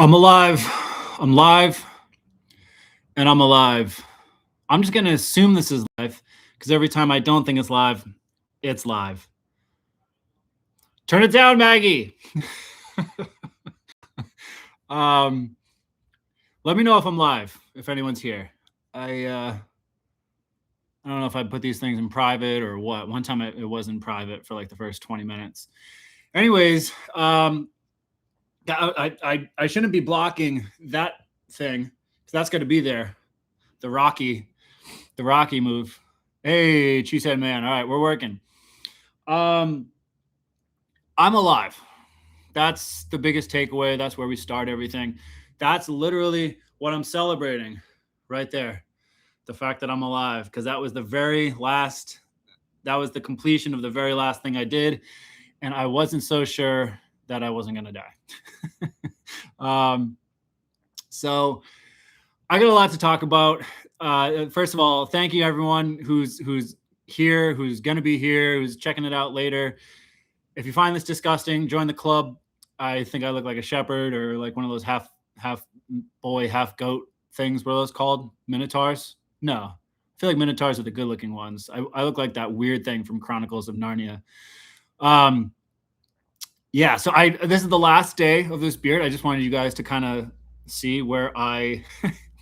I'm alive. I'm live and I'm alive. I'm just going to assume this is live because every time I don't think it's live, it's live. Turn it down, Maggie. um, Let me know if I'm live, if anyone's here. I don't know if I put these things in private or what. One time it was in private for like the first 20 minutes. Anyways, I shouldn't be blocking that thing because that's going to be there. The Rocky move. Hey, Cheesehead Man. All right, we're working. I'm alive. That's the biggest takeaway. That's where we start everything. That's literally what I'm celebrating right there. The fact that I'm alive, because that was the completion of the very last thing I did. And I wasn't so sure that I wasn't going to die. So I got a lot to talk about. First of all, thank you everyone who's here, who's going to be here, who's checking it out later. If you find this disgusting, join the club. I think I look like a shepherd or like one of those half boy, half goat things. What are those called? Minotaurs? No. I feel like Minotaurs are the good looking ones. I look like that weird thing from Chronicles of Narnia. Yeah, so this is the last day of this beard. I just wanted you guys to kind of see where I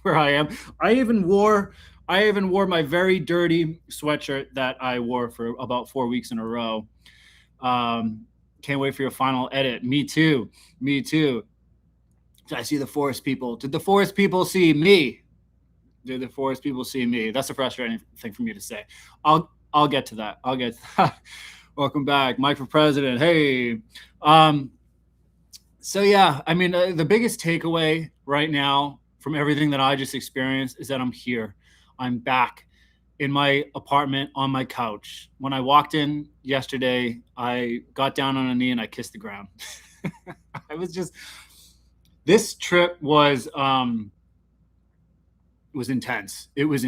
where I am. I even wore my very dirty sweatshirt that I wore for about 4 weeks in a row. Can't wait for your final edit. Me too. Did I see the forest people? Did the forest people see me? Did the forest people see me? That's a frustrating thing for me to say. I'll get to that. Welcome back, Mike for president. Hey. So yeah, I mean, the biggest takeaway right now from everything that I just experienced is that I'm here. I'm back in my apartment on my couch. When I walked in yesterday, I got down on a knee and I kissed the ground. This trip was intense. It was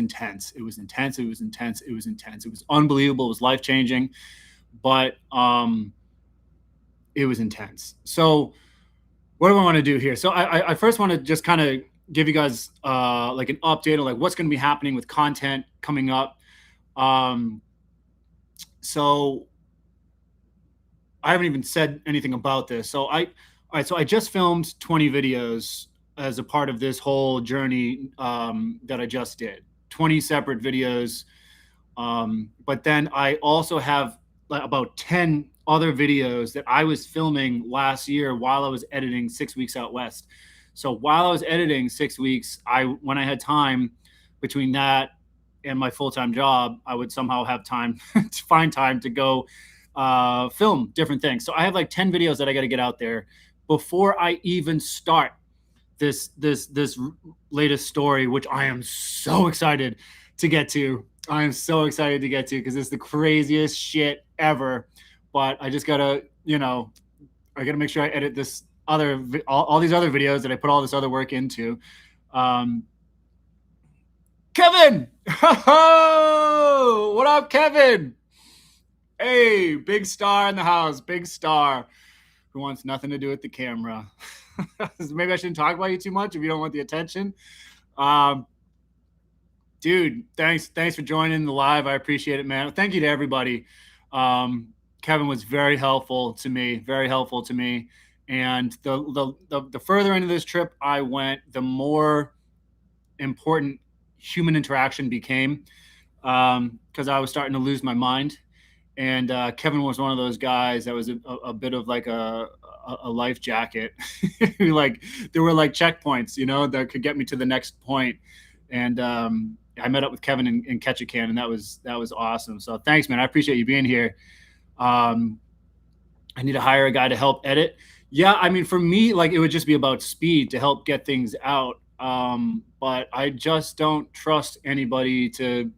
unbelievable. It was life-changing, but it was intense. So what do I want to do here? So I first want to just kind of give you guys like an update on like what's going to be happening with content coming up. So I haven't even said anything about this. So I just filmed 20 videos as a part of this whole journey that I just did. 20 separate videos. But then I also have like about 10 other videos that I was filming last year while I was editing 6 Weeks Out West. So while I was editing 6 weeks, when I had time between that and my full-time job, I would somehow have time to find time to go film different things. So I have like 10 videos that I got to get out there before I even start this latest story, which I am so excited to get to. Because it's the craziest shit ever. But I just gotta, I gotta make sure I edit this all these other videos that I put all this other work into. Kevin! What up, Kevin? Hey, big star in the house. Big star who wants nothing to do with the camera. Maybe I shouldn't talk about you too much if you don't want the attention. Dude, thanks for joining the live. I appreciate it, man. Thank you to everybody. Kevin was very helpful to me. And the further into this trip I went, the more important human interaction became, because I was starting to lose my mind. And Kevin was one of those guys that was a bit of like a life jacket. Like there were like checkpoints, that could get me to the next point. And I met up with Kevin in Ketchikan, and that was awesome. So thanks, man. I appreciate you being here. I need to hire a guy to help edit. Yeah, I mean, for me, like it would just be about speed to help get things out. But I just don't trust anybody to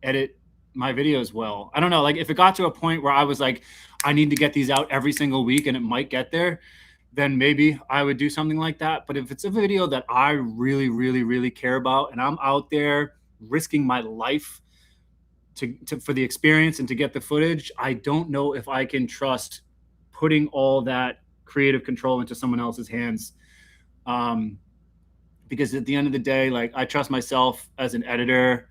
edit my videos well. I don't know. Like if it got to a point where I was like, I need to get these out every single week, and it might get there, then maybe I would do something like that. But if it's a video that I really, really, really care about, and I'm out there risking my life for the experience and to get the footage, I don't know if I can trust putting all that creative control into someone else's hands. Because at the end of the day, like, I trust myself as an editor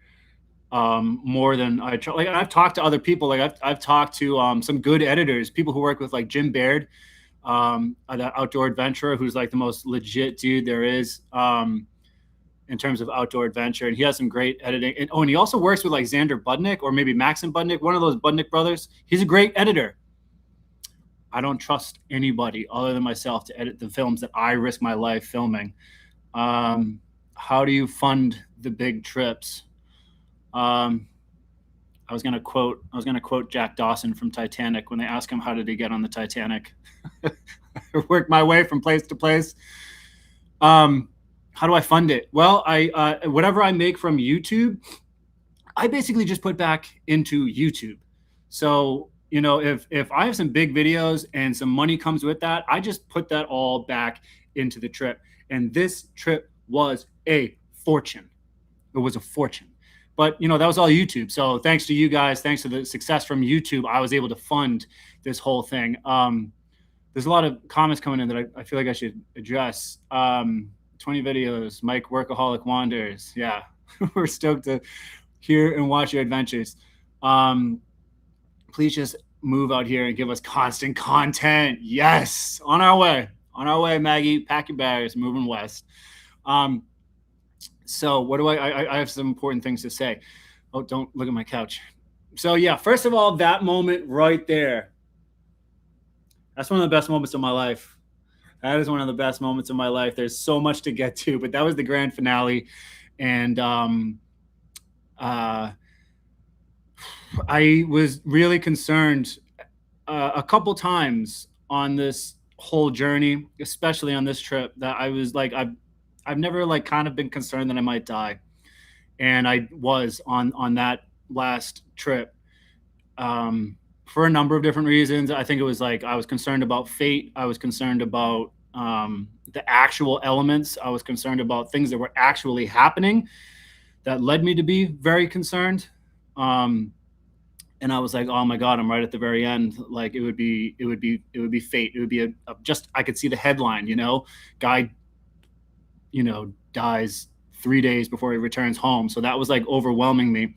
more than I try. Like, I've talked to other people. Like, I've talked to some good editors, people who work with, like, Jim Baird, the outdoor adventurer, who's like the most legit dude there is in terms of outdoor adventure. And he has some great editing. And he also works with, like, Xander Budnick, or maybe Maxim Budnick, one of those Budnick brothers. He's a great editor. I don't trust anybody other than myself to edit the films that I risk my life filming. How do you fund the big trips? I was gonna quote Jack Dawson from Titanic when they ask him how did he get on the Titanic. I worked my way from place to place. How do I fund it? Well, I whatever I make from YouTube, I basically just put back into YouTube. So, you know, if I have some big videos and some money comes with that, I just put that all back into the trip. And this trip was a fortune. It was a fortune. But, you know, that was all YouTube. So thanks to you guys, thanks to the success from YouTube, I was able to fund this whole thing. There's a lot of comments coming in that I feel like I should address. 20 videos, Mike Workaholic Wanders. Yeah, we're stoked to hear and watch your adventures. Please just move out here and give us constant content. Yes, on our way, Maggie. Pack your bags, moving west. So what do I have some important things to say. Oh, don't look at my couch. So yeah, first of all, that moment right there, that's one of the best moments of my life. That is one of the best moments of my life. There's so much to get to, but that was the grand finale. And I was really concerned a couple times on this whole journey, especially on this trip, that I was like, I've never, like, kind of been concerned that I might die. And I was on that last trip for a number of different reasons. I think it was like, I was concerned about fate. I was concerned about the actual elements. I was concerned about things that were actually happening that led me to be very concerned. And I was like, oh my God, I'm right at the very end. Like, it would be fate. It would be just, I could see the headline, you know, guy, you know, dies 3 days before he returns home. So that was like overwhelming me.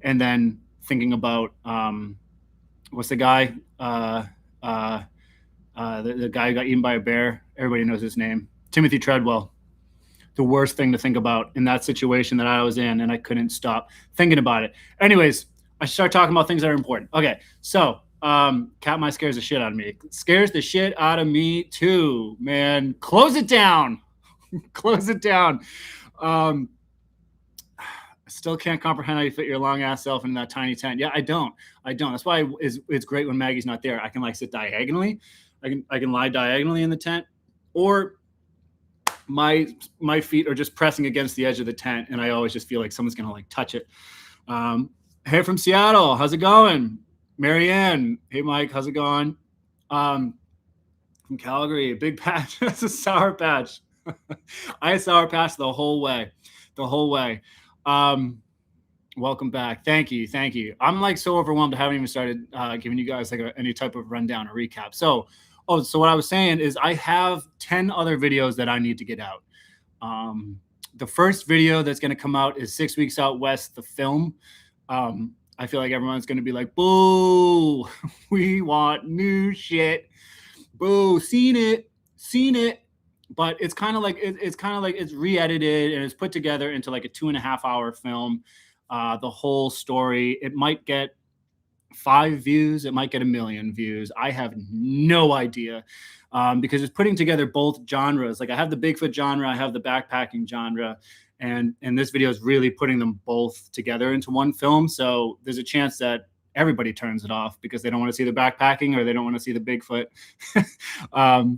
And then thinking about, what's the guy, the guy who got eaten by a bear. Everybody knows his name. Timothy Treadwell. The worst thing to think about in that situation that I was in, and I couldn't stop thinking about it. Anyways, I should start talking about things that are important. Okay, so Katmai scares the shit out of me. It scares the shit out of me too, man. Close it down. Close it down. I still can't comprehend how you fit your long ass self in that tiny tent. Yeah, I don't. That's why it's great when Maggie's not there. I can, like, sit diagonally. I can lie diagonally in the tent, or my feet are just pressing against the edge of the tent, and I always just feel like someone's gonna, like, touch it. Hey, from Seattle, how's it going? Marianne, hey Mike, how's it going? From Calgary, big patch. That's a sour patch. I had sour patch the whole way. Welcome back. Thank you. I'm, like, so overwhelmed. I haven't even started giving you guys, like, any type of rundown or recap. So what I was saying is I have 10 other videos that I need to get out. The first video that's going to come out is 6 Weeks Out West, the film. I feel like everyone's going to be like, boo, we want new shit. Boo, seen it. But it's kind of like it's re-edited and it's put together into, like, a 2.5-hour film. The whole story, it might get 5 views, it might get 1 million views. I have no idea, because it's putting together both genres. Like, I have the Bigfoot genre, I have the backpacking genre, and this video is really putting them both together into one film. So there's a chance that everybody turns it off because they don't want to see the backpacking or they don't want to see the Bigfoot.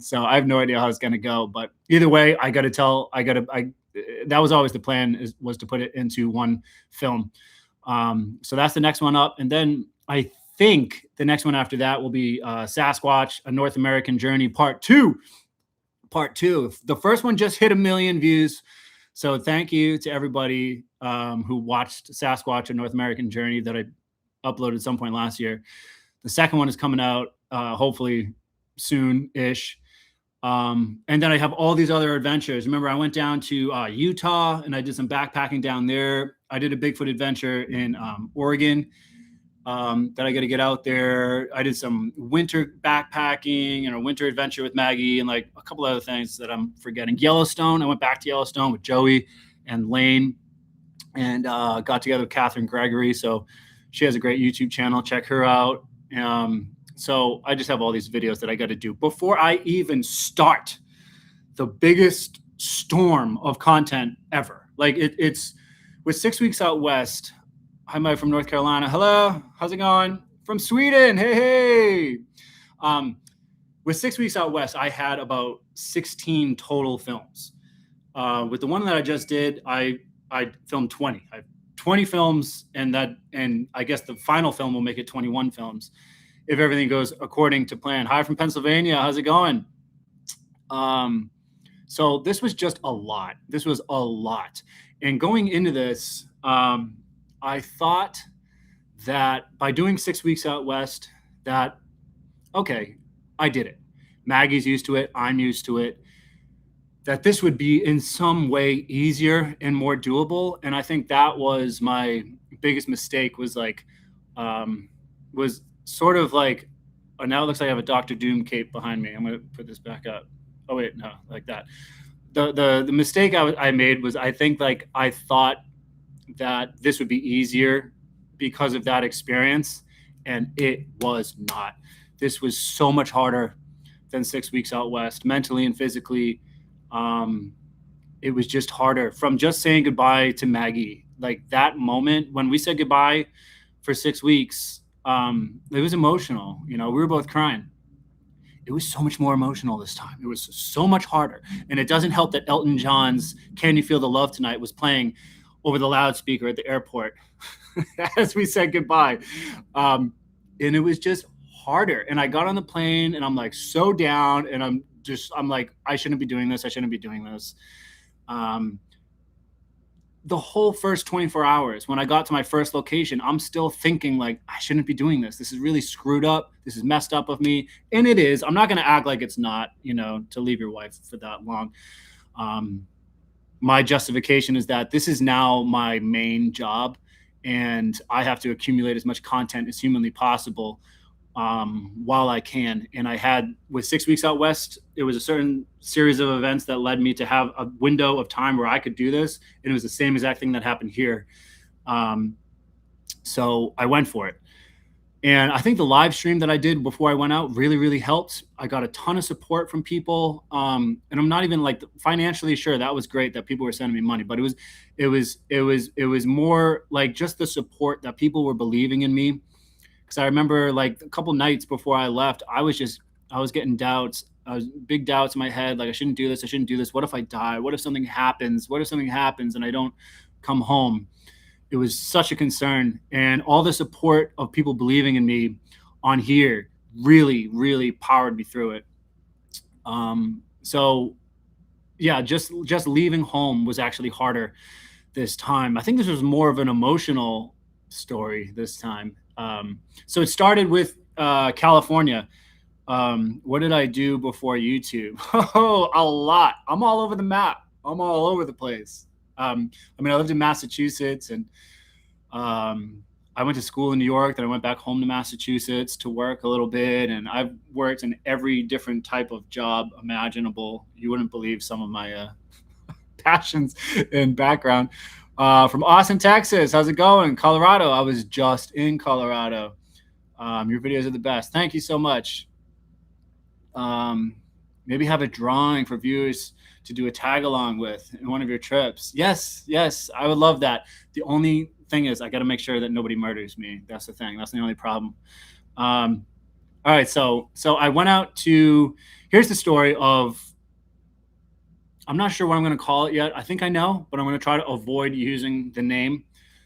So I have no idea how it's going to go, but either way, that was always the plan, was to put it into one film. So that's the next one up. And then I think the next one after that will be Sasquatch, A North American Journey Part 2. The first one just hit 1 million views. So thank you to everybody who watched Sasquatch, A North American Journey, that I uploaded at some point last year. The second one is coming out hopefully soon-ish. And then I have all these other adventures. Remember, I went down to Utah and I did some backpacking down there. I did a Bigfoot adventure in Oregon that I got to get out there. I did some winter backpacking and a winter adventure with Maggie and like a couple other things that I'm forgetting. Yellowstone. I went back to Yellowstone with Joey and Lane and got together with Catherine Gregory. So she has a great YouTube channel. Check her out. So I just have all these videos that I got to do before I even start the biggest storm of content ever. Like it's with 6 weeks out west. Hi, Mike from North Carolina. Hello, how's it going? From Sweden. Hey. With 6 weeks out west, I had about 16 total films. With the one that I just did, I filmed 20. I have 20 films, and I guess the final film will make it 21 films if everything goes according to plan. Hi from Pennsylvania. How's it going? So this was just a lot. This was a lot. And going into this, I thought that by doing 6 weeks out west, that, okay, I did it. Maggie's used to it. I'm used to it. That this would be in some way easier and more doable. And I think that was my biggest mistake was sort of like, oh, now it looks like I have a Dr. Doom cape behind me. I'm going to put this back up. Oh, wait, no, like that. The mistake I made was I think like I thought that this would be easier because of that experience. And it was not. This was so much harder than 6 weeks out west, mentally and physically. It was just harder from just saying goodbye to Maggie. Like that moment when we said goodbye for 6 weeks, it was emotional. You know, we were both crying. It was so much more emotional this time. It was so much harder. And it doesn't help that Elton John's Can You Feel the Love Tonight was playing over the loudspeaker at the airport as we said goodbye. And it was just harder. And I got on the plane and I'm like so down and I'm like, I shouldn't be doing this. I shouldn't be doing this. The whole first 24 hours, when I got to my first location, I'm still thinking like, I shouldn't be doing this. This is really screwed up. This is messed up of me. And it is. I'm not going to act like it's not, to leave your wife for that long. My justification is that this is now my main job and I have to accumulate as much content as humanly possible while I can. And I had, with 6 weeks out west, it was a certain series of events that led me to have a window of time where I could do this. And it was the same exact thing that happened here. So I went for it. And I think the live stream that I did before I went out really, really helped. I got a ton of support from people. And I'm not even like financially sure. That was great that people were sending me money, but it was more like just the support that people were believing in me. Because I remember like a couple nights before I left, I was getting doubts. I was big doubts in my head. Like, I shouldn't do this. I shouldn't do this. What if I die? What if something happens? What if something happens and I don't come home? It was such a concern. And all the support of people believing in me on here really, really powered me through it. So yeah, just leaving home was actually harder this time. I think this was more of an emotional story this time. So it started with California. What did I do before YouTube? Oh, a lot. I'm all over the map. I'm all over the place. I lived in Massachusetts and I went to school in New York. Then I went back home to Massachusetts to work a little bit. And I've worked in every different type of job imaginable. You wouldn't believe some of my passions and background. From Austin, Texas. How's it going? Colorado. I was just in Colorado. Your videos are the best. Thank you so much. Maybe have a drawing for viewers to do a tag along with in one of your trips. Yes, I would love that. The only thing is I got to make sure that nobody murders me. That's the thing. That's the only problem. All right, so I went out to, here's the story of, I'm not sure what I'm going to call it yet. I think I know, but I'm going to try to avoid using the name.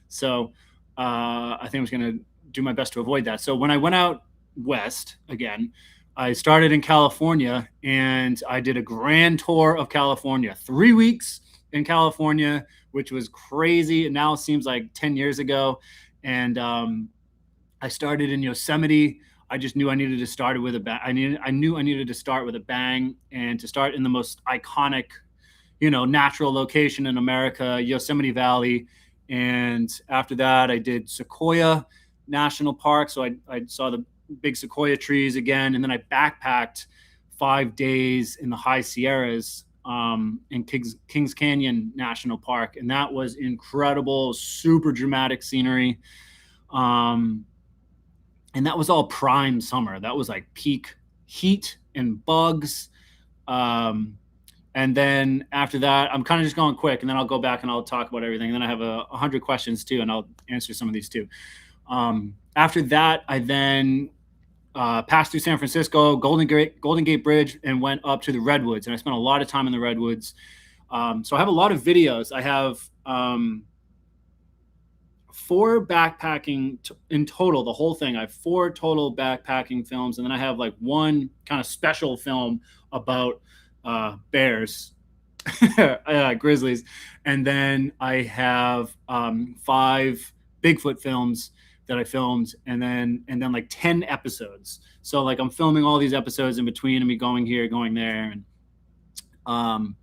So I think I was going to do my best to avoid that. So when I went out west again, I started in California and I did a grand tour of California, 3 weeks in California, which was crazy. It now seems like 10 years ago. And I started in Yosemite. I just knew I needed to start with a bang. I knew I needed to start with a bang, and to start in the most iconic, natural location in America, Yosemite Valley. And after that, I did Sequoia National Park. So I saw the big sequoia trees again. And then I backpacked 5 days in the high Sierras, in Kings Canyon National Park. And that was incredible, super dramatic scenery. And that was all prime summer. That was like peak heat and bugs. And then after that, I'm kind of just going quick, and then I'll go back and I'll talk about everything. And then I have 100 questions too, and I'll answer some of these too. After that, I then passed through San Francisco, Golden Gate Bridge, and went up to the Redwoods. And I spent a lot of time in the Redwoods. So I have a lot of videos. I have 4 backpacking in total, the whole thing. I have 4 total backpacking films, and then I have like 1 kind of special film about bears, grizzlies, and then I have 5 Bigfoot films that I filmed, and then like 10 episodes. So like I'm filming all these episodes in between, and me going here, going there, and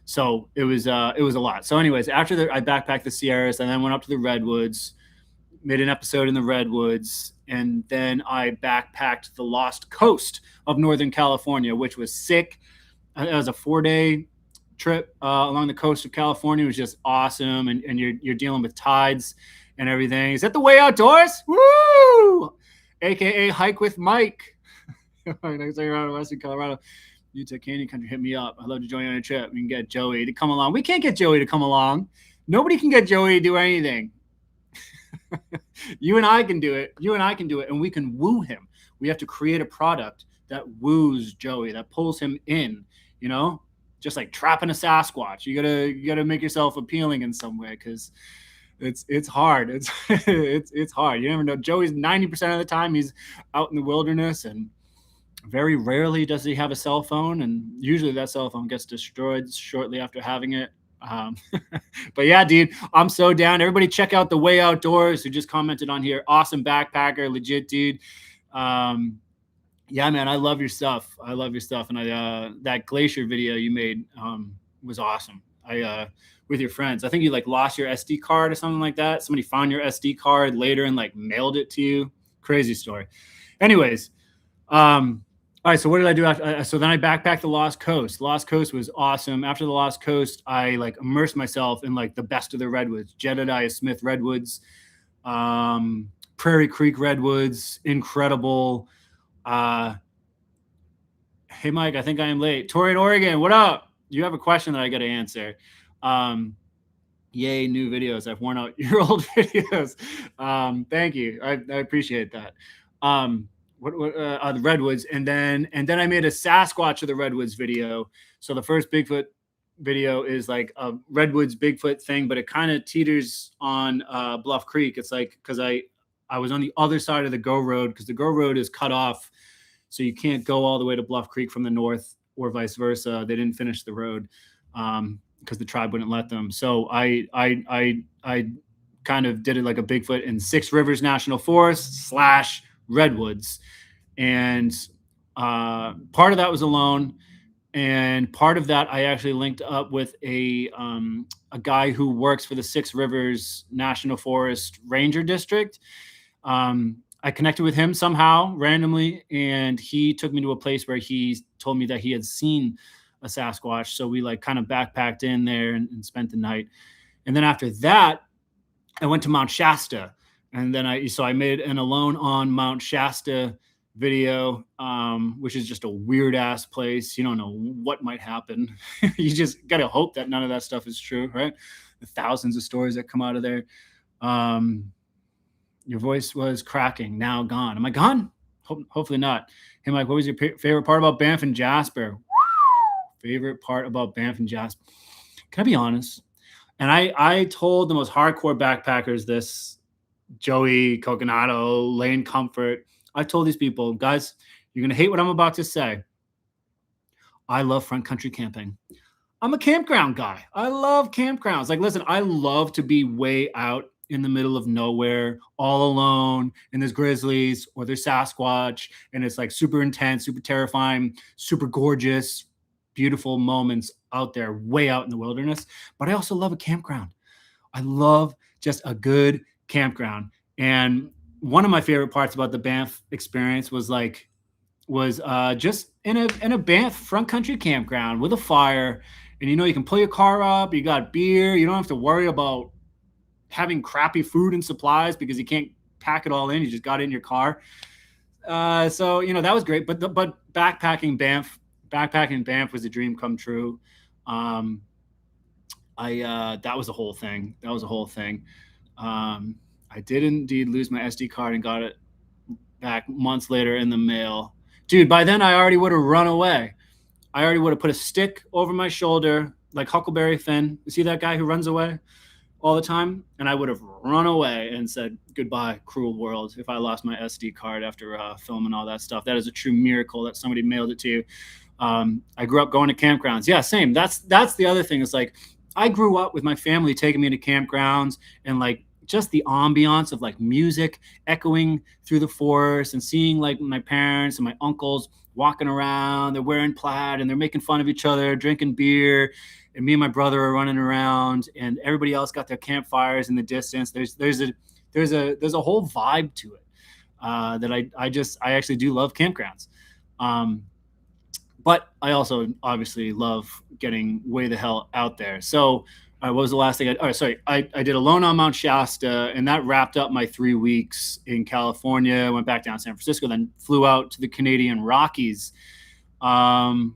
so it was a lot. So anyways, after I backpacked the Sierras, and then went up to the Redwoods, made an episode in the Redwoods, and then I backpacked the Lost Coast of Northern California, which was sick. It was a 4-day trip along the coast of California. It was just awesome, and you're dealing with tides and everything. Is that the Way Outdoors? Woo! AKA Hike with Mike. Next time you're out of Western Colorado, Utah Canyon Country, hit me up. I'd love to join you on a trip. We can get Joey to come along. We can't get Joey to come along. Nobody can get Joey to do anything. You and I can do it. And we can woo him. We have to create a product that woos Joey, that pulls him in, just like trapping a Sasquatch. You gotta make yourself appealing in some way, because it's hard. It's hard. You never know. Joey's 90% of the time he's out in the wilderness, and very rarely does he have a cell phone, and usually that cell phone gets destroyed shortly after having it. But yeah, dude, I'm so down. Everybody check out The Way Outdoors, who just commented on here. Awesome backpacker, legit dude. Yeah, man, I love your stuff. And that glacier video you made was awesome. With your friends, I think you like lost your SD card or something like that. Somebody found your SD card later and like mailed it to you. Crazy story. Anyways, all right, so what did I do after? So then I backpacked the Lost Coast. Lost Coast was awesome. After the Lost Coast, I like immersed myself in like the best of the redwoods. Jedediah Smith redwoods, Prairie Creek redwoods, incredible. Hey Mike, I think I am late. Tori in Oregon, what up? You have a question that I got to answer. Yay, new videos. I've worn out your old videos. Thank you. I appreciate that. The redwoods, and then I made a Sasquatch of the redwoods video. So the first Bigfoot video is like a redwoods Bigfoot thing, but it kind of teeters on Bluff Creek. It's like because I was on the other side of the Go Road, because the Go Road is cut off, so you can't go all the way to Bluff Creek from the north, or vice versa. They didn't finish the road because the tribe wouldn't let them. So I kind of did it like a Bigfoot in 6 Rivers National Forest / redwoods, and part of that was alone, and part of that I actually linked up with a guy who works for the 6 Rivers National Forest Ranger District. I connected with him somehow randomly, and he took me to a place where he told me that he had seen a Sasquatch. So we like kind of backpacked in there and spent the night. And then after that, I went to Mount Shasta, and then I made an Alone on Mount Shasta video, which is just a weird ass place. You don't know what might happen. You just got to hope that none of that stuff is true, right? The thousands of stories that come out of there. Your voice was cracking, now gone. Am I gone? Hopefully not. Hey, Mike, what was your favorite part about Banff and Jasper? Favorite part about Banff and Jasper? Can I be honest? And I told the most hardcore backpackers this, Joey, Coconato, Lane Comfort. I told these people, guys, you're going to hate what I'm about to say. I love front country camping. I'm a campground guy. I love campgrounds. Like, listen, I love to be way out in the middle of nowhere, all alone, and there's grizzlies or there's Sasquatch, and it's like super intense, super terrifying, super gorgeous, beautiful moments out there, way out in the wilderness. But I also love a campground. I love just a good campground. And one of my favorite parts about the Banff experience was just in a Banff front country campground with a fire, and you can pull your car up, you got beer, you don't have to worry about having crappy food and supplies because you can't pack it all in. You just got it in your car. So that was great. But backpacking Banff was a dream come true. Um, I That was a whole thing. That was a whole thing. I did indeed lose my SD card and got it back months later in the mail. Dude, by then I already would have run away. I already would have put a stick over my shoulder like Huckleberry Finn. You see that guy who runs away all the time? And I would have run away and said, goodbye, cruel world, if I lost my SD card after filming all that stuff. That is a true miracle that somebody mailed it to you. I grew up going to campgrounds. Yeah, same. That's the other thing. Is like I grew up with my family taking me to campgrounds and like just the ambiance of like music echoing through the forest and seeing like my parents and my uncles walking around. They're wearing plaid and they're making fun of each other, drinking beer. And me and my brother are running around and everybody else got their campfires in the distance. There's a whole vibe to it that I actually do love campgrounds. But I also obviously love getting way the hell out there. So, what was the last thing? I did Alone on Mount Shasta, and that wrapped up my 3 weeks in California. Went back down to San Francisco, then flew out to the Canadian Rockies. Was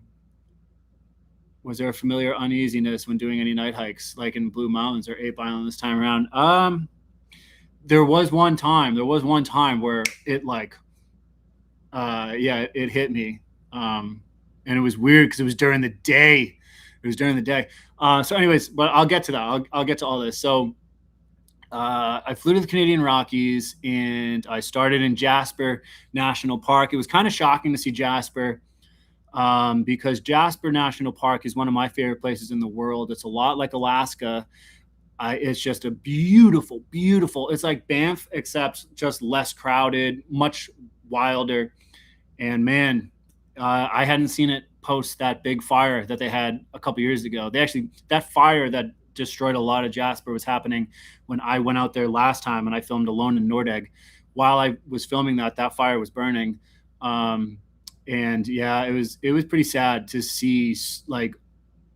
there a familiar uneasiness when doing any night hikes, like in Blue Mountains or Ape Island this time around? There was one time where it it hit me. And it was weird because it was during the day. So anyways, but I'll get to that. I'll get to all this. So I flew to the Canadian Rockies and I started in Jasper National Park. It was kind of shocking to see Jasper because Jasper National Park is one of my favorite places in the world. It's a lot like Alaska. It's just a beautiful, beautiful. It's like Banff, except just less crowded, much wilder. And man, I hadn't seen it post that big fire that they had a couple years ago. That fire that destroyed a lot of Jasper was happening when I went out there last time and I filmed Alone in Nordegg. While I was filming that fire was burning. And yeah, it was pretty sad to see like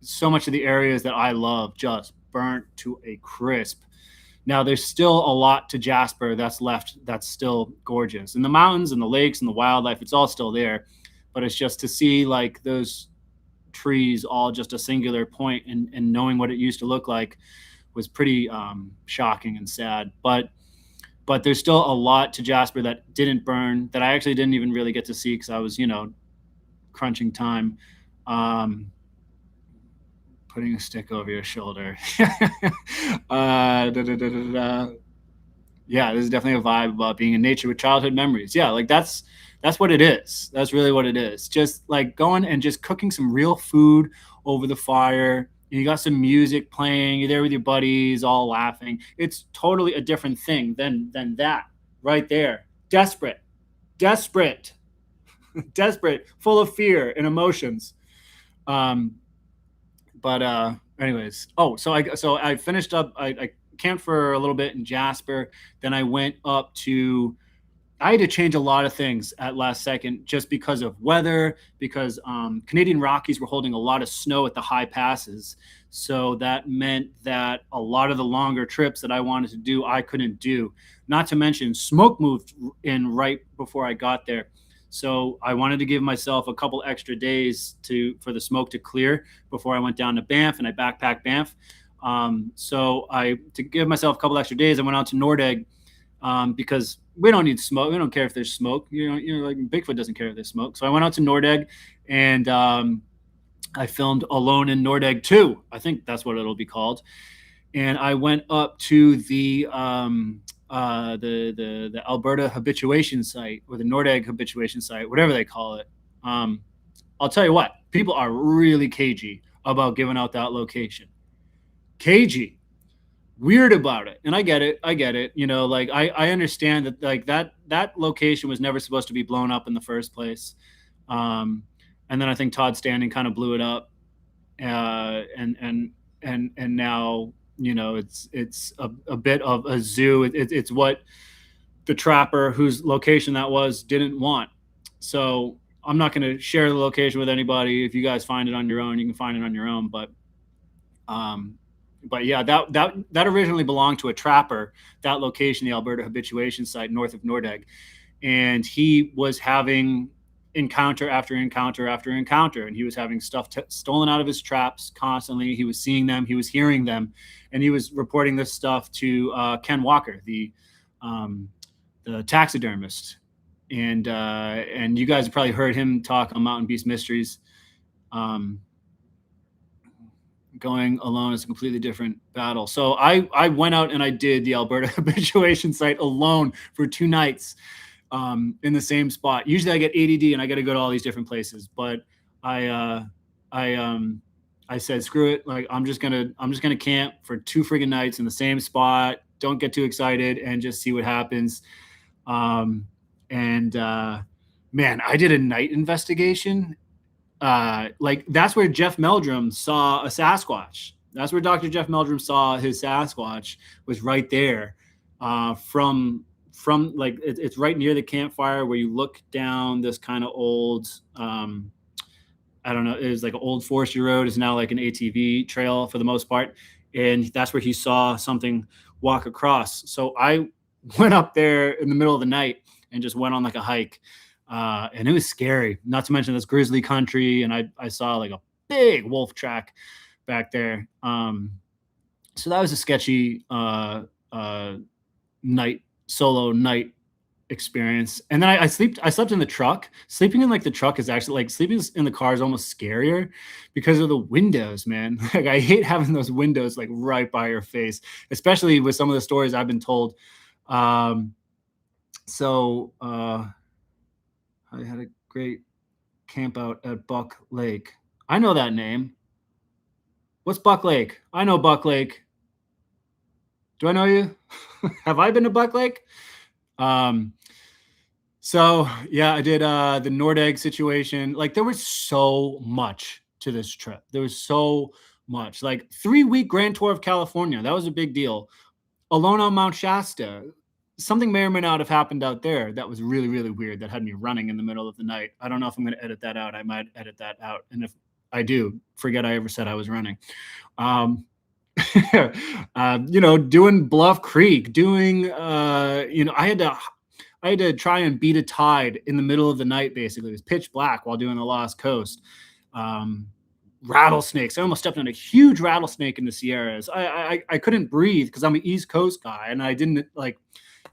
so much of the areas that I love just burnt to a crisp. Now there's still a lot to Jasper that's left that's still gorgeous. And the mountains and the lakes and the wildlife, it's all still there. But it's just to see like those trees all just a singular point and knowing what it used to look like was pretty shocking and sad. But there's still a lot to Jasper that didn't burn, that I actually didn't even really get to see because I was, crunching time. Putting a stick over your shoulder. Yeah, this is definitely a vibe about being in nature with childhood memories. Yeah, like that's what it is. That's really what it is. Just like going and just cooking some real food over the fire. And you got some music playing. You're there with your buddies, all laughing. It's totally a different thing than that right there. Desperate, full of fear and emotions. Anyways, so I finished up. I camped for a little bit in Jasper. Then I went up to. I had to change a lot of things at last second just because of weather, because Canadian Rockies were holding a lot of snow at the high passes. So that meant that a lot of the longer trips that I wanted to do, I couldn't do. Not to mention smoke moved in right before I got there. So I wanted to give myself a couple extra days for the smoke to clear before I went down to Banff, and I backpacked Banff. To give myself a couple extra days, I went out to Nordegg because we don't need smoke. We don't care if there's smoke. Like Bigfoot doesn't care if there's smoke. So I went out to Nordegg and I filmed Alone in Nordegg 2. I think that's what it'll be called. And I went up to the Alberta habituation site, or the Nordegg habituation site, whatever they call it. I'll tell you what, people are really cagey about giving out that location. Cagey. weird about it. And I get it. You know, like I understand that like that location was never supposed to be blown up in the first place. And then I think Todd Standing kind of blew it up. And now, you know, it's a bit of a zoo. It's what the trapper whose location that was didn't want. So I'm not going to share the location with anybody. If you guys find it on your own, you can find it on your own. Um, but yeah, that originally belonged to a trapper. That location, the Alberta habituation site north of Nordegg, and he was having encounter after encounter after encounter, and he was having stuff stolen out of his traps constantly. He was seeing them, he was hearing them, and he was reporting this stuff to Ken Walker, the taxidermist. And you guys have probably heard him talk on Mountain Beast Mysteries. Going alone is a completely different battle. So I went out and I did the Alberta habituation site alone for 2 nights in the same spot. Usually I get ADD and I got to go to all these different places, but I said, screw it. Like, I'm just gonna camp for 2 friggin' nights in the same spot. Don't get too excited and just see what happens. Man, I did a night investigation. Like, that's where Jeff Meldrum saw a Sasquatch. That's where Dr. Jeff Meldrum saw his Sasquatch, was right there. From like, it's right near the campfire where you look down this kind of old, I don't know, it was like an old forestry road. It's now like an ATV trail for the most part. And that's where he saw something walk across. So I went up there in the middle of the night and just went on like a hike. And it was scary, not to mention this grizzly country. And I saw like a big wolf track back there. So that was a sketchy solo night experience. And then I slept in the truck. Sleeping in like the truck is actually, like, sleeping in the car is almost scarier because of the windows, man. Like, I hate having those windows like right by your face, especially with some of the stories I've been told. I had a great camp out at Buck Lake. I know that name. What's Buck Lake? I know Buck Lake. Do I know you? Have I been to Buck Lake? So yeah, I did the Nordegg situation. Like, there was so much to this trip. There was so much. Like, 3-week grand tour of California. That was a big deal. Alone on Mount Shasta. Something may or may not have happened out there that was really, really weird, that had me running in the middle of the night. I don't know if I'm going to edit that out. I might edit that out. And if I do, forget I ever said I was running. Doing Bluff Creek, I had to try and beat a tide in the middle of the night. Basically, it was pitch black while doing the Lost Coast. Rattlesnakes. I almost stepped on a huge rattlesnake in the Sierras. I couldn't breathe because I'm an East Coast guy, and I didn't like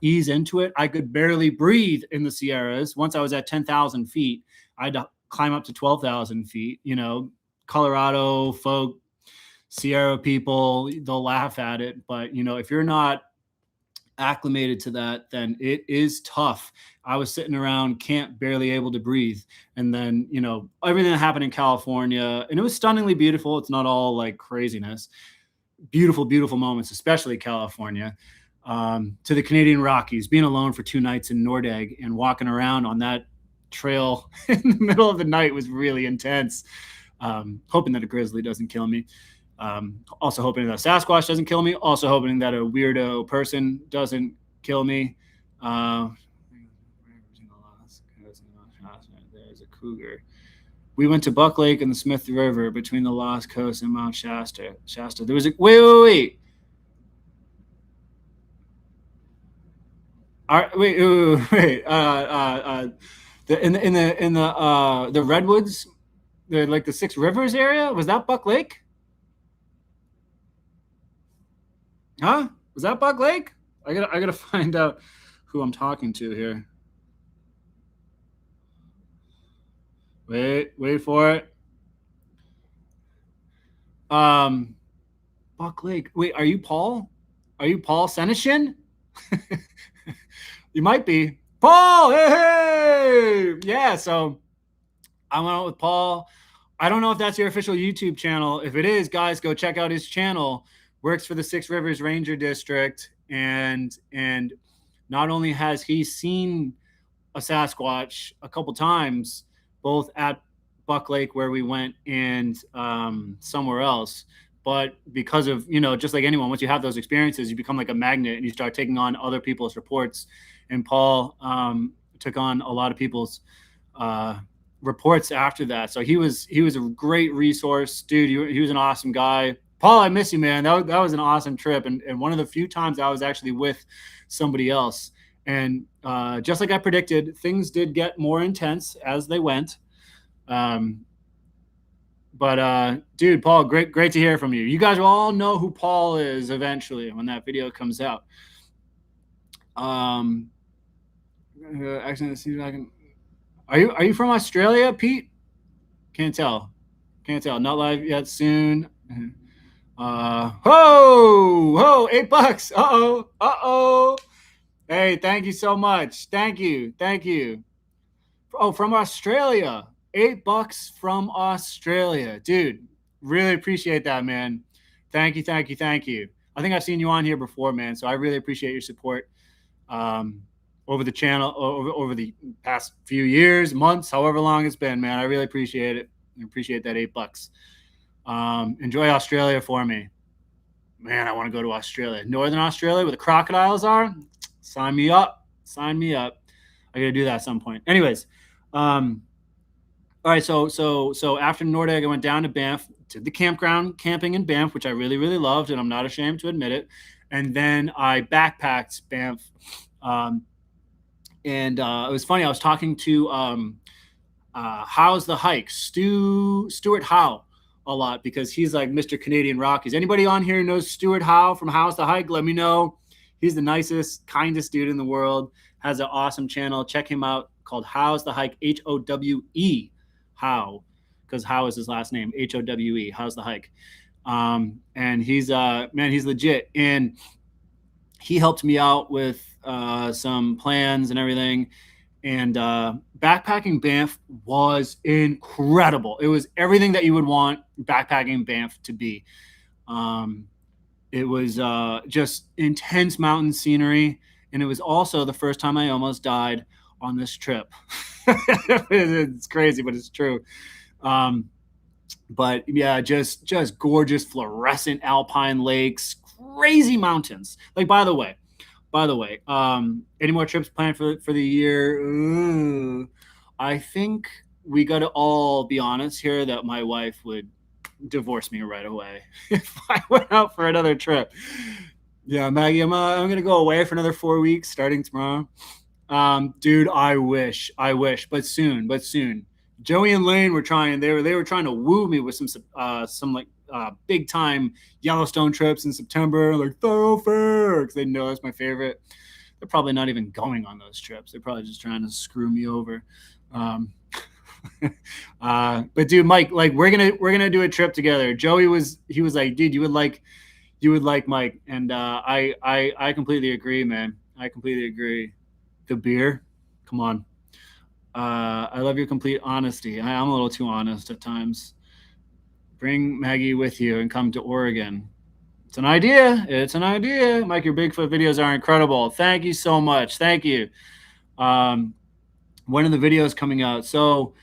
ease into it. I could barely breathe in the Sierras. Once I was at 10,000 feet, I had to climb up to 12,000 feet. You know, Colorado folk, Sierra people, they'll laugh at it. But, you know, if you're not acclimated to that, then it is tough. I was sitting around camp, barely able to breathe. And then, you know, everything that happened in California, and it was stunningly beautiful. It's not all like craziness. Beautiful, beautiful moments, especially California. To the Canadian Rockies, being alone for 2 nights in Nordegg and walking around on that trail in the middle of the night was really intense. Hoping that a grizzly doesn't kill me. Also hoping that a Sasquatch doesn't kill me. Also hoping that a weirdo person doesn't kill me. There's a cougar. We went to Buck Lake and the Smith River between the Lost Coast and Mount Shasta. There was a wait. Wait. The redwoods, like the 6 Rivers area, was that Buck Lake? Huh? Was that Buck Lake? I gotta find out who I'm talking to here. Wait for it. Buck Lake. Wait, are you Paul? Are you Paul Senishin? You might be. Paul, hey! Yeah, so I went out with Paul. I don't know if that's your official YouTube channel. If it is, guys, go check out his channel. works for the Six Rivers Ranger District, and not only has he seen a Sasquatch a couple times, both at Buck Lake where we went and somewhere else, but because of, just like anyone, once you have those experiences, you become like a magnet and you start taking on other people's reports. And Paul took on a lot of people's reports after that. So he was a great resource, dude. He was an awesome guy. Paul, I miss you, man. That was an awesome trip, and one of the few times I was actually with somebody else. And just like I predicted, things did get more intense as they went. But dude, Paul, great to hear from you. You guys will all know who Paul is eventually when that video comes out. Actually, let's see if I can. Are you from Australia, Pete? Can't tell. Not live yet. Soon. Ho, $8. Uh-oh. Hey, thank you so much. Thank you. Oh, from Australia. $8 from Australia. Dude, really appreciate that, man. Thank you. I think I've seen you on here before, man, so I really appreciate your support over the channel, over the past few years, months, however long it's been, man. I really appreciate it. I appreciate that $8. Enjoy Australia for me. Man, I want to go to Australia. Northern Australia where the crocodiles are. Sign me up. I got to do that at some point. Anyways, all right, so after Nordegg, I went down to Banff, did the camping in Banff, which I really, really loved, and I'm not ashamed to admit it. And then I backpacked Banff. And it was funny. I was talking to How's the Hike, Stuart Howe, a lot, because he's like Mr. Canadian Rockies. Anybody on here knows Stuart Howe from How's the Hike? Let me know. He's the nicest, kindest dude in the world. Has an awesome channel. Check him out, called How's the Hike, Howe, Howe, because Howe is his last name, Howe, How's the Hike. And he's he's legit. And he helped me out with some plans and everything. And backpacking Banff was incredible. It was everything that you would want backpacking Banff to be. It was just intense mountain scenery. And it was also the first time I almost died on this trip. It's crazy, but it's true. But yeah, just gorgeous fluorescent alpine lakes, crazy mountains. Like, by the way, any more trips planned for the year? Ooh, I think we got to all be honest here that my wife would divorce me right away if I went out for another trip. Yeah, Maggie, I'm going to go away for another 4 weeks starting tomorrow. Dude, I wish, but soon. Joey and Lane were trying. They were trying to woo me with some like big time Yellowstone trips in September, like thoroughfare, because they know that's my favorite. They're probably not even going on those trips. They're probably just trying to screw me over. But dude, Mike, like we're gonna do a trip together. Joey was like, dude, you would like Mike, and I completely agree, man. I completely agree. The beer, come on. I love your complete honesty. I'm a little too honest at times. Bring Maggie with you and come to Oregon. It's an idea. Mike, your Bigfoot videos are incredible. Thank you so much. Thank you. When are the videos coming out? So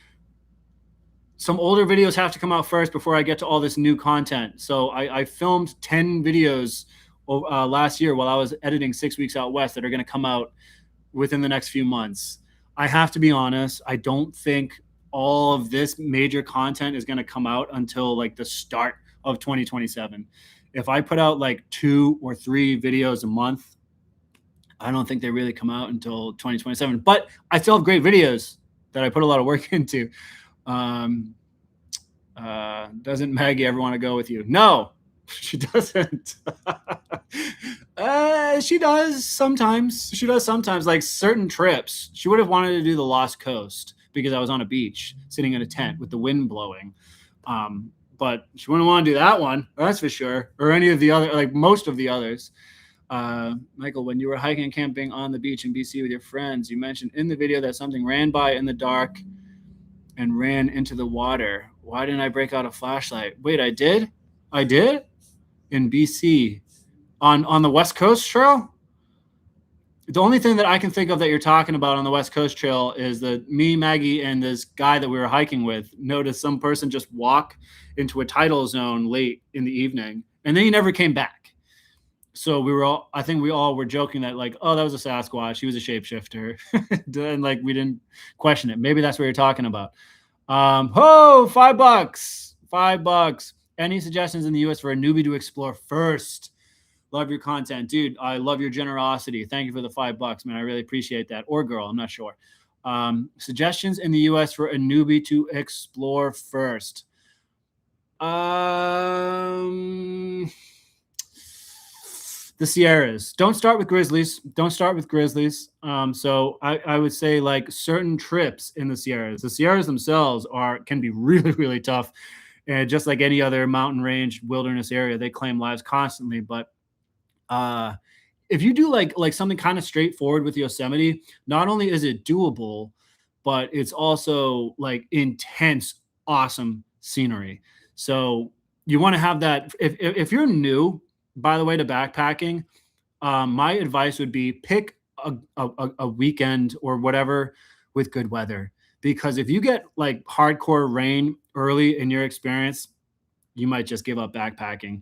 some older videos have to come out first before I get to all this new content. So I filmed 10 videos last year while I was editing 6 Weeks Out West that are going to come out within the next few months. I have to be honest. I don't think all of this major content is going to come out until like the start of 2027. If I put out like 2 or 3 videos a month, I don't think they really come out until 2027. But I still have great videos that I put a lot of work into. Doesn't Maggie ever want to go with you? No, she doesn't. She does sometimes. Like certain trips, she would have wanted to do the Lost Coast because I was on a beach sitting in a tent with the wind blowing. But she wouldn't want to do that one, that's for sure, or any of the other, like most of the others. Michael, when you were hiking and camping on the beach in BC with your friends, you mentioned in the video that something ran by in the dark and ran into the water. Why didn't I break out a flashlight? Wait, I did? in BC on the West Coast Trail. The only thing that I can think of that you're talking about on the West Coast Trail is that me, Maggie, and this guy that we were hiking with noticed some person just walk into a tidal zone late in the evening, and then he never came back. So we were all, I think we all were joking that like, oh, that was a Sasquatch. He was a shapeshifter. And like, we didn't question it. Maybe that's what you're talking about. $5. $5. Any suggestions in the US for a newbie to explore first? Love your content, dude. I love your generosity. Thank you for the $5, man. I really appreciate that. Or girl, I'm not sure. Suggestions in the US for a newbie to explore first. The Sierras. Don't start with Grizzlies. Don't start with Grizzlies. So I would say like certain trips in the Sierras. The Sierras themselves can be really, really tough. And just like any other mountain range wilderness area, they claim lives constantly. But if you do like something kind of straightforward with Yosemite, not only is it doable, but it's also like intense, awesome scenery. So you want to have that. If you're new, by the way, to backpacking, my advice would be pick a weekend or whatever with good weather. Because if you get like hardcore rain early in your experience, you might just give up backpacking.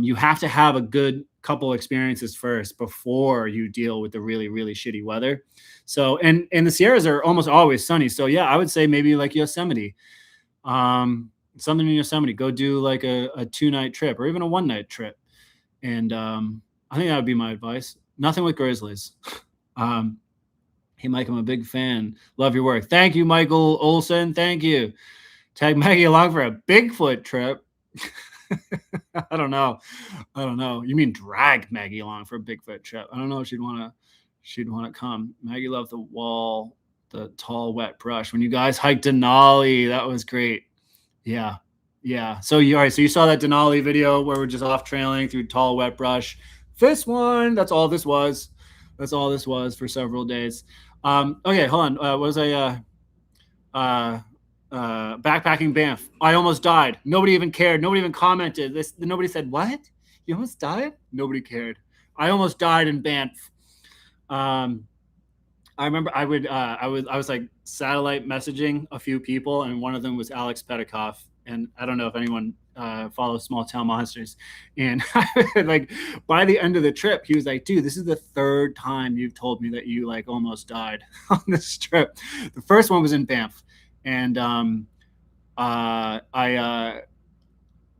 You have to have a good couple experiences first before you deal with the really, really shitty weather. So, and the Sierras are almost always sunny. So yeah, I would say maybe like Yosemite, something in Yosemite, go do like a 2-night trip or even a 1-night trip. And I think that would be my advice. Nothing with Grizzlies. Hey, Mike, I'm a big fan. Love your work. Thank you, Michael Olson. Thank you. Tag Maggie along for a Bigfoot trip. I don't know. You mean drag Maggie along for a Bigfoot trip? I don't know if she'd want to come. Maggie loved the tall, wet brush. When you guys hiked Denali, that was great. Yeah. So all right. So you saw that Denali video where we're just off trailing through tall, wet brush. That's all this was. That's all this was for several days. Okay, hold on. Backpacking Banff. I almost died. Nobody even cared. Nobody even commented. Nobody said, what? You almost died? Nobody cared. I almost died in Banff. I remember I was like satellite messaging a few people, and one of them was Alex Petikoff. And I don't know if anyone follows Small Town Monsters. And like by the end of the trip, he was like, dude, this is the 3rd time you've told me that you like almost died on this trip. The first one was in Banff. And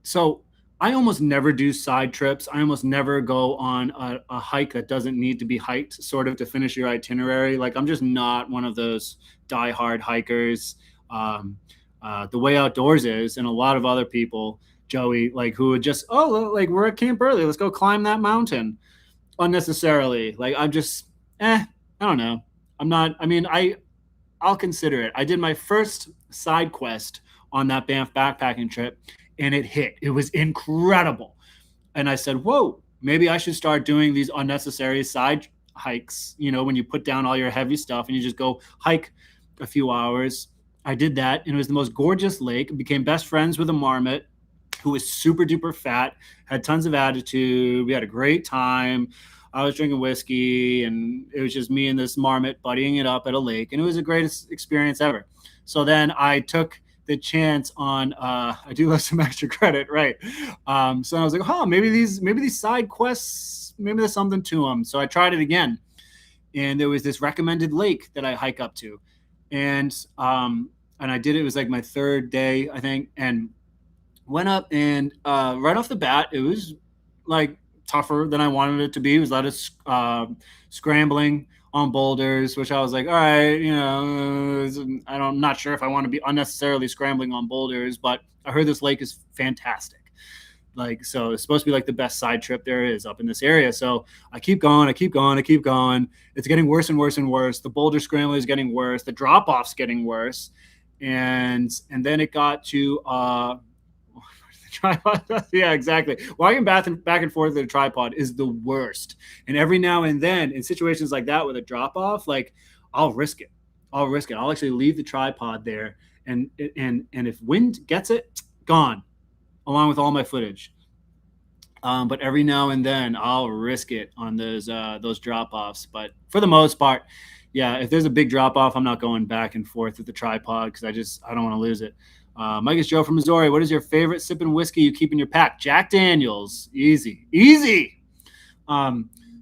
so I almost never do side trips. I almost never go on a hike that doesn't need to be hiked sort of to finish your itinerary. Like I'm just not one of those diehard hikers. The way outdoors is, and a lot of other people, Joey, like who would just, like we're at camp early, let's go climb that mountain unnecessarily. Like I'm just, I don't know. I'll consider it. I did my first side quest on that Banff backpacking trip, and it hit. It was incredible. And I said, whoa, maybe I should start doing these unnecessary side hikes, when you put down all your heavy stuff and you just go hike a few hours. I did that, and it was the most gorgeous lake. Became best friends with a marmot who was super duper fat, had tons of attitude. We had a great time. I was drinking whiskey, and it was just me and this marmot buddying it up at a lake, and it was the greatest experience ever. So then I took the chance on I do have some extra credit, right? So I was like, maybe these side quests, maybe there's something to them. So I tried it again, and there was this recommended lake that I hike up to, and I did it. It was like my 3rd day, I think, and went up, and right off the bat, it was like tougher than I wanted it to be. It was a lot of scrambling on boulders, which I was like, all right, I'm not sure if I want to be unnecessarily scrambling on boulders, but I heard this lake is fantastic. Like, so it's supposed to be like the best side trip there is up in this area. So I keep going. It's getting worse and worse and worse. The boulder scrambling is getting worse. The drop off's getting worse. And then it got to tripod. Yeah, exactly. Walking back and forth with a tripod is the worst. And every now and then, in situations like that with a drop off, like I'll risk it. I'll actually leave the tripod there, and if wind gets it, gone, along with all my footage. But every now and then I'll risk it on those drop offs. But for the most part, yeah, if there's a big drop off, I'm not going back and forth with the tripod because I don't want to lose it. Mike is Joe from Missouri. What is your favorite sipping whiskey you keep in your pack? Jack Daniels. Easy, easy.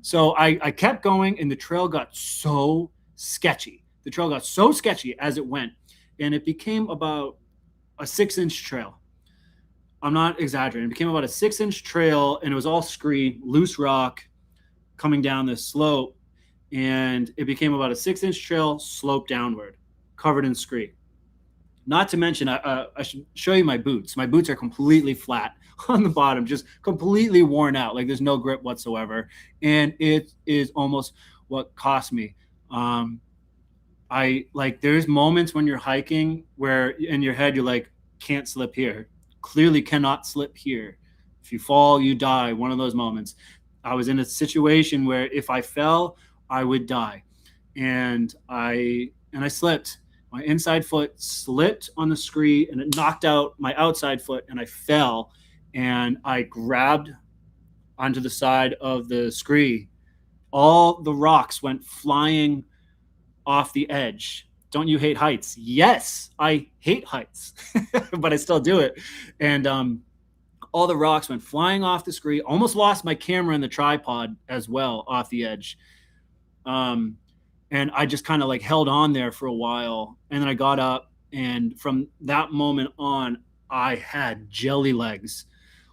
So I kept going, and the trail got so sketchy. The trail got so sketchy as it went, and it became about a 6-inch trail. I'm not exaggerating. It became about a 6-inch trail, and it was all scree, loose rock coming down this slope. And it became about a 6-inch trail, slope downward, covered in scree. Not to mention, I should show you my boots. My boots are completely flat on the bottom, just completely worn out. Like there's no grip whatsoever. And it is almost what cost me. There's moments when you're hiking where in your head, you're like, can't slip here. Clearly cannot slip here. If you fall, you die. One of those moments. I was in a situation where if I fell, I would die. And I slipped. My inside foot slipped on the scree and it knocked out my outside foot and I fell and I grabbed onto the side of the scree. All the rocks went flying off the edge. Don't you hate heights? Yes, I hate heights, but I still do it. And all the rocks went flying off the screen. Almost lost my camera and the tripod as well off the edge. And I just kind of like held on there for a while. And then I got up. And from that moment on, I had jelly legs.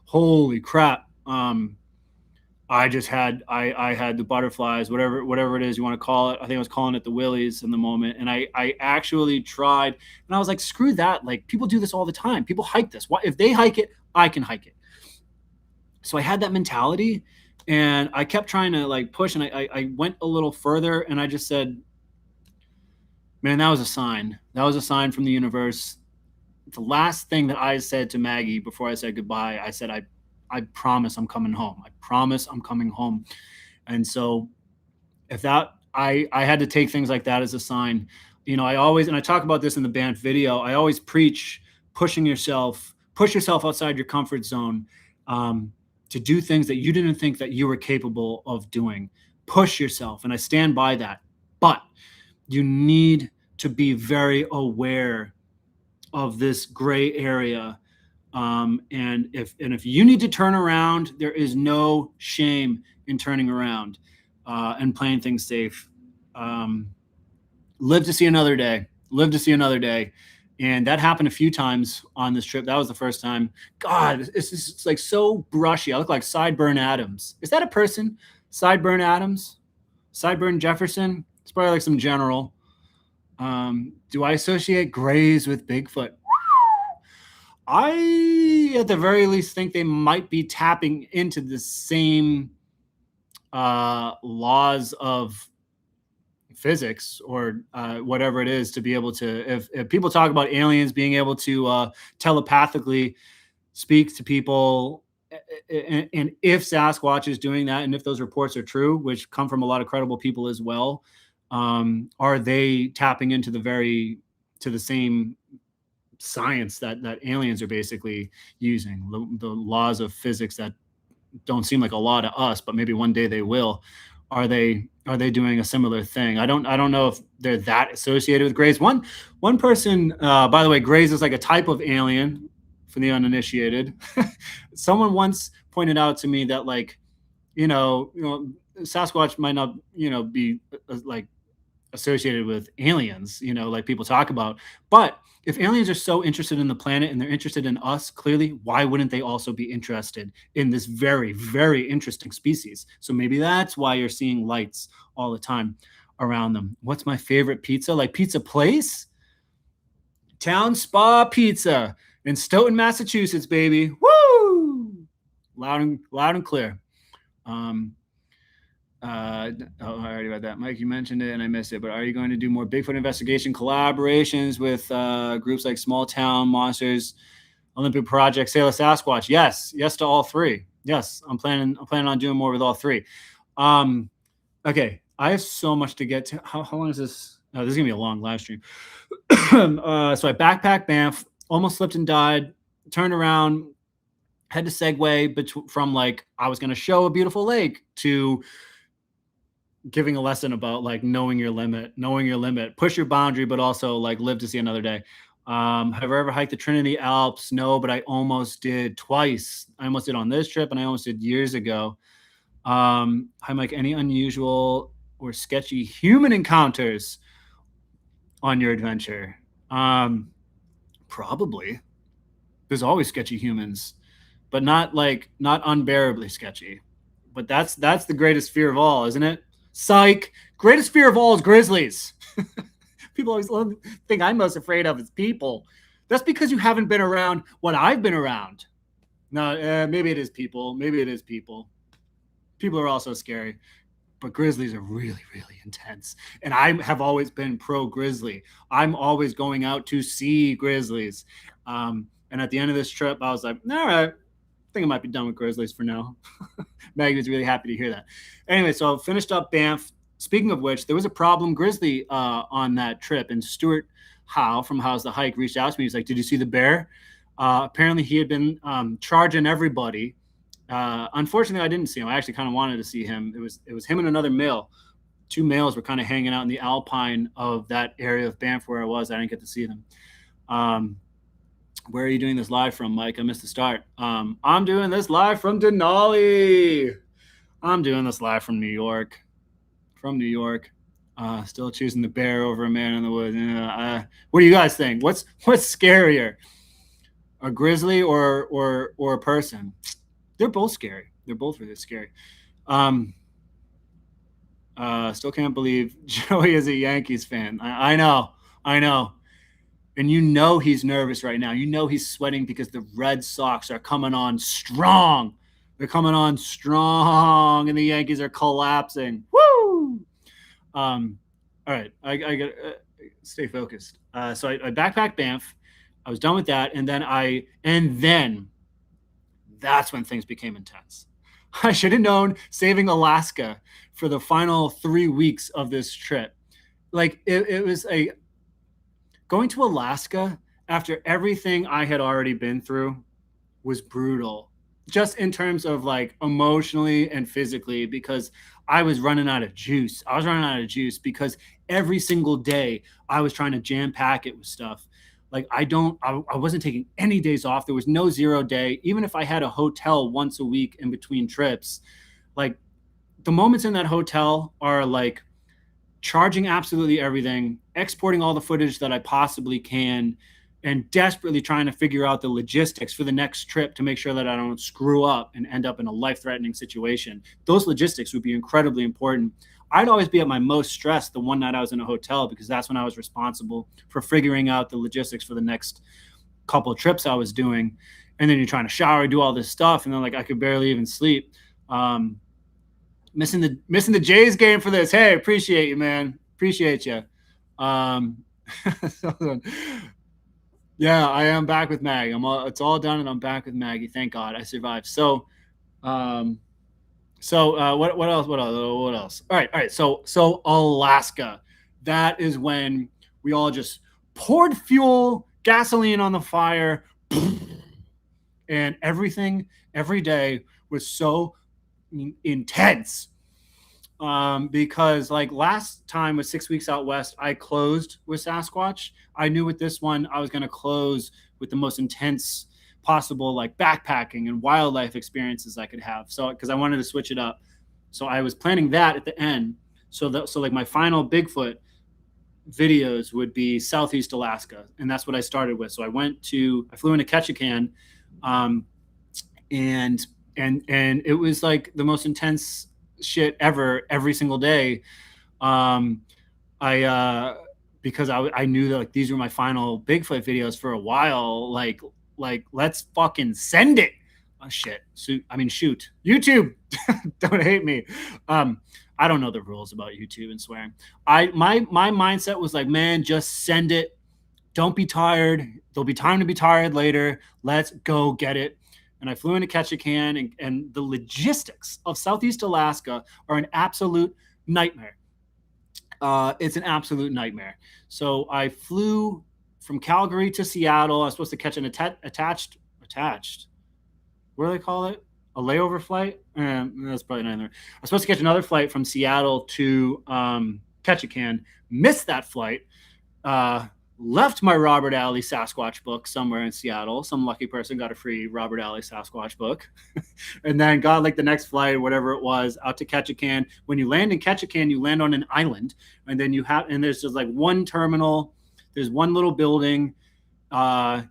Holy crap. I had the butterflies, whatever it is you want to call it. I think I was calling it the willies in the moment. And I actually tried, and I was like, screw that. Like people do this all the time. People hike this. Why, if they hike it, I can hike it. So I had that mentality and I kept trying to like push, and I went a little further and I just said, man, that was a sign. That was a sign from the universe. The last thing that I said to Maggie before I said goodbye, I said, I promise I'm coming home. I promise I'm coming home. And so if that, I had to take things like that as a sign. You know, I always, and I talk about this in the band video, I always preach push yourself outside your comfort zone, to do things that you didn't think that you were capable of doing. Push yourself. And I stand by that. But you need to be very aware of this gray area. And if you need to turn around, there is no shame in turning around and playing things safe. Live to see another day. Live to see another day. And that happened a few times on this trip. That was the first time. God, it's like so brushy. I look like Sideburn Adams. Is that a person? Sideburn Adams? Sideburn Jefferson? It's probably like some general. Do I associate grays with Bigfoot? I, at the very least, think they might be tapping into the same laws of physics or whatever it is to be able to, if people talk about aliens being able to telepathically speak to people, and if Sasquatch is doing that, and if those reports are true, which come from a lot of credible people as well, are they tapping into the same science that aliens are basically using, the laws of physics that don't seem like a law to us, but maybe one day they will. Are they doing a similar thing? I don't know if they're that associated with grays. One person, by the way, grays is like a type of alien for the uninitiated. Someone once pointed out to me that like, you know, Sasquatch might not, be like associated with aliens, like people talk about. But if aliens are so interested in the planet and they're interested in us, clearly, why wouldn't they also be interested in this very, very interesting species? So maybe that's why you're seeing lights all the time around them. What's my favorite pizza? Like pizza place? Town Spa Pizza in Stoughton, Massachusetts, baby. Woo! Loud and clear. I already read that. Mike, you mentioned it and I missed it, but are you going to do more Bigfoot investigation collaborations with groups like Small Town Monsters, Olympic Project, Sailor Sasquatch? Yes to all three. Yes, I'm planning on doing more with all three. Okay, I have so much to get to. How long is this? Oh, this is gonna be a long live stream. So I backpacked Banff, almost slipped and died, turned around, had to segue from like I was going to show a beautiful lake to giving a lesson about like knowing your limit, push your boundary, but also like live to see another day. Have I ever hiked the Trinity Alps? No, but I almost did twice. I almost did on this trip, and I almost did years ago. Hi, Mike. Any unusual or sketchy human encounters on your adventure? Probably. There's always sketchy humans, but not unbearably sketchy. But that's the greatest fear of all, isn't it? Psych. Greatest fear of all is grizzlies. People always think I'm most afraid of is people. That's because you haven't been around what I've been around. No, maybe it is people. Maybe it is people. People are also scary, but grizzlies are really, really intense. And I have always been pro grizzly. I'm always going out to see grizzlies. And at the end of this trip, I was like, all right, I think I might be done with grizzlies for now. Maggie was really happy to hear that. Anyway, so I finished up Banff. Speaking of which, there was a problem grizzly on that trip, and Stuart Howe from How's the Hike reached out to me. He's like, did you see the bear? Apparently he had been charging everybody. Unfortunately, I didn't see him. I actually kind of wanted to see him. It was him and another male. Two males were kind of hanging out in the alpine of that area of Banff where I was. I didn't get to see them. Where are you doing this live from, Mike? I missed the start. I'm doing this live from Denali. I'm doing this live from New York. Still choosing the bear over a man in the woods. What do you guys think? What's scarier, a grizzly or a person? They're both scary. They're both really scary. Still can't believe Joey is a Yankees fan. I know. And you know he's nervous right now. You know he's sweating because the Red Sox are coming on strong. They're coming on strong, and the Yankees are collapsing. Woo! All right, I got to stay focused. So I backpacked Banff. I was done with that, and then that's when things became intense. I should have known saving Alaska for the final 3 weeks of this trip. Like it was going to Alaska after everything I had already been through was brutal, just in terms of like emotionally and physically, because I was running out of juice. Because every single day I was trying to jam pack it with stuff. Like I wasn't taking any days off. There was no 0 day. Even if I had a hotel once a week in between trips, like the moments in that hotel are like charging absolutely everything, exporting all the footage that I possibly can, and desperately trying to figure out the logistics for the next trip to make sure that I don't screw up and end up in a life-threatening situation. Those logistics would be incredibly important. I'd always be at my most stressed the one night I was in a hotel, because that's when I was responsible for figuring out the logistics for the next couple of trips I was doing. And then you're trying to shower, do all this stuff, and then like I could barely even sleep. Missing the Jays game for this. Hey, appreciate you, man. Appreciate you. Yeah, I am back with Maggie. It's all done, and I'm back with Maggie. Thank God, I survived. So, what else? All right. So Alaska. That is when we all just poured gasoline on the fire, and everything every day was so intense. Because like last time was 6 weeks out west, I closed with Sasquatch. I knew with this one I was going to close with the most intense possible like backpacking and wildlife experiences I could have. So because I wanted to switch it up, so I was planning that at the end. So like my final Bigfoot videos would be Southeast Alaska, and that's what I started with. So I flew into Ketchikan, and it was like the most intense shit ever every single day. Because I knew that like these were my final Bigfoot videos for a while. Like let's fucking send it. Oh shit. Shoot. YouTube. Don't hate me. I don't know the rules about YouTube and swearing. My mindset was like, man, just send it. Don't be tired. There'll be time to be tired later. Let's go get it. And I flew into Ketchikan, and the logistics of Southeast Alaska are an absolute nightmare. It's an absolute nightmare. So I flew from Calgary to Seattle. I was supposed to catch an attached. what do they call it? A layover flight? That's probably not in there. I was supposed to catch another flight from Seattle to Ketchikan. Missed that flight. Uh, Left my Robert Alley Sasquatch book somewhere in Seattle. Some lucky person got a free Robert Alley Sasquatch book. And then got like the next flight, whatever it was, out to Ketchikan. When you land in Ketchikan, you land on an island. And then there's just like one terminal. There's one little building. Uh,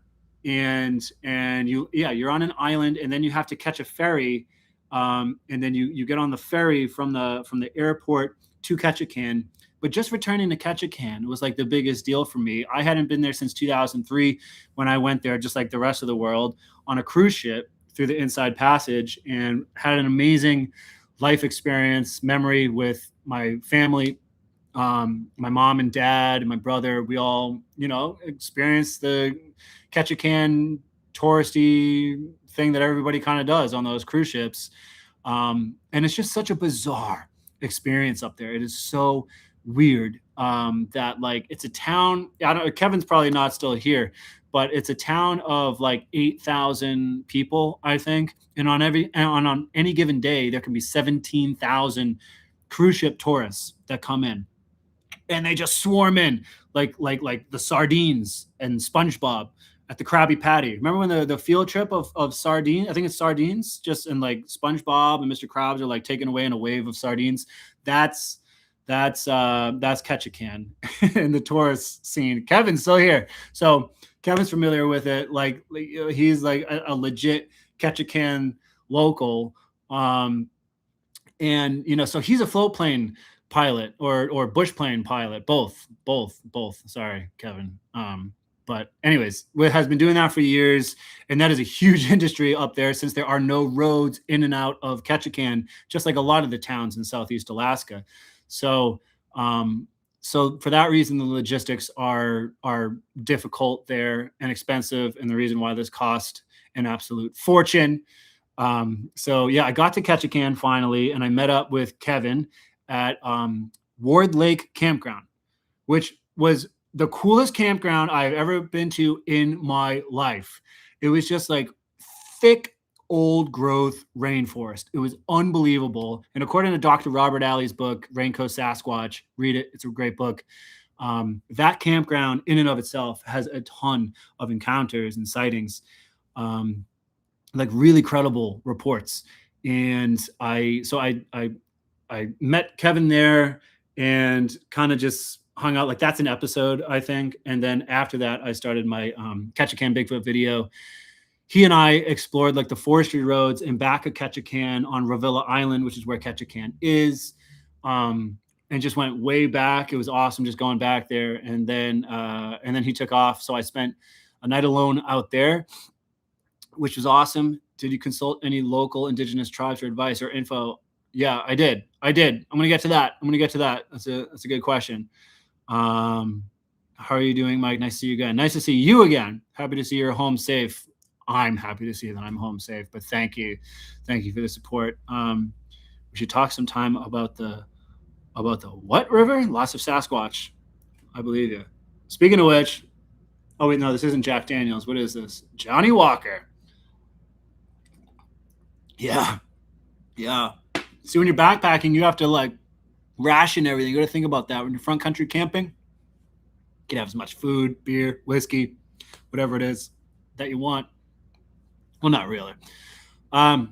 and you're on an island, and then you have to catch a ferry, and then you get on the ferry from the airport to Ketchikan. But just returning to Ketchikan was like the biggest deal for me. I hadn't been there since 2003 when I went there, just like the rest of the world, on a cruise ship through the Inside Passage, and had an amazing life experience, memory with my family, my mom and dad and my brother. We all, experienced the Ketchikan touristy thing that everybody kind of does on those cruise ships. And it's just such a bizarre experience up there. It is so weird that like it's a town. I don't. Kevin's probably not still here, but it's a town of like 8,000 people, I think. And on any given day, there can be 17,000 cruise ship tourists that come in, and they just swarm in like the sardines and SpongeBob at the Krabby Patty. Remember when the field trip of sardines? I think it's sardines, just and like SpongeBob and Mr. Krabs are like taken away in a wave of sardines. That's Ketchikan in the tourist scene. Kevin's still here, so Kevin's familiar with it. Like he's like a legit Ketchikan local, and so he's a float plane pilot or bush plane pilot, both. Sorry, Kevin. But anyways, has been doing that for years, and that is a huge industry up there since there are no roads in and out of Ketchikan, just like a lot of the towns in Southeast Alaska. So for that reason, the logistics are difficult there and expensive, and the reason why this cost an absolute fortune. So yeah, I got to Ketchikan finally, and I met up with Kevin at Ward Lake Campground, which was the coolest campground I've ever been to in my life. It was just like thick, old growth rainforest. It was unbelievable. And according to Dr. Robert Alley's book, Raincoat Sasquatch, read it. It's a great book. That campground in and of itself has a ton of encounters and sightings, like really credible reports. And I met Kevin there and kind of just hung out. Like that's an episode, I think. And then after that, I started my Ketchikan Bigfoot video. He and I explored like the forestry roads in back of Ketchikan on Ravilla Island, which is where Ketchikan is, and just went way back. It was awesome just going back there. And then he took off. So I spent a night alone out there, which was awesome. Did you consult any local indigenous tribes for advice or info? Yeah, I did. I'm going to get to that. That's a good question. How are you doing, Mike? Nice to see you again. Nice to see you again. Happy to see you're home safe. I'm happy to see that I'm home safe, but thank you for the support. We should talk sometime about the what river? Lots of Sasquatch. I believe you. Speaking of which, oh wait, no, this isn't Jack Daniels. What is this? Johnny Walker. Yeah. See, when you're backpacking, you have to like ration everything. You got to think about that when you're front country camping. You can have as much food, beer, whiskey, whatever it is that you want. Well, not really. All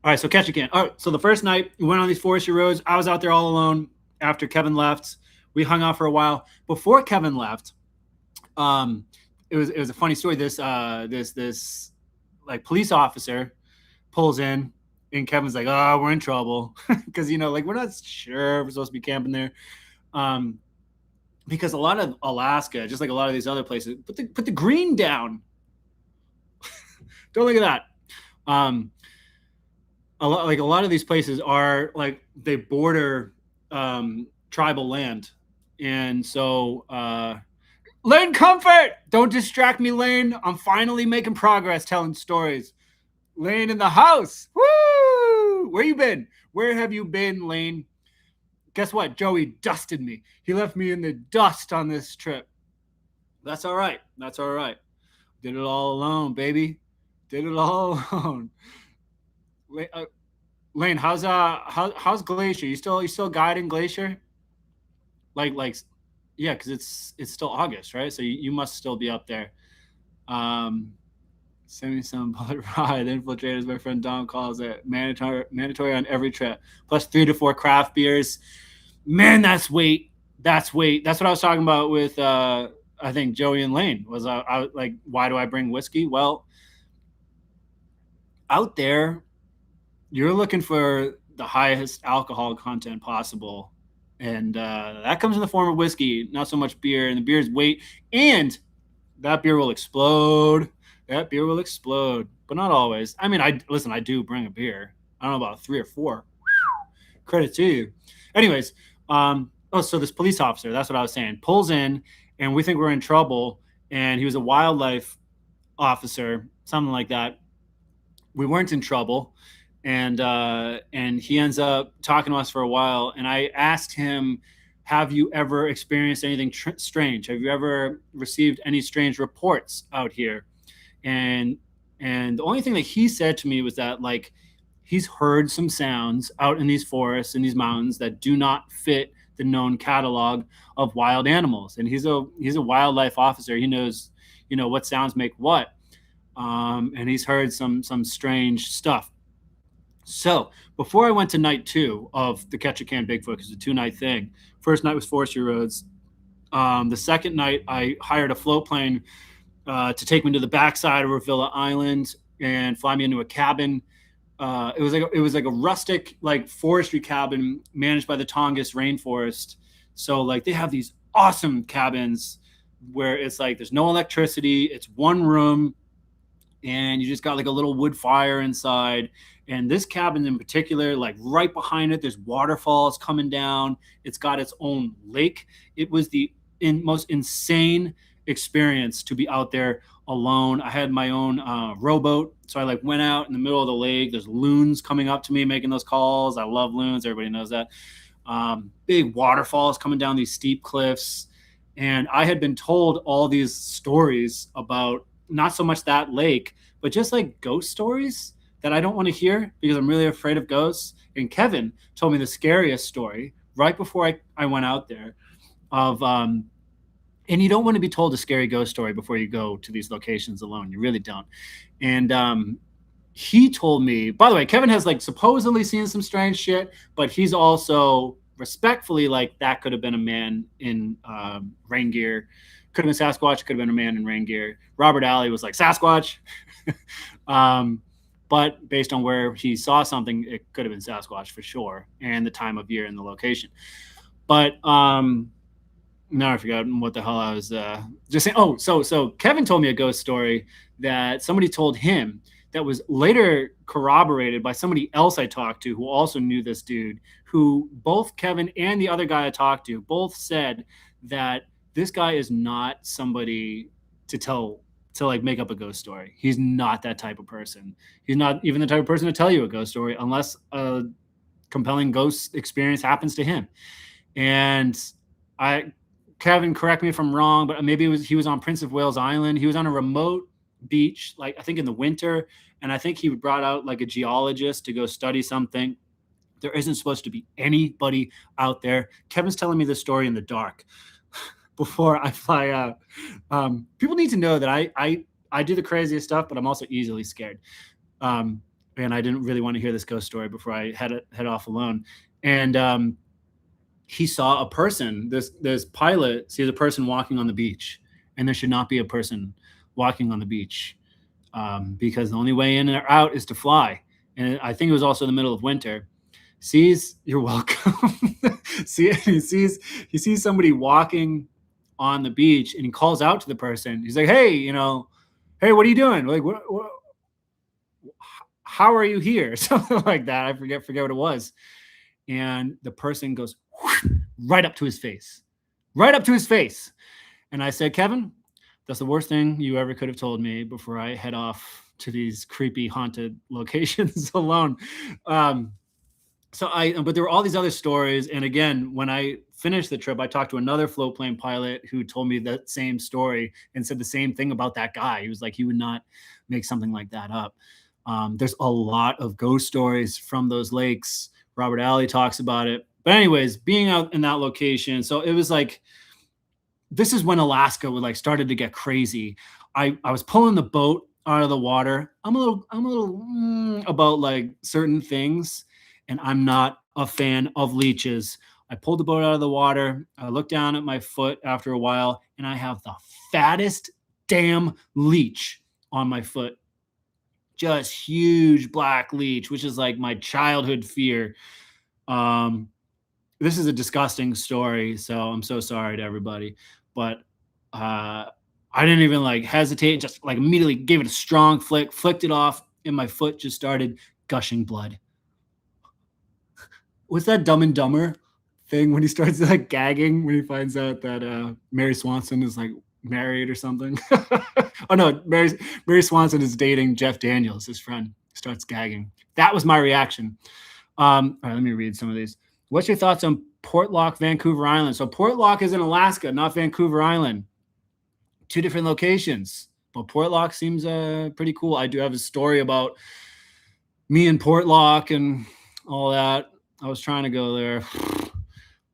right, so Ketchikan. All right, so the first night we went on these forestry roads. I was out there all alone after Kevin left. We hung out for a while. Before Kevin left, it was a funny story. This like police officer pulls in, and Kevin's like, "Oh, we're in trouble," because like we're not sure if we're supposed to be camping there, because a lot of Alaska, just like a lot of these other places, put the green down. Don't look at that. A lot of these places are like they border tribal land, and so Lane Comfort, don't distract me, Lane. I'm finally making progress telling stories. Lane in the house. Woo! Where you been? Where have you been, Lane? Guess what? Joey dusted me. He left me in the dust on this trip. That's all right. Did it all alone, baby. Did it all alone. Lane, how's Glacier? You still guiding Glacier? Like yeah, because it's still August, right? So you must still be up there. Um, Send me some bullet ride infiltrators. My friend Dom calls it mandatory on every trip. Plus 3 to 4 craft beers. Man, that's weight. That's weight. That's what I was talking about with I think Joey and Lane. Was I like, why do I bring whiskey? Well, out there, you're looking for the highest alcohol content possible, and that comes in the form of whiskey, not so much beer. And the beer's weight, and that beer will explode. That beer will explode, but not always. I mean, I do bring a beer. I don't know about 3 or 4. Credit to you. Anyways, so this police officer, that's what I was saying, pulls in, and we think we're in trouble. And he was a wildlife officer, something like that. We weren't in trouble, and he ends up talking to us for a while. And I asked him, "Have you ever experienced anything strange? Have you ever received any strange reports out here?" and and the only thing that he said to me was that, like, he's heard some sounds out in these forests and these mountains that do not fit the known catalog of wild animals. And he's a wildlife officer. He knows, what sounds make what. And he's heard some strange stuff. So before I went to night 2 of the Ketchikan Bigfoot, because it's a 2-night thing. First night was Forestry Roads. The second night, I hired a float plane to take me to the backside of Revilla Island and fly me into a cabin. It was like a rustic, like, forestry cabin managed by the Tongass Rainforest. So, like, they have these awesome cabins where it's like there's no electricity, it's one room, and you just got like a little wood fire inside. And this cabin in particular, like, right behind it, there's waterfalls coming down. It's got its own lake. It was the most insane experience to be out there alone. I had my own rowboat, so I, like, went out in the middle of the lake. There's loons coming up to me making those calls. I love loons. Everybody knows that. Big waterfalls coming down these steep cliffs. And I had been told all these stories about not so much that lake, but just like ghost stories that I don't want to hear because I'm really afraid of ghosts. And Kevin told me the scariest story right before I went out there of and you don't want to be told a scary ghost story before you go to these locations alone. You really don't. And he told me, by the way, Kevin has, like, supposedly seen some strange shit, but he's also respectfully, like, that could have been a man in rain gear. Could have been Sasquatch. Could have been a man in rain gear. Robert Alley was like, Sasquatch. But based on where he saw something, it could have been Sasquatch for sure, and the time of year and the location. But now I forgot what the hell I was just saying. Oh, so Kevin told me a ghost story that somebody told him that was later corroborated by somebody else I talked to who also knew this dude, who both Kevin and the other guy I talked to both said that this guy is not somebody to like make up a ghost story. He's not that type of person. He's not even the type of person to tell you a ghost story unless a compelling ghost experience happens to him. And Kevin, correct me if I'm wrong, but maybe he was on Prince of Wales Island. He was on a remote beach, like, I think in the winter. And I think he brought out, like, a geologist to go study something. There isn't supposed to be anybody out there. Kevin's telling me this story in the dark before I fly out. People need to know that I do the craziest stuff, but I'm also easily scared. And I didn't really want to hear this ghost story before I head off alone. And he saw a person. This pilot sees a person walking on the beach, and there should not be a person walking on the beach because the only way in or out is to fly. And I think it was also in the middle of winter. You're welcome. He sees somebody walking on the beach, and he calls out to the person. He's like, "Hey, hey, what are you doing? Like, what how are you here?" Something like that. I forget what it was. And the person goes right up to his face. And I said, "Kevin, that's the worst thing you ever could have told me before I head off to these creepy haunted locations alone." But there were all these other stories. And again, when I finished the trip, I talked to another float plane pilot who told me that same story and said the same thing about that guy. He was like, he would not make something like that up. There's a lot of ghost stories from those lakes. Robert Alley talks about it. But anyways, being out in that location, so it was like, this is when Alaska would like started to get crazy. I was pulling the boat out of the water. I'm a little about like certain things, and I'm not a fan of leeches. I pulled the boat out of the water. I looked down at my foot after a while, and I have the fattest damn leech on my foot. Just huge black leech, which is like my childhood fear. Um, this is a disgusting story, so I'm so sorry to everybody. But uh, I didn't even like hesitate, just like immediately gave it a strong flick, flicked it off, and my foot just started gushing blood. What's that Dumb and Dumber thing when he starts like gagging when he finds out that Mary Swanson is like married or something? Oh no, Mary Swanson is dating Jeff Daniels, his friend. Starts gagging. That was my reaction. All right, let me read some of these. What's your thoughts on Portlock, Vancouver Island? So Portlock is in Alaska, not Vancouver Island. Two different locations, but Portlock seems pretty cool. I do have a story about me and Portlock and all that. I was trying to go there.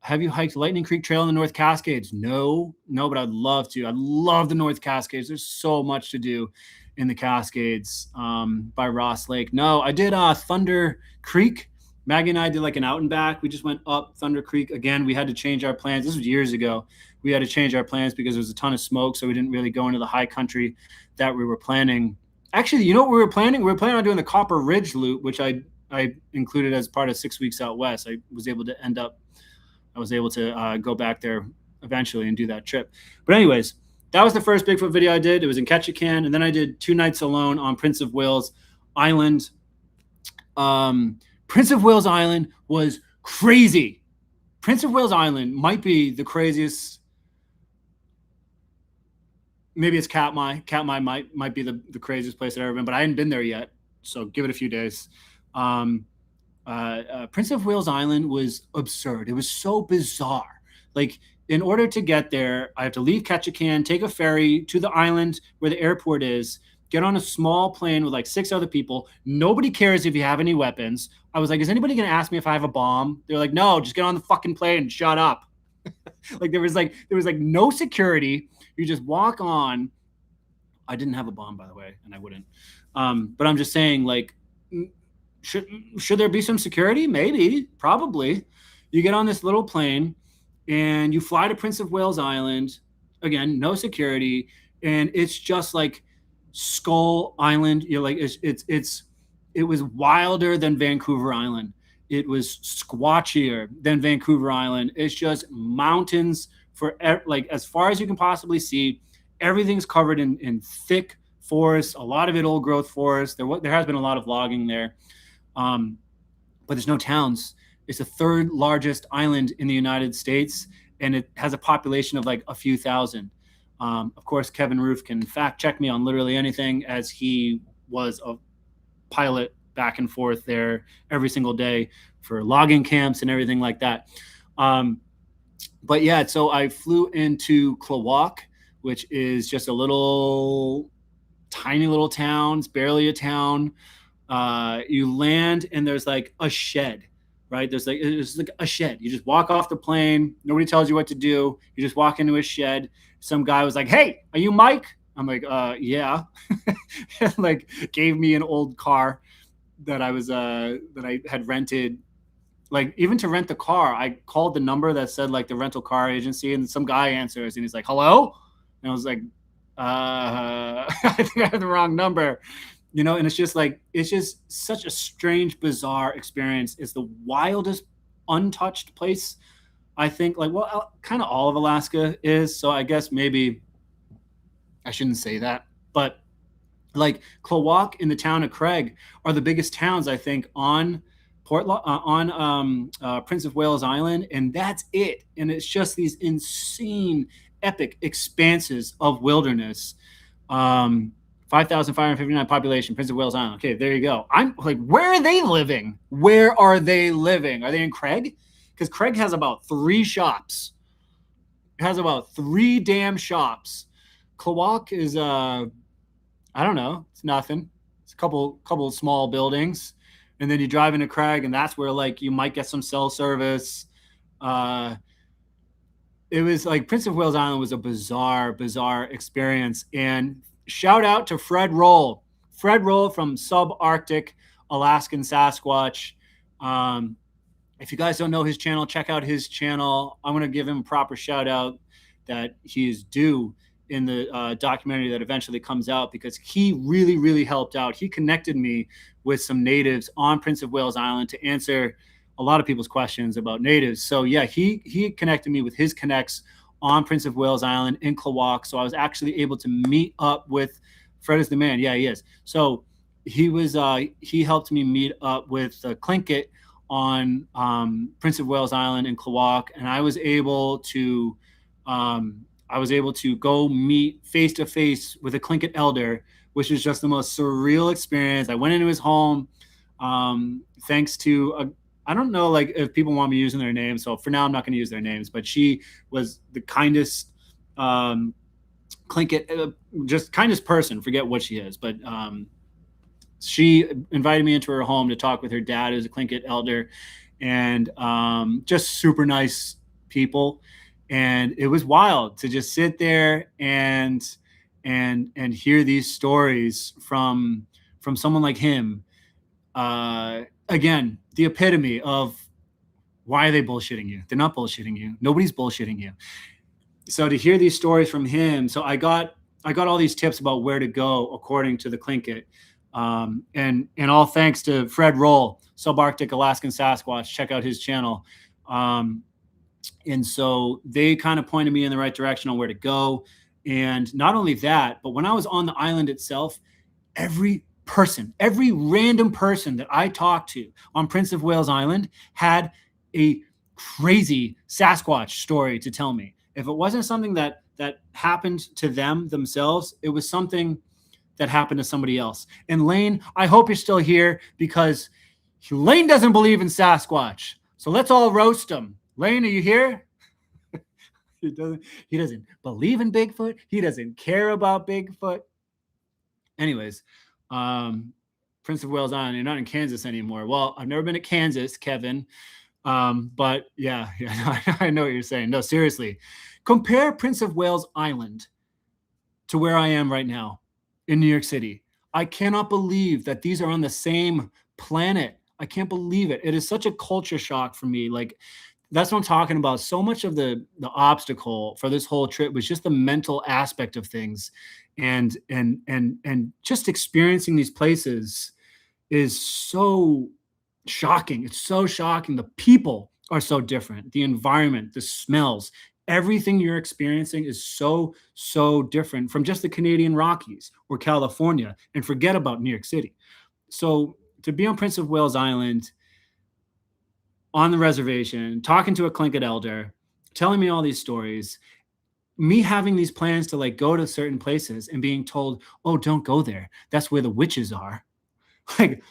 Have you hiked Lightning Creek Trail in the North Cascades? No, but I'd love to. I love the North Cascades. There's so much to do in the Cascades by Ross Lake. No, I did Thunder Creek. Maggie and I did like an out and back. We just went up Thunder Creek. Again, we had to change our plans. This was years ago. We had to change our plans because there was a ton of smoke, so we didn't really go into the high country that we were planning. Actually, you know what we were planning? We were planning on doing the Copper Ridge Loop, which I included as part of 6 Weeks Out West. I was able to go back there eventually and do that trip. But anyways, that was the first Bigfoot video I did. It was in Ketchikan, and then I did 2 nights alone on Prince of Wales Island. Prince of Wales Island was crazy. Prince of Wales Island might be the craziest. Maybe it's Katmai. Katmai might be the craziest place I've ever been, but I hadn't been there yet, so give it a few days. Prince of Wales Island was absurd. It was so bizarre. Like, in order to get there, I have to leave Ketchikan, take a ferry to the island where the airport is, get on a small plane with like 6 other people. Nobody cares if you have any weapons. I was like, is anybody going to ask me if I have a bomb? They're like, no, just get on the fucking plane and shut up. Like there was no security. You just walk on. I didn't have a bomb, by the way, and I wouldn't. But I'm just saying, like, should there be some security? Maybe, probably. You get on this little plane and you fly to Prince of Wales Island. Again, no security, and it's just like Skull Island. You're like, it was wilder than Vancouver Island. It was squatchier than Vancouver Island. It's just mountains for like as far as you can possibly see. Everything's covered in thick forest, a lot of it old growth forest. There has been a lot of logging there, but there's no towns. It's the 3rd largest island in the United States, and it has a population of like a few thousand. Of course, Kevin Roof can fact check me on literally anything, as he was a pilot back and forth there every single day for logging camps and everything like that. But yeah, so I flew into Klawock, which is just a tiny little town. It's barely a town. You land and there's like a shed, right? There's like a shed. You just walk off the plane. Nobody tells you what to do. You just walk into a shed. Some guy was like, "Hey, are you Mike?" I'm like, yeah. And like gave me an old car that I had rented. Like, even to rent the car, I called the number that said like the rental car agency, and some guy answers and he's like, "Hello?" And I was like, I think I have the wrong number, and it's just such a strange, bizarre experience. It's the wildest, untouched place, I think. Like, well, kind of all of Alaska is. So I guess maybe I shouldn't say that, but like Klawock and the town of Craig are the biggest towns, I think, on Prince of Wales Island, and that's it. And it's just these insane, epic expanses of wilderness. 5,559 population, Prince of Wales Island. Okay, there you go. I'm like, where are they living? Where are they living? Are they in Craig? Because Craig has about 3 shops. It has about 3 damn shops. Klawock is I don't know, it's nothing. It's a couple of small buildings, and then you drive into Craig, and that's where like you might get some cell service. Uh, it was like Prince of Wales Island was a bizarre experience. And shout out to Fred Roll from Subarctic Alaskan Sasquatch. Um, if you guys don't know his channel, check out his channel. I'm going to give him a proper shout out that he is due in the documentary that eventually comes out, because he really helped out. He connected me with some natives on Prince of Wales Island to answer a lot of people's questions about natives. So yeah, he connected me with his connects on Prince of Wales Island in Klawock. So I was actually able to meet up with Fred is the man. Yeah, he is. So he helped me meet up with Tlingit on Prince of Wales Island in Klawock, and I was able to go meet face to face with a Tlingit elder, which was just the most surreal experience. I went into his home, thanks to I don't know like if people want me using their names, so for now I'm not going to use their names. But she was the kindest Tlingit, just kindest person. Forget what she is, but she invited me into her home to talk with her dad, who's a Tlingit elder, and just super nice people. And it was wild to just sit there and hear these stories from someone like him. Again, the epitome of why are they bullshitting you? They're not bullshitting you. Nobody's bullshitting you. So to hear these stories from him, so I got all these tips about where to go according to the Tlingit. And all thanks to Fred Roll, Subarctic Alaskan Sasquatch. Check out his channel. And so they kind of pointed me in the right direction on where to go. And not only that, but when I was on the island itself, every random person that I talked to on Prince of Wales Island had a crazy Sasquatch story to tell me. If it wasn't something that happened to them themselves, it was something that happened to somebody else. And Lane, I hope you're still here, because Lane doesn't believe in Sasquatch. So let's all roast him. Lane, are you here? He doesn't believe in Bigfoot. He doesn't care about Bigfoot. Anyways, Prince of Wales Island, you're not in Kansas anymore. Well, I've never been to Kansas, Kevin. But yeah, I know what you're saying. No, seriously. Compare Prince of Wales Island to where I am right now in New York City. I cannot believe that these are on the same planet. I can't believe it. It is such a culture shock for me. Like, that's what I'm talking about. So much of the obstacle for this whole trip was just the mental aspect of things, and just experiencing these places is so shocking. It's so shocking. The people are so different. The environment, the smells, everything you're experiencing is so different from just the Canadian Rockies or California, and forget about New York City. So to be on Prince of Wales Island on the reservation, talking to a Tlingit elder, telling me all these stories, me having these plans to like go to certain places and being told, oh, don't go there. That's where the witches are. Like,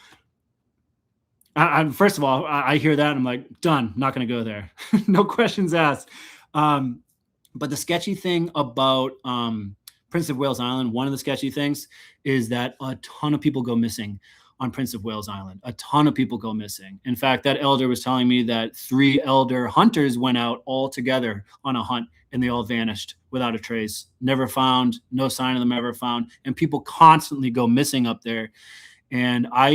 first of all, I hear that and I'm like, done, not going to go there. No questions asked. But the sketchy thing about Prince of Wales Island, one of the sketchy things is that a ton of people go missing on Prince of Wales Island. A ton of people go missing. In fact, that elder was telling me that 3 elder hunters went out all together on a hunt, and they all vanished without a trace. Never found, no sign of them ever found. And people constantly go missing up there. And I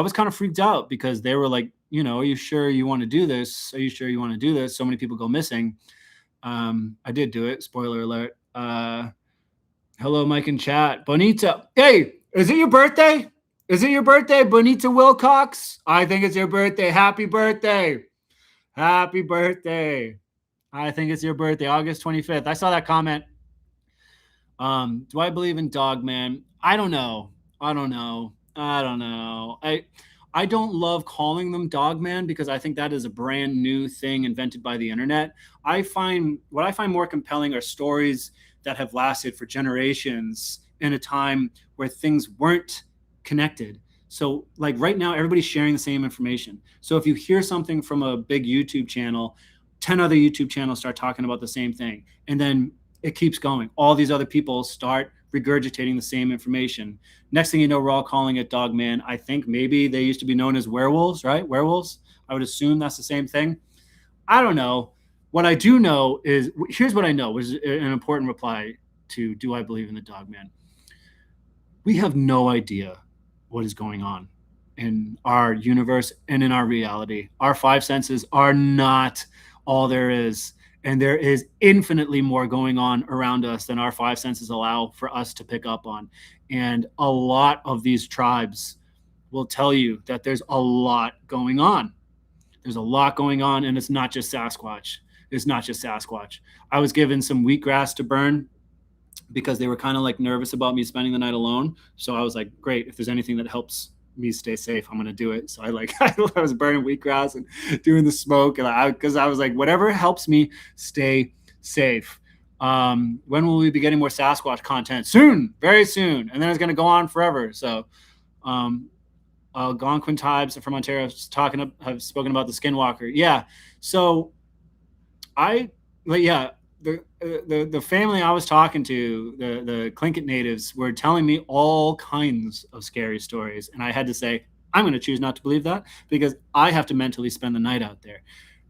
was kind of freaked out, because they were like, you know, are you sure you want to do this? Are you sure you want to do this? So many people go missing. I did do it. Spoiler alert. Hello, Mike in chat. Bonita. Hey, is it your birthday? Is it your birthday, Bonita Wilcox? I think it's your birthday. Happy birthday. Happy birthday. I think it's your birthday, August 25th. I saw that comment. Do I believe in Dogman? I don't know. I don't love calling them Dogman, because I think that is a brand new thing invented by the internet. What I find more compelling are stories that have lasted for generations in a time where things weren't connected. So like right now, everybody's sharing the same information. So if you hear something from a big YouTube channel, 10 other YouTube channels start talking about the same thing. And then it keeps going. All these other people start regurgitating the same information. Next thing you know, we're all calling it dog man. I think maybe they used to be known as werewolves, right? Werewolves. I would assume that's the same thing. I don't know. What I do know is, here's what I know, which is an important reply to do I believe in the dog man? We have no idea what is going on in our universe and in our reality. Our five senses are not all there is. And there is infinitely more going on around us than our five senses allow for us to pick up on. And a lot of these tribes will tell you that there's a lot going on. There's a lot going on, and it's not just Sasquatch. It's not just Sasquatch. I was given some wheatgrass to burn because they were kind of like nervous about me spending the night alone. So I was like, great, if there's anything that helps me stay safe, I'm going to do it. So I was burning wheatgrass and doing the smoke. And because I was like, whatever helps me stay safe. When will we be getting more Sasquatch content? Soon, very soon. And then it's going to go on forever. So, Algonquin Tibbs from Ontario have spoken about the Skinwalker. Yeah. So the family I was talking to, the Tlingit natives, were telling me all kinds of scary stories. And I had to say, I'm going to choose not to believe that because I have to mentally spend the night out there.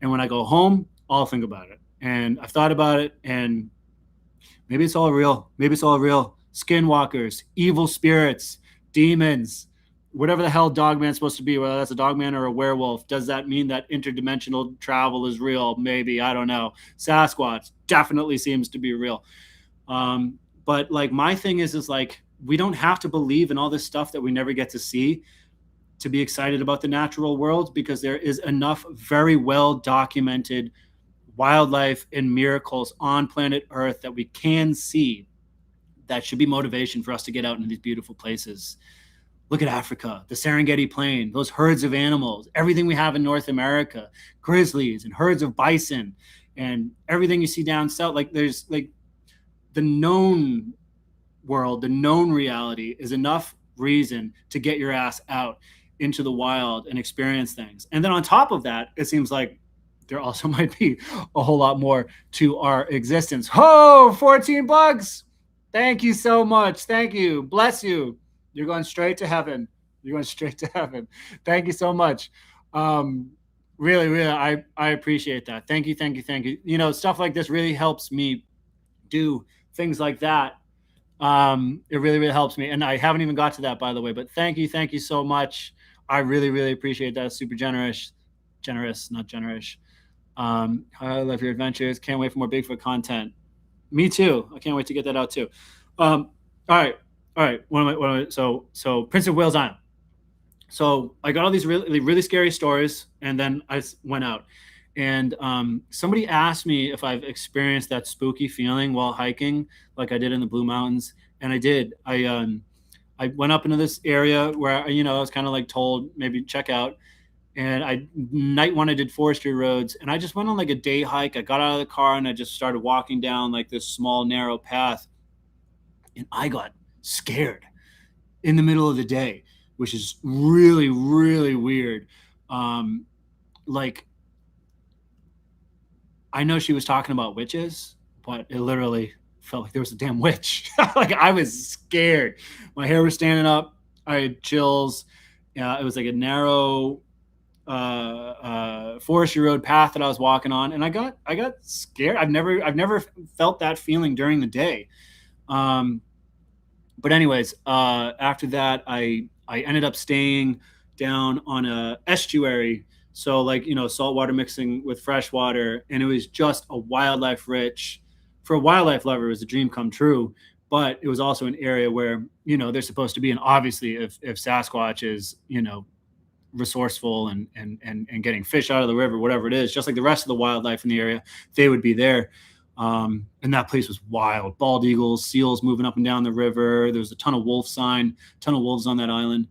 And when I go home, I'll think about it. And I've thought about it, and maybe it's all real. Maybe it's all real. Skinwalkers, evil spirits, demons, whatever the hell dogman's supposed to be, whether that's a dogman or a werewolf. Does that mean that interdimensional travel is real? Maybe. I don't know. Sasquatch definitely seems to be real. But like my thing is like, we don't have to believe in all this stuff that we never get to see to be excited about the natural world, because there is enough very well documented wildlife and miracles on planet Earth that we can see that should be motivation for us to get out into these beautiful places. Look at Africa, the Serengeti Plain, those herds of animals, everything we have in North America, grizzlies and herds of bison, and everything you see down south. Like there's like the known world, the known reality is enough reason to get your ass out into the wild and experience things. And then on top of that, it seems like there also might be a whole lot more to our existence. 14 bucks. Thank you so much. Thank you. Bless you. You're going straight to heaven. You're going straight to heaven. Thank you so much. Really, I appreciate that. Thank you. You know, stuff like this really helps me do things like that. It really helps me. And I haven't even got to that, by the way, but thank you so much. I really appreciate that. Super generous, not generous. I love your adventures. Can't wait for more Bigfoot content. Me too. I can't wait to get that out too. All right. So Prince of Wales Island. So I got all these really scary stories, and then I went out, and somebody asked me if I've experienced that spooky feeling while hiking, like I did in the Blue Mountains, and I did. I went up into this area where I was kind of like told maybe check out, and night one I did forestry roads, and I just went on like a day hike. I got out of the car and I just started walking down like this small narrow path, and I got scared in the middle of the day, which is really weird. Like I know she was talking about witches, but it literally felt like there was a damn witch. Like I was scared. My hair was standing up. I had chills. It was like a narrow forestry road path that I was walking on, and I got scared. I've never felt that feeling during the day. But anyways, after that, I ended up staying down on a estuary. So like, saltwater mixing with fresh water. And it was just a wildlife rich. For a wildlife lover, it was a dream come true. But it was also an area where, they're supposed to be. And obviously, if Sasquatch is, resourceful and getting fish out of the river, whatever it is, just like the rest of the wildlife in the area, they would be there. And that place was wild. Bald eagles, seals moving up and down the river. There was a ton of wolves on that island.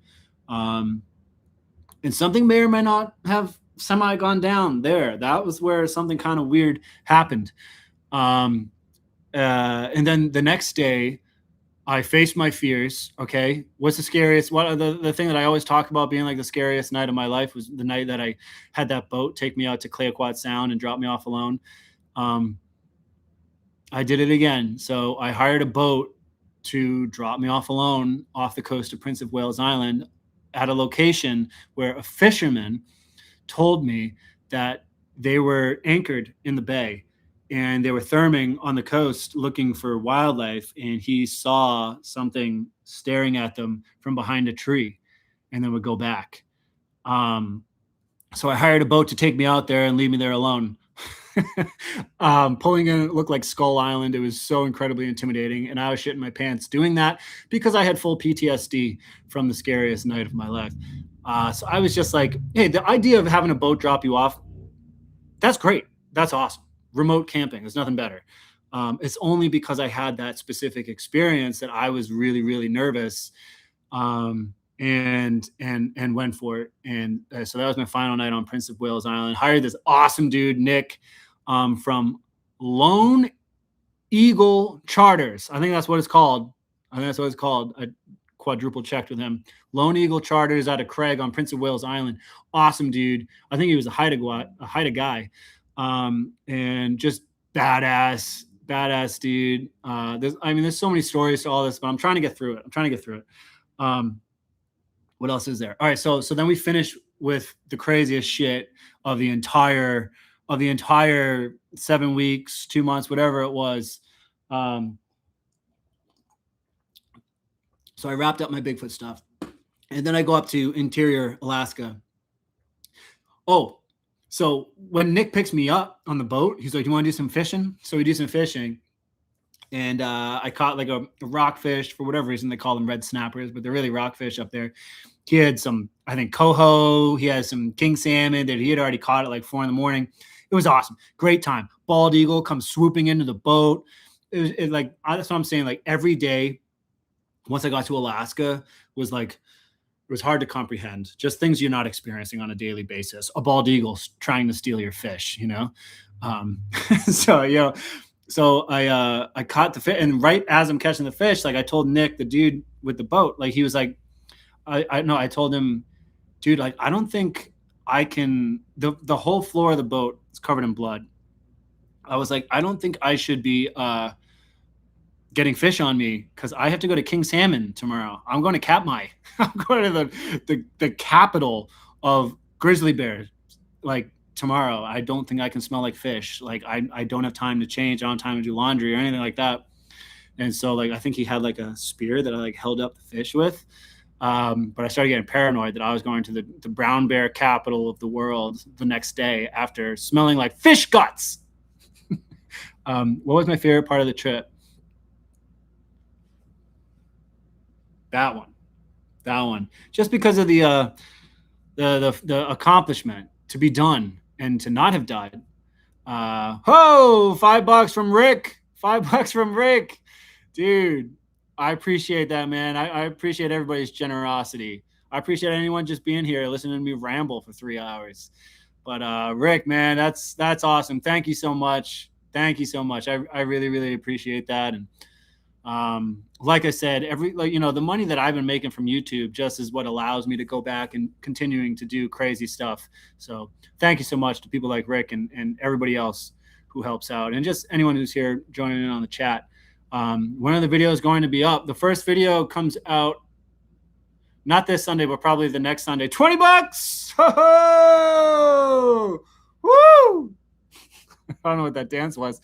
And something may or may not have semi gone down there. That was where something kind of weird happened. And then the next day, I faced my fears. Okay. What's the scariest? What are the thing that I always talk about being like the scariest night of my life was the night that I had that boat take me out to Clayoquot Sound and drop me off alone. Um, I did it again. So I hired a boat to drop me off alone off the coast of Prince of Wales Island at a location where a fisherman told me that they were anchored in the bay and they were therming on the coast looking for wildlife, and he saw something staring at them from behind a tree and then would go back. So I hired a boat to take me out there and leave me there alone. Pulling in, it looked like Skull Island. It was so incredibly intimidating, and I was shitting my pants doing that because I had full PTSD from the scariest night of my life. So I was just like, hey, the idea of having a boat drop you off, that's great. That's awesome. Remote camping, there's nothing better. It's only because I had that specific experience that I was really, really nervous. And went for it. And so that was my final night on Prince of Wales Island. Hired this awesome dude, Nick, from Lone Eagle Charters. I think that's what it's called. I think that's what it's called. I quadruple checked with him. Lone Eagle Charters out of Craig on Prince of Wales Island. Awesome dude. I think he was a Haida guy, and just badass dude. There's so many stories to all this, but I'm trying to get through it. What else is there? All right, so then we finish with the craziest shit of the entire 7 weeks, 2 months, whatever it was. So I wrapped up my Bigfoot stuff, and then I go up to interior Alaska. Oh, so when Nick picks me up on the boat, he's like, "You want to do some fishing?" So we do some fishing, and I caught like a rockfish. For whatever reason, they call them red snappers, but they're really rockfish up there. He had some, I think, coho. He had some king salmon that he had already caught at like 4 a.m. It was awesome. Great time. Bald eagle comes swooping into the boat. That's what I'm saying. Like every day, once I got to Alaska, was like, it was hard to comprehend. Just things you're not experiencing on a daily basis. A bald eagle trying to steal your fish, you know? So I caught the fish, and right as I'm catching the fish, like I told Nick, the dude with the boat, like he was like, I told him, dude, like, I don't think I can, the whole floor of the boat is covered in blood. I was like, I don't think I should be getting fish on me because I have to go to King Salmon tomorrow. I'm going to Katmai. I'm going to the capital of grizzly bears, like tomorrow. I don't think I can smell like fish. Like I don't have time to change. I don't have time to do laundry or anything like that. And so like, I think he had like a spear that I like held up the fish with. But I started getting paranoid that I was going to the brown bear capital of the world the next day after smelling like fish guts. What was my favorite part of the trip? That one, just because of the accomplishment to be done and to not have died. $5 from Rick. $5 from Rick, dude. I appreciate that, man. I appreciate everybody's generosity. I appreciate anyone just being here, listening to me ramble for 3 hours. But Rick, man, that's awesome. Thank you so much. I really, really appreciate that. And like I said, the money that I've been making from YouTube just is what allows me to go back and continuing to do crazy stuff. So thank you so much to people like Rick and everybody else who helps out, and just anyone who's here joining in on the chat. One of the videos is going to be up. The first video comes out not this Sunday, but probably the next Sunday. $20. Ho-ho! Woo! I don't know what that dance was.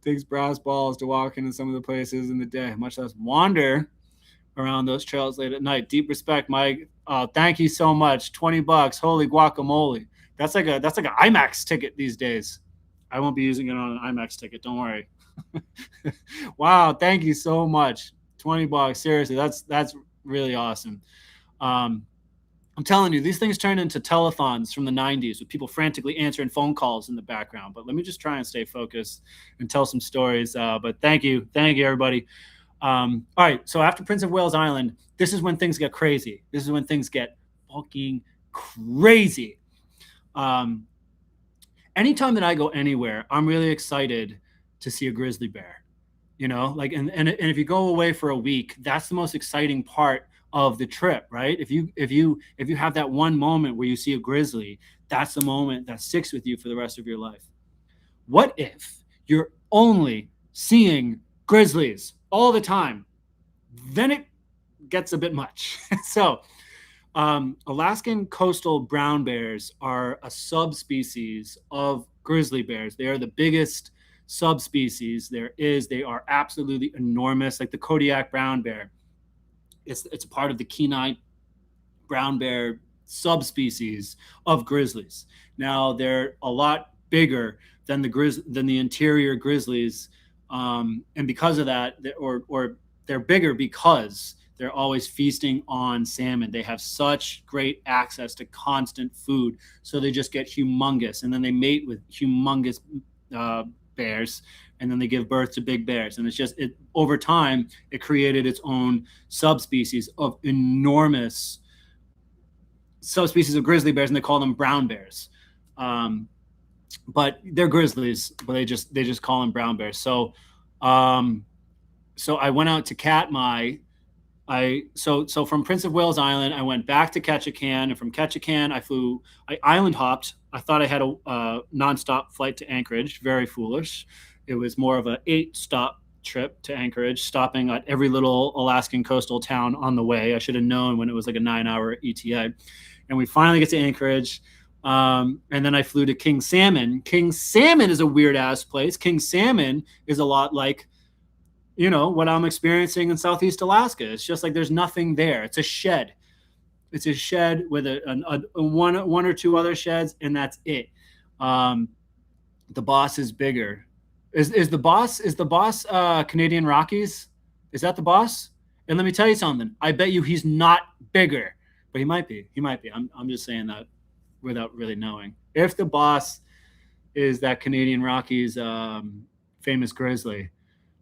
Takes brass balls to walk into some of the places in the day, much less wander around those trails late at night. Deep respect, Mike. Thank you so much. $20. Holy guacamole. That's like an IMAX ticket these days. I won't be using it on an IMAX ticket. Don't worry. Wow, thank you so much. $20. Seriously, that's really awesome. I'm telling you, these things turn into telethons from the 90s with people frantically answering phone calls in the background. But let me just try and stay focused and tell some stories. But thank you, everybody. All right, so after Prince of Wales Island, this is when things get crazy. This is when things get fucking crazy. Anytime that I go anywhere, I'm really excited to see a grizzly bear. like, and if you go away for a week, that's the most exciting part of the trip, right? If you have that one moment where you see a grizzly, that's the moment that sticks with you for the rest of your life. What if you're only seeing grizzlies all the time? Then it gets a bit much. So Alaskan coastal brown bears are a subspecies of grizzly bears. They are the biggest subspecies there is. They are absolutely enormous, like the Kodiak brown bear. It's a part of the Kenai brown bear subspecies of grizzlies. Now they're a lot bigger than the interior grizzlies, and because of that, or they're bigger because they're always feasting on salmon. They have such great access to constant food, so they just get humongous, and then they mate with humongous bears, and then they give birth to big bears. And it's just over time, it created its own subspecies of enormous subspecies of grizzly bears, and they call them brown bears. But they're grizzlies, but they just call them brown bears. So I went out to Katmai. So from Prince of Wales Island, I went back to Ketchikan, and from Ketchikan, I island hopped. I thought I had a nonstop flight to Anchorage. Very foolish. It was more of a 8-stop trip to Anchorage, stopping at every little Alaskan coastal town on the way. I should have known when it was like a 9-hour ETA. And we finally get to Anchorage. And then I flew to King Salmon. King Salmon is a weird ass place. King Salmon is a lot like, what I'm experiencing in Southeast Alaska. It's just like there's nothing there. It's a shed. It's a shed with a one or two other sheds, and that's it. The boss is bigger. Is the boss Canadian Rockies? Is that the boss? And let me tell you something. I bet you he's not bigger, but he might be. He might be. I'm just saying that without really knowing. If the boss is that Canadian Rockies famous grizzly,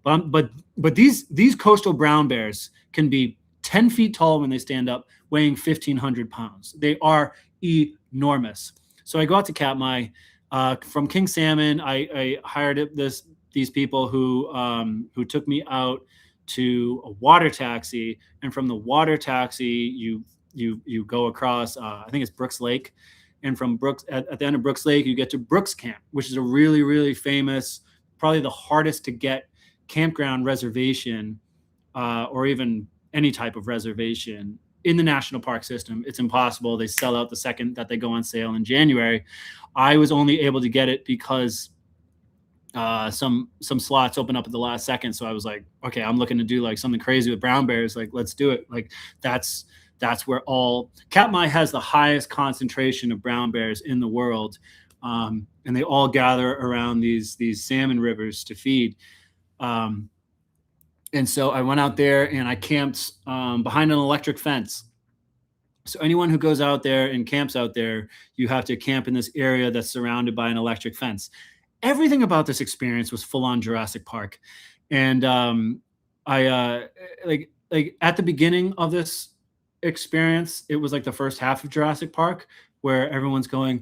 but these coastal brown bears can be 10 feet tall when they stand up, weighing 1,500 pounds. They are enormous. So I go out to Katmai. From King Salmon, I hired these people who took me out to a water taxi, and from the water taxi, you go across. I think it's Brooks Lake, and from Brooks at the end of Brooks Lake, you get to Brooks Camp, which is a really, really famous, probably the hardest to get campground reservation, or even any type of reservation in the national park system. It's impossible. They sell out the second that they go on sale in January. I was only able to get it because some slots open up at the last second. So I was like, okay, I'm looking to do like something crazy with brown bears. Like, let's do it. Like that's where Katmai has the highest concentration of brown bears in the world. And they all gather around these salmon rivers to feed. And so I went out there and I camped behind an electric fence. So anyone who goes out there and camps out there, you have to camp in this area that's surrounded by an electric fence. Everything about this experience was full on Jurassic Park. And I like at the beginning of this experience, it was like the first half of Jurassic Park where everyone's going,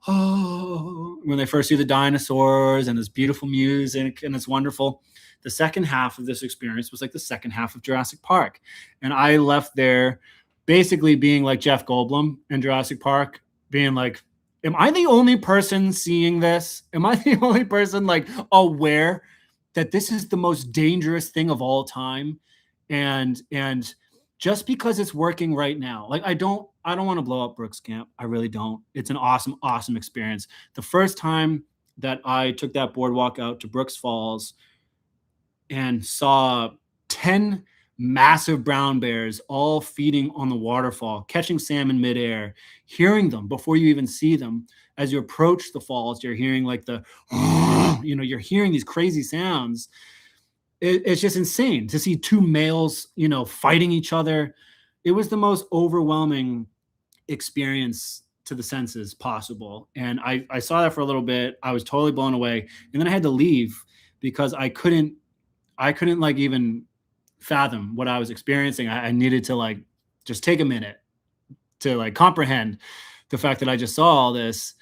oh, when they first see the dinosaurs and this beautiful music and it's wonderful. The second half of this experience was like the second half of Jurassic Park. And I left there basically being like Jeff Goldblum in Jurassic Park, being like, am I the only person seeing this? Am I the only person like aware that this is the most dangerous thing of all time? And just because it's working right now, like I don't want to blow up Brooks Camp. I really don't. It's an awesome experience. The first time that I took that boardwalk out to Brooks Falls and saw 10 massive brown bears all feeding on the waterfall, catching salmon midair, hearing them before you even see them. As you approach the falls, you're hearing like you're hearing these crazy sounds. It's just insane to see two males, fighting each other. It was the most overwhelming experience to the senses possible. And I saw that for a little bit. I was totally blown away. And then I had to leave because I couldn't like even fathom what I was experiencing. I needed to like just take a minute to like comprehend the fact that I just saw all this.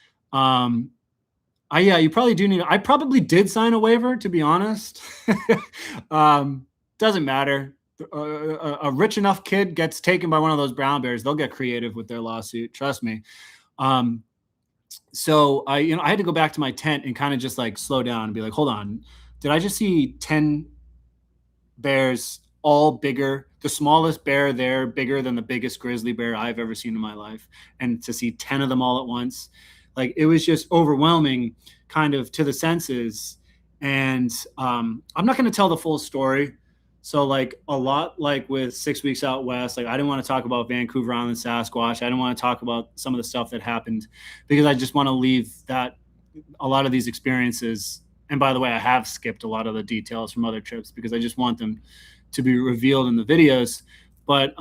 Yeah, you probably do need. I probably did sign a waiver, to be honest. Doesn't matter. A rich enough kid gets taken by one of those brown bears, they'll get creative with their lawsuit. Trust me. Um, so I had to go back to my tent and kind of just like slow down and be like, hold on, did I just see 10 bears, all bigger? The smallest bear there, bigger than the biggest grizzly bear I've ever seen in my life. And to see 10 of them all at once, like it was just overwhelming kind of to the senses. And I'm not going to tell the full story. So like a lot like with 6 weeks out west, like I didn't want to talk about Vancouver Island Sasquatch. I didn't want to talk about some of the stuff that happened because I just want to leave that a lot of these experiences. And by the way, I have skipped a lot of the details from other trips because I just want them to be revealed in the videos. But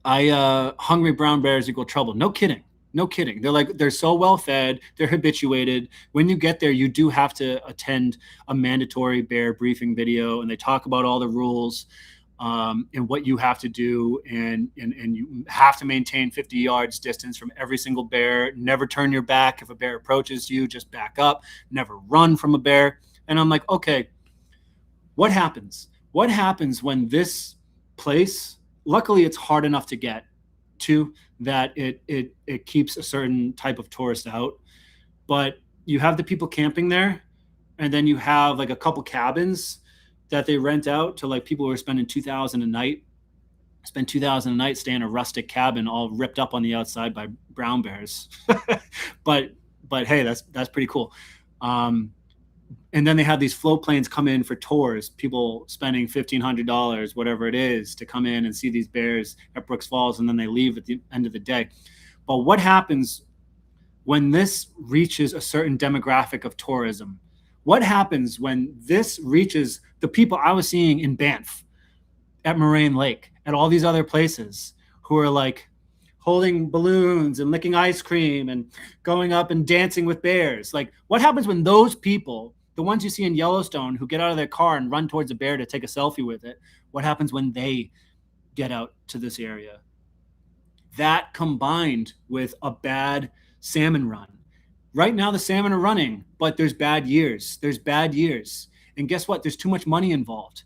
hungry brown bears equal trouble. No kidding. No kidding. They're so well fed. They're habituated. When you get there, you do have to attend a mandatory bear briefing video, and they talk about all the rules and what you have to do, and you have to maintain 50 yards distance from every single bear. Never turn your back if a bear approaches you. Just back up. Never run from a bear. And I'm like, okay, what happens? What happens when this place? Luckily, it's hard enough to get to that it keeps a certain type of tourist out. But you have the people camping there, and then you have like a couple cabins that they rent out to like people who are spending 2,000 a night, spend 2,000 a night, stay in a rustic cabin all ripped up on the outside by brown bears. but hey, that's pretty cool. And then they have these float planes come in for tours, people spending $1,500, whatever it is, to come in and see these bears at Brooks Falls, and then they leave at the end of the day. But what happens when this reaches a certain demographic of tourism? What happens when this reaches the people I was seeing in Banff, at Moraine Lake, at all these other places, who are like holding balloons and licking ice cream and going up and dancing with bears? Like, what happens when those people, the ones you see in Yellowstone who get out of their car and run towards a bear to take a selfie with it, what happens when they get out to this area? That combined with a bad salmon run. Right now, the salmon are running, but there's bad years. There's bad years. And guess what? There's too much money involved.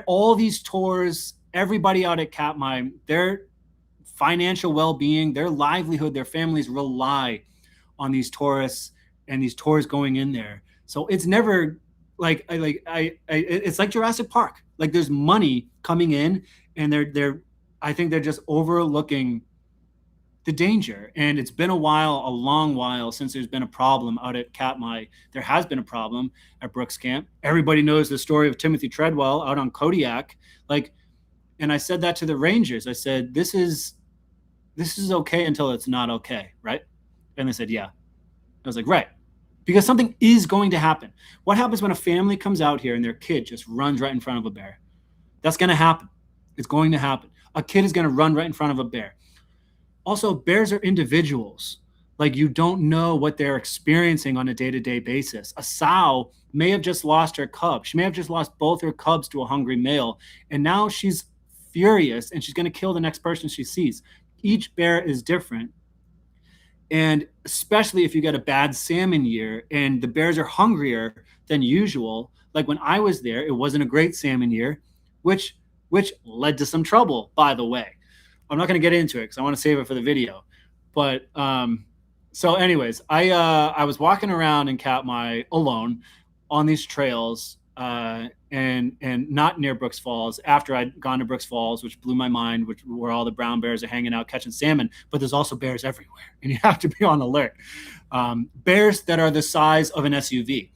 All these tours, everybody out at Katmai, their financial well-being, their livelihood, their families rely on these tourists and these tours going in there. So it's never like it's like Jurassic Park. Like there's money coming in, and I think they're just overlooking the danger. And it's been a long while since there's been a problem out at Katmai. There has been a problem at Brooks Camp. Everybody knows the story of Timothy Treadwell out on Kodiak. Like, and I said that to the Rangers. I said, this is okay until it's not okay, right? And they said, yeah. I was like, right. Because something is going to happen. What happens when a family comes out here and their kid just runs right in front of a bear? That's going to happen. It's going to happen. A kid is going to run right in front of a bear. Also, bears are individuals. Like, you don't know what they're experiencing on a day-to-day basis. A sow may have just lost her cub. She may have just lost both her cubs to a hungry male. And now she's furious and she's going to kill the next person she sees. Each bear is different. And especially if you get a bad salmon year and the bears are hungrier than usual, like when I was there, it wasn't a great salmon year, which led to some trouble, by the way. I'm not going to get into it because I want to save it for the video. But so anyways, I was walking around in Katmai alone on these trails and not near Brooks Falls after I'd gone to Brooks Falls, which blew my mind, where all the brown bears are hanging out catching salmon. But there's also bears everywhere, and you have to be on alert. Bears that are the size of an SUV.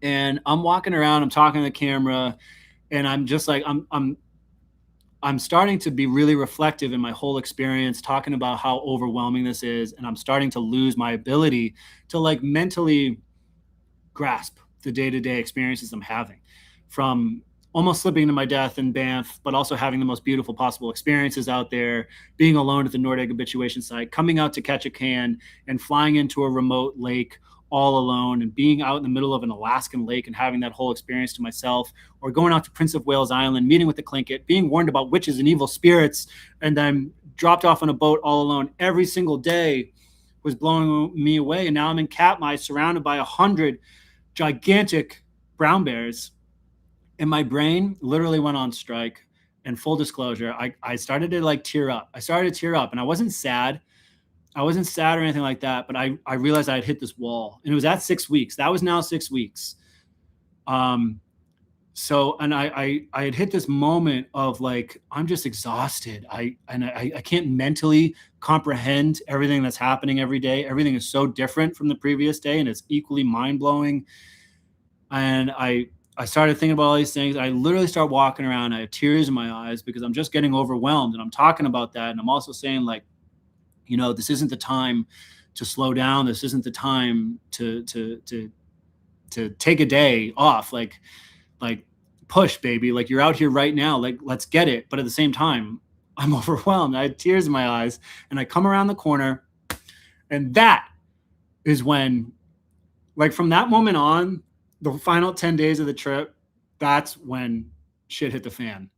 And I'm walking around, I'm talking to the camera, and I'm just like, I'm starting to be really reflective in my whole experience, talking about how overwhelming this is. And I'm starting to lose my ability to like mentally grasp the day-to-day experiences I'm having, from almost slipping into my death in Banff, but also having the most beautiful possible experiences out there, being alone at the Nordegg habituation site, coming out to catch a can and flying into a remote lake all alone, and being out in the middle of an Alaskan lake and having that whole experience to myself, or going out to Prince of Wales Island, meeting with the Tlingit, being warned about witches and evil spirits, and then dropped off on a boat all alone every single day was blowing me away. And now I'm in Katmai surrounded by 100 gigantic brown bears. And my brain literally went on strike. And full disclosure, I started to like tear up. I started to tear up, and I wasn't sad. I wasn't sad or anything like that, but I realized I had hit this wall, and it was at 6 weeks. That was now 6 weeks. So, and I had hit this moment of like, I'm just exhausted. I can't mentally comprehend everything that's happening every day. Everything is so different from the previous day, and it's equally mind blowing. And I started thinking about all these things. I literally start walking around. I have tears in my eyes because I'm just getting overwhelmed. And I'm talking about that. And I'm also saying like, you know, this isn't the time to slow down. This isn't the time to take a day off. Like push, baby. Like, you're out here right now. Like, let's get it. But at the same time, I'm overwhelmed. I had tears in my eyes, and I come around the corner, and that is when, like, from that moment on, the final 10 days of the trip, that's when shit hit the fan.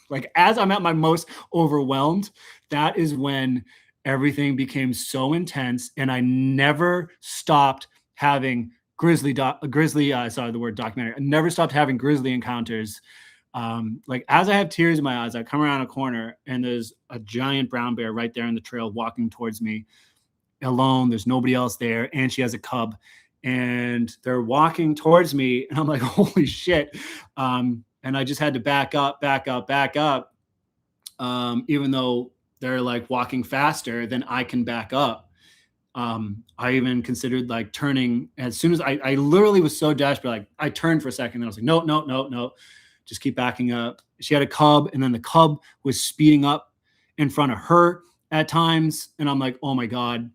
Like, as I'm at my most overwhelmed, that is when everything became so intense, and I never stopped having documentary. I never stopped having grizzly encounters. Like, as I have tears in my eyes, I come around a corner, and there's a giant brown bear right there in the trail walking towards me alone. There's nobody else there, and she has a cub, and they're walking towards me, and I'm like, holy shit. And I just had to back up, even though they're like walking faster than I can back up. I even considered like turning as soon as I literally was so desperate. Like, I turned for a second, and I was like, no, just keep backing up. She had a cub, and then the cub was speeding up in front of her at times. And I'm like, oh my God.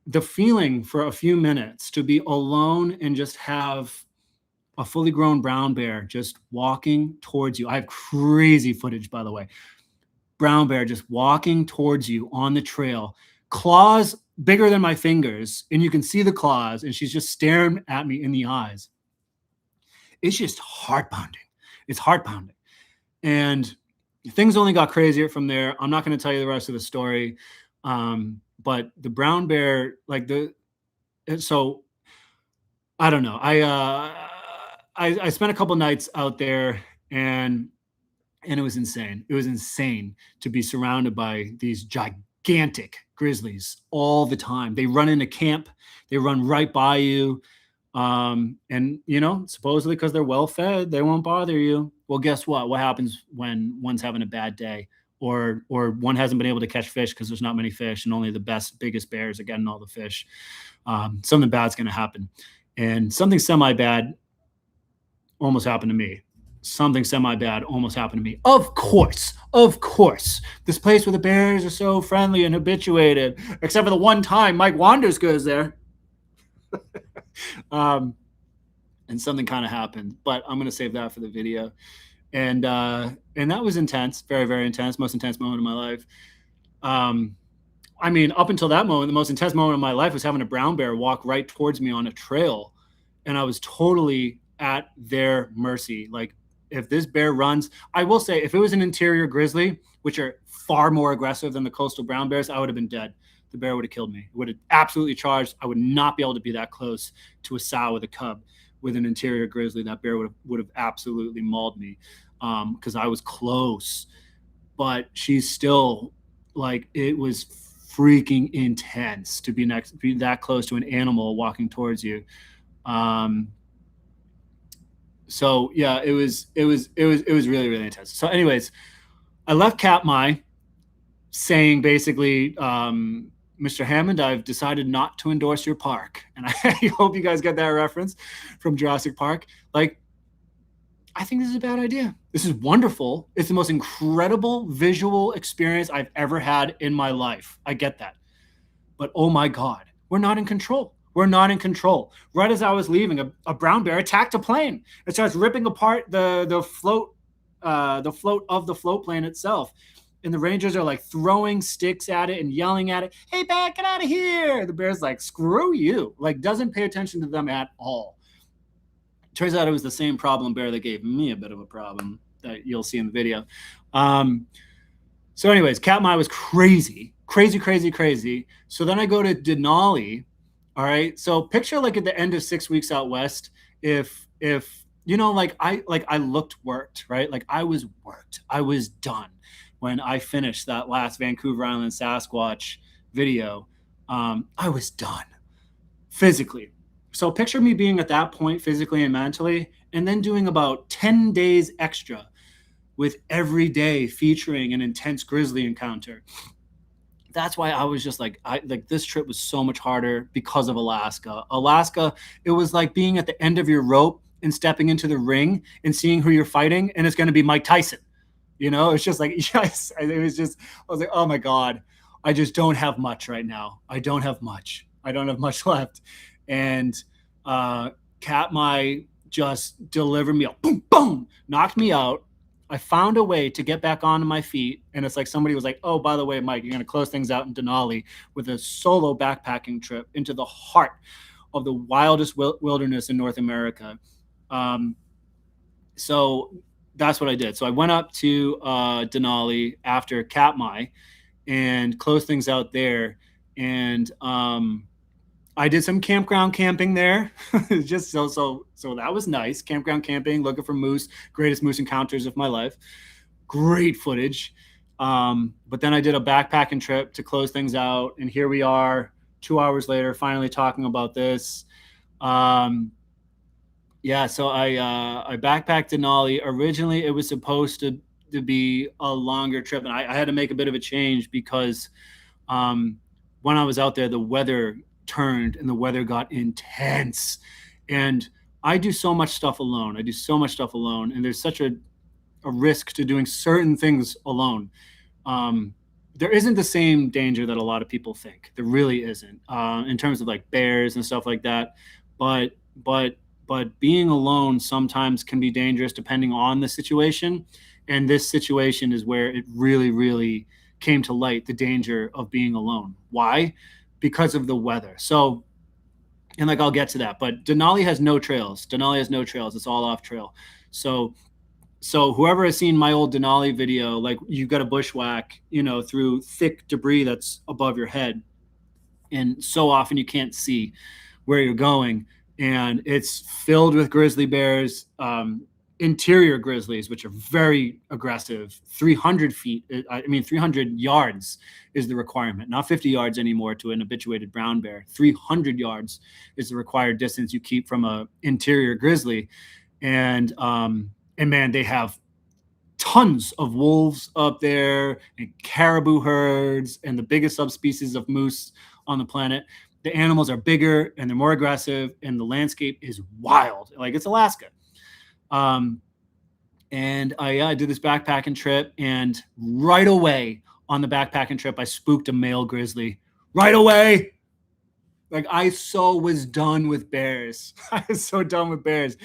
The feeling for a few minutes to be alone and just have a fully grown brown bear just walking towards you. I have crazy footage, by the way. Brown bear just walking towards you on the trail, claws bigger than my fingers, and you can see the claws, and she's just staring at me in the eyes. It's just heart pounding. It's heart pounding. And things only got crazier from there. I'm not going to tell you the rest of the story. But the brown bear, so I don't know. I spent a couple nights out there, and it was insane. It was insane to be surrounded by these gigantic grizzlies all the time. They run into camp. They run right by you. And, you know, supposedly because they're well fed, they won't bother you. Well, guess what? What happens when one's having a bad day? Or one hasn't been able to catch fish because there's not many fish, and only the biggest bears are getting all the fish. Something bad's going to happen. And something semi-bad almost happened to me. Of course. This place where the bears are so friendly and habituated, except for the one time Mike Wanders goes there. And something kind of happened, but I'm going to save that for the video. And that was intense, very, very intense, most intense moment of my life. I mean, up until that moment, the most intense moment of my life was having a brown bear walk right towards me on a trail, and I was totally at their mercy. Like, if this bear runs, I will say, if it was an interior grizzly, which are far more aggressive than the coastal brown bears, I would have been dead. The bear would have killed me. It would have absolutely charged. I would not be able to be that close to a sow with a cub. With an interior grizzly, that bear would have absolutely mauled me, because I was close. But she's still, like, it was freaking intense to be that close to an animal walking towards you. So yeah, it was really, really intense. So anyways, I left Katmai saying basically, Mr. Hammond, I've decided not to endorse your park. And I hope you guys get that reference from Jurassic Park. Like, I think this is a bad idea. This is wonderful. It's the most incredible visual experience I've ever had in my life. I get that. But oh my God, we're not in control. Right as I was leaving, a brown bear attacked a plane. It starts ripping apart the float of the float plane itself. And the rangers are like throwing sticks at it and yelling at it. Hey, bear, get out of here. The bear's like, screw you. Like, doesn't pay attention to them at all. Turns out it was the same problem bear that gave me a bit of a problem that you'll see in the video. So anyways, Katmai was crazy. crazy, crazy, crazy. So then I go to Denali. All right. So picture like at the end of 6 weeks out west, if you know, like I looked worked, right? Like I was worked. I was done when I finished that last Vancouver Island Sasquatch video. I was done physically. So picture me being at that point physically and mentally, and then doing about 10 days extra with every day featuring an intense grizzly encounter. That's why I was just like, I like this trip was so much harder because of Alaska. Alaska, it was like being at the end of your rope and stepping into the ring and seeing who you're fighting, and it's going to be Mike Tyson. You know, it's just like, yes, it was just, I was like, oh my God, I just don't have much right now. I don't have much. I don't have much left. And Katmai just delivered me a boom, boom, knocked me out. I found a way to get back onto my feet. And it's like somebody was like, oh, by the way, Mike, you're going to close things out in Denali with a solo backpacking trip into the heart of the wildest wilderness in North America. So that's what I did. So I went up to Denali after Katmai and closed things out there. And I did some campground camping there. Just so that was nice. Campground camping, looking for moose, greatest moose encounters of my life. Great footage. But then I did a backpacking trip to close things out, and here we are 2 hours later, finally talking about this. Yeah, so I backpacked Denali. Originally, it was supposed to be a longer trip, and I had to make a bit of a change because when I was out there, the weather turned and the weather got intense. And I do so much stuff alone. I do so much stuff alone, and there's such a risk to doing certain things alone. There isn't the same danger that a lot of people think. There really isn't, in terms of like bears and stuff like that. But being alone sometimes can be dangerous depending on the situation. And this situation is where it really, really came to light, the danger of being alone. Why? Because of the weather. So, and like I'll get to that, but Denali has no trails. Denali has no trails. It's all off trail. So whoever has seen my old Denali video, like you got to bushwhack, you know, through thick debris that's above your head, and so often you can't see where you're going, and it's filled with grizzly bears, interior grizzlies, which are very aggressive. 300 feet, I mean 300 yards is the requirement, not 50 yards anymore to an habituated brown bear. 300 yards is the required distance you keep from a interior grizzly. And man, they have tons of wolves up there and caribou herds and the biggest subspecies of moose on the planet. The animals are bigger and they're more aggressive, and the landscape is wild. Like it's Alaska. And I did this backpacking trip, and right away on the backpacking trip, I spooked a male grizzly right away. Like I so was done with bears. I was so done with bears.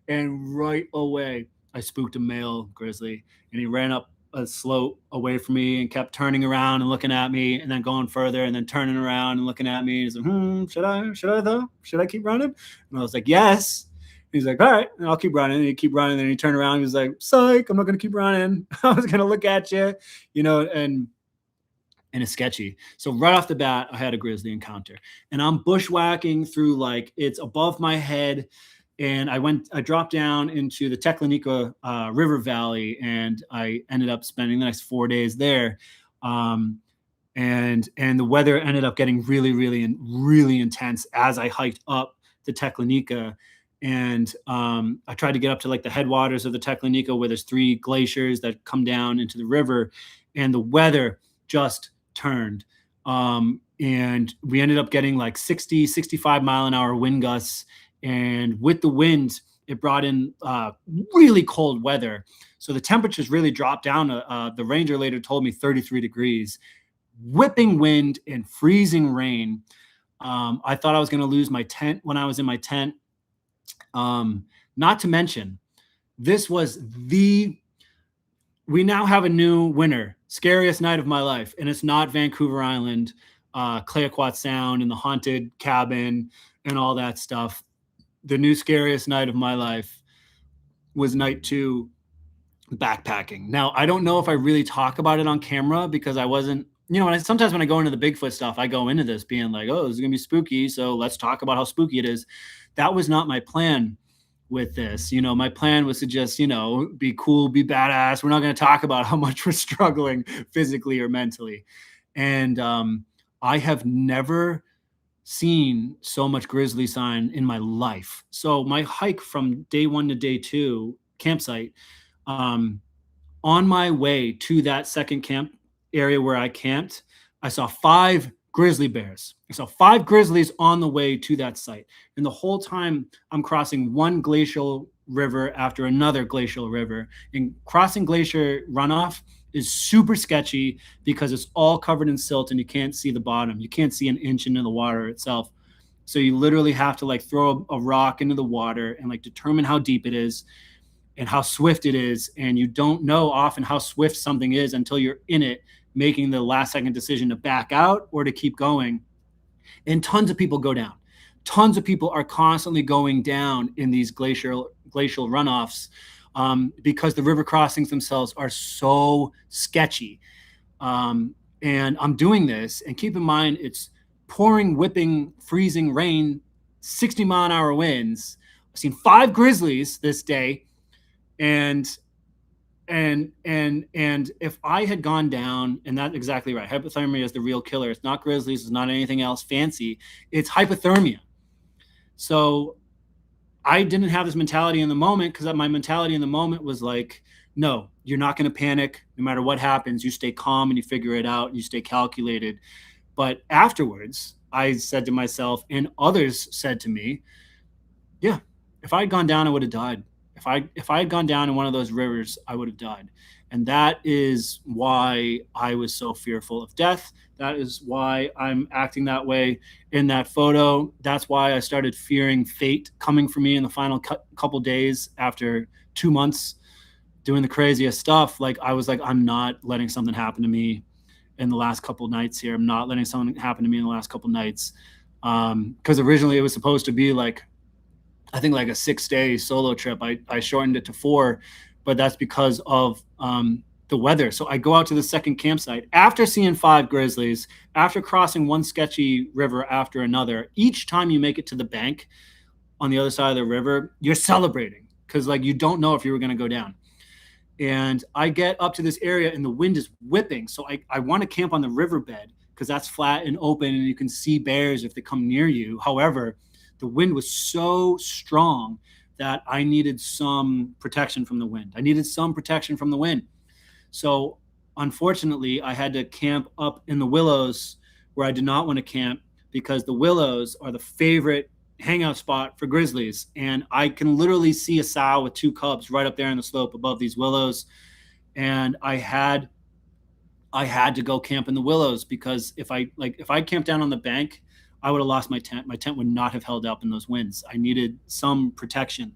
And right away, I spooked a male grizzly, and he ran up a slope away from me and kept turning around and looking at me, and then going further and then turning around and looking at me. He's like, should I though? Should I keep running? And I was like, yes. He's like, all right, and I'll keep running. And he keep running. And he turned around. He was like, psych, I'm not going to keep running. I was going to look at you, you know, and it's sketchy. So right off the bat, I had a grizzly encounter, and I'm bushwhacking through, like, it's above my head. And I dropped down into the Teklanika River Valley, and I ended up spending the next 4 days there. And the weather ended up getting really, really, really intense as I hiked up the Teklanika. And I tried to get up to like the headwaters of the Teklanika, where there's 3 glaciers that come down into the river, and the weather just turned. And we ended up getting like 60, 65 mile an hour wind gusts. And with the wind, it brought in really cold weather. So the temperatures really dropped down. The ranger later told me 33 degrees, whipping wind and freezing rain. I thought I was going to lose my tent when I was in my tent. Not to mention, this was we now have a new winner, scariest night of my life. And it's not Vancouver Island, Clayoquot Sound and the haunted cabin and all that stuff. The new scariest night of my life was night 2, backpacking. Now, I don't know if I really talk about it on camera because I wasn't, sometimes when I go into the Bigfoot stuff, I go into this being like, oh, this is gonna be spooky, so let's talk about how spooky it is. That was not my plan with this. My plan was to just, be cool, be badass. We're not going to talk about how much we're struggling physically or mentally. And I have never seen so much grizzly sign in my life. So my hike from day 1 to day 2 campsite, um, on my way to that second camp area where I camped, I saw 5 grizzly bears. I saw 5 grizzlies on the way to that site. And the whole time I'm crossing one glacial river after another glacial river. And crossing glacier runoff is super sketchy because it's all covered in silt and you can't see the bottom. You can't see an inch into the water itself. So you literally have to like throw a rock into the water and like determine how deep it is and how swift it is. And you don't know often how swift something is until you're in it, making the last second decision to back out or to keep going. And tons of people go down. Tons of people are constantly going down in these glacial runoffs because the river crossings themselves are so sketchy. And I'm doing this, and keep in mind, it's pouring, whipping, freezing rain, 60-mile-an-hour winds. I've seen 5 grizzlies this day, and if I had gone down, and that's exactly right, hypothermia is the real killer. It's not grizzlies, it's not anything else fancy. It's hypothermia. So I didn't have this mentality in the moment because my mentality in the moment was like, no, you're not going to panic. No matter what happens, you stay calm and you figure it out and you stay calculated. But afterwards, I said to myself, and others said to me, yeah, if I had gone down, I would have died. If I had gone down in one of those rivers, I would have died. And that is why I was so fearful of death. That is why I'm acting that way in that photo. That's why I started fearing fate coming for me in the final couple days after 2 months doing the craziest stuff. Like I was like, I'm not letting something happen to me in the last couple of nights here. I'm not letting something happen to me in the last couple of nights. Because originally it was supposed to be like, I think like a 6-day solo trip. I shortened it to 4, but that's because of the weather. So I go out to the second campsite after seeing 5 grizzlies, after crossing one sketchy river after another. Each time you make it to the bank on the other side of the river, you're celebrating because like you don't know if you were going to go down. And I get up to this area and the wind is whipping. So I want to camp on the riverbed because that's flat and open and you can see bears if they come near you. However, the wind was so strong that I needed some protection from the wind. So unfortunately, I had to camp up in the willows where I did not want to camp because the willows are the favorite hangout spot for grizzlies. And I can literally see a sow with 2 cubs right up there on the slope above these willows. And I had to go camp in the willows because if I camped down on the bank, I would have lost my tent. My tent would not have held up in those winds. I needed some protection.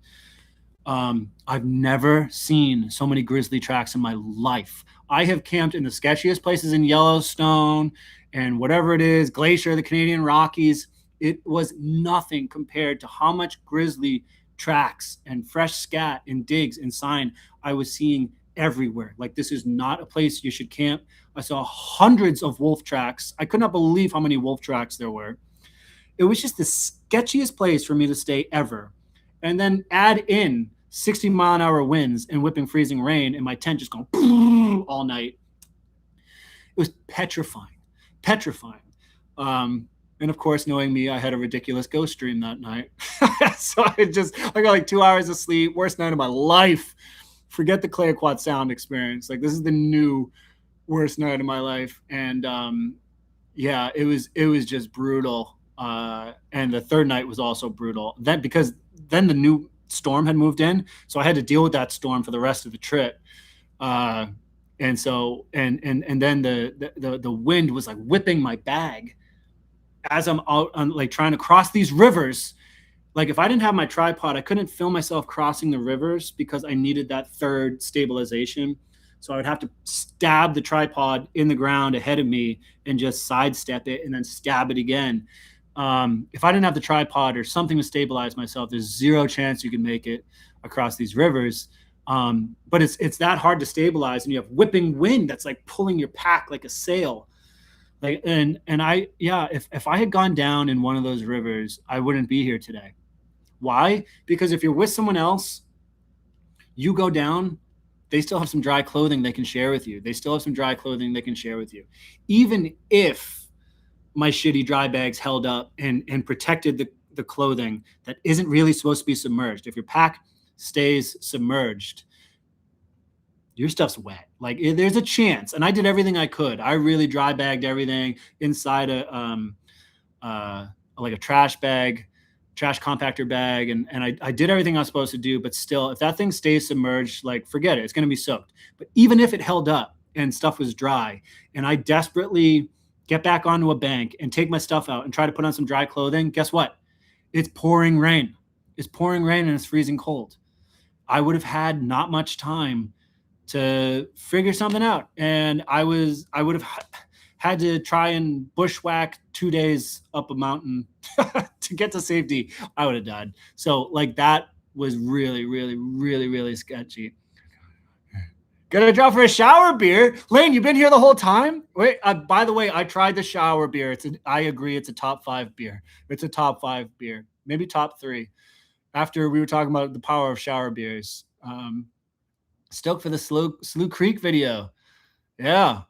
I've never seen so many grizzly tracks in my life. I have camped in the sketchiest places in Yellowstone and whatever it is, Glacier, the Canadian Rockies. It was nothing compared to how much grizzly tracks and fresh scat and digs and sign I was seeing everywhere. Like this is not a place you should camp. I saw hundreds of wolf tracks. I could not believe how many wolf tracks there were. It was just the sketchiest place for me to stay ever. And then add in 60-mile-an-hour winds and whipping freezing rain and my tent just going all night. It was petrifying. And of course, knowing me, I had a ridiculous ghost dream that night. So I got like 2 hours of sleep, worst night of my life. Forget the Clayoquot Sound experience. Like this is the new worst night of my life. And yeah, it was just brutal. And the third night was also brutal. Because then the new storm had moved in, so I had to deal with that storm for the rest of the trip. And so and then the wind was like whipping my bag as I'm out on like trying to cross these rivers. Like if I didn't have my tripod, I couldn't film myself crossing the rivers because I needed that third stabilization. So I would have to stab the tripod in the ground ahead of me and just sidestep it and then stab it again. If I didn't have the tripod or something to stabilize myself, there's zero chance you can make it across these rivers. But it's that hard to stabilize, and you have whipping wind that's like pulling your pack like a sail. Like, and if I had gone down in one of those rivers, I wouldn't be here today. Why? Because if you're with someone else, you go down, they still have some dry clothing they can share with you. They still have some dry clothing they can share with you. Even if my shitty dry bags held up and protected the clothing that isn't really supposed to be submerged. If your pack stays submerged, your stuff's wet. Like there's a chance. And I did everything I could. I really dry bagged everything inside uh, like a trash bag, trash compactor bag, and I did everything I was supposed to do. But still, if that thing stays submerged, like forget it, it's going to be soaked. But even if it held up and stuff was dry, and I desperately get back onto a bank and take my stuff out and try to put on some dry clothing, guess what? It's pouring rain. It's pouring rain and it's freezing cold. I would have had not much time to figure something out, and I would have had to try and bushwhack 2 days up a mountain to get to safety. I would have died. So like that was really, really, really, really sketchy. Gonna drop for a shower beer. Lane, you've been here the whole time? Wait, by the way, I tried the shower beer. I agree, it's a top 5 beer. It's a top 5 beer, maybe top 3. After we were talking about the power of shower beers. Stoked for the Slough Creek video. Yeah.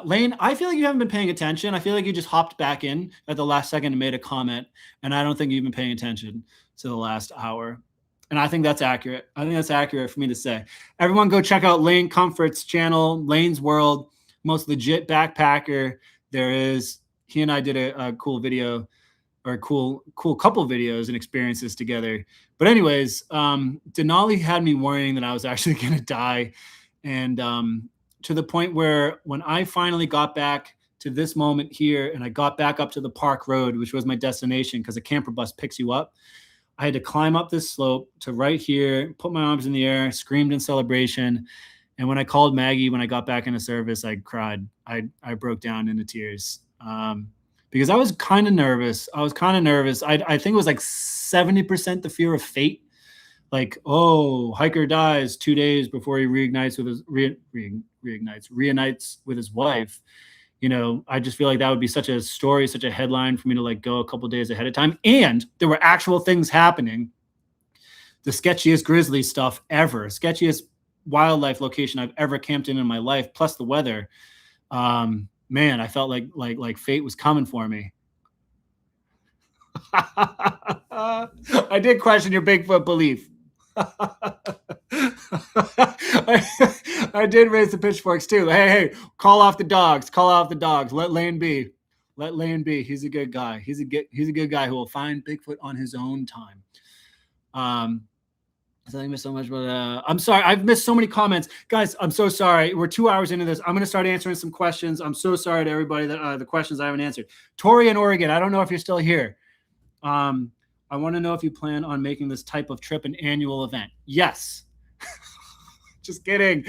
Lane, I feel like you haven't been paying attention. I feel like you just hopped back in at the last second and made a comment, and I don't think you've been paying attention to the last hour. And I think that's accurate. I think that's accurate for me to say. Everyone go check out Lane Comfort's channel, Lane's World, most legit backpacker there is. He and I did a cool video, or a cool couple videos and experiences together. But anyways, Denali had me worrying that I was actually going to die. And to the point where when I finally got back to this moment here and I got back up to the park road, which was my destination because a camper bus picks you up, I had to climb up this slope to right here, put my arms in the air, screamed in celebration. And when I called Maggie, when I got back into service, I cried. I broke down into tears because I was kind of nervous. I think it was like 70% the fear of fate. Like, oh, hiker dies 2 days before he reunites with his wife. You know, I just feel like that would be such a story, such a headline for me to like go a couple days ahead of time. And there were actual things happening. The sketchiest grizzly stuff ever, sketchiest wildlife location I've ever camped in my life, plus the weather. Man, I felt like fate was coming for me. I did question your Bigfoot belief. I did raise the pitchforks too. Hey, call off the dogs. Let Lane be. He's a good guy. He's a good guy who will find Bigfoot on his own time. So I missed so much, but I'm sorry. I've missed so many comments, guys. I'm so sorry. We're 2 hours into this. I'm gonna start answering some questions. I'm so sorry to everybody that the questions I haven't answered. Tori in Oregon. I don't know if you're still here. I want to know if you plan on making this type of trip an annual event. Yes. Just kidding,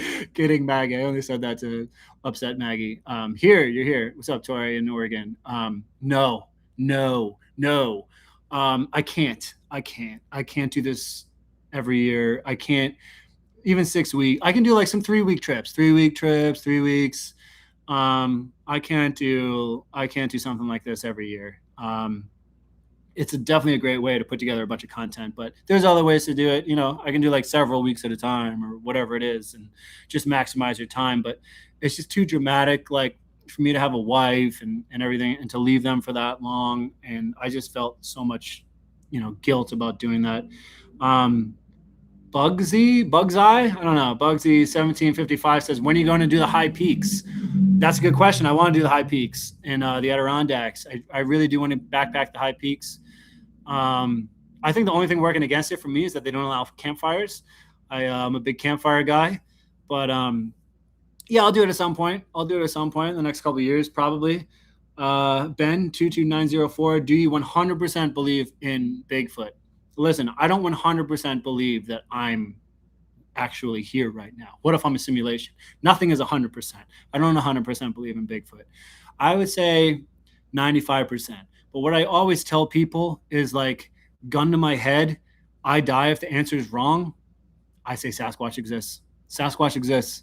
Maggie. I only said that to upset Maggie. You're here. What's up, Tori in Oregon? No. I can't do this every year. I can't even 6 weeks. I can do like some 3-week trips, 3 weeks. I can't do something like this every year. It's definitely a great way to put together a bunch of content, but there's other ways to do it. You know, I can do like several weeks at a time or whatever it is and just maximize your time. But it's just too dramatic, like for me to have a wife and everything and to leave them for that long. And I just felt so much, guilt about doing that. Bugsy, I don't know. Bugsy 1755 says, when are you going to do the high peaks? That's a good question. I want to do the high peaks in the Adirondacks. I really do want to backpack the high peaks. I think the only thing working against it for me is that they don't allow campfires. I'm a big campfire guy, but yeah, I'll do it at some point. In the next couple of years, probably. Ben 22904, do you 100% believe in Bigfoot? Listen, I don't 100% believe that I'm actually here right now. What if I'm a simulation? Nothing is 100%. I don't 100% believe in Bigfoot. I would say 95%. But what I always tell people is like, gun to my head, I die if the answer is wrong. I say Sasquatch exists.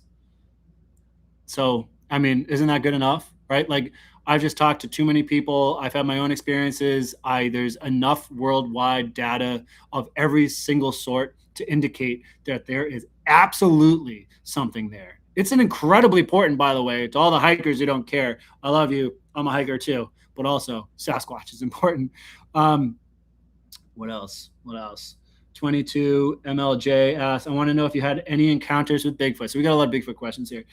So, I mean, isn't that good enough? right? Like I've just talked to too many people. I've had my own experiences. There's enough worldwide data of every single sort to indicate that there is absolutely something there. It's an incredibly important, by the way, to all the hikers who don't care. I love you. I'm a hiker too, but also Sasquatch is important. What else? What else? 22 MLJ asks, I want to know if you had any encounters with Bigfoot. So we got a lot of Bigfoot questions here.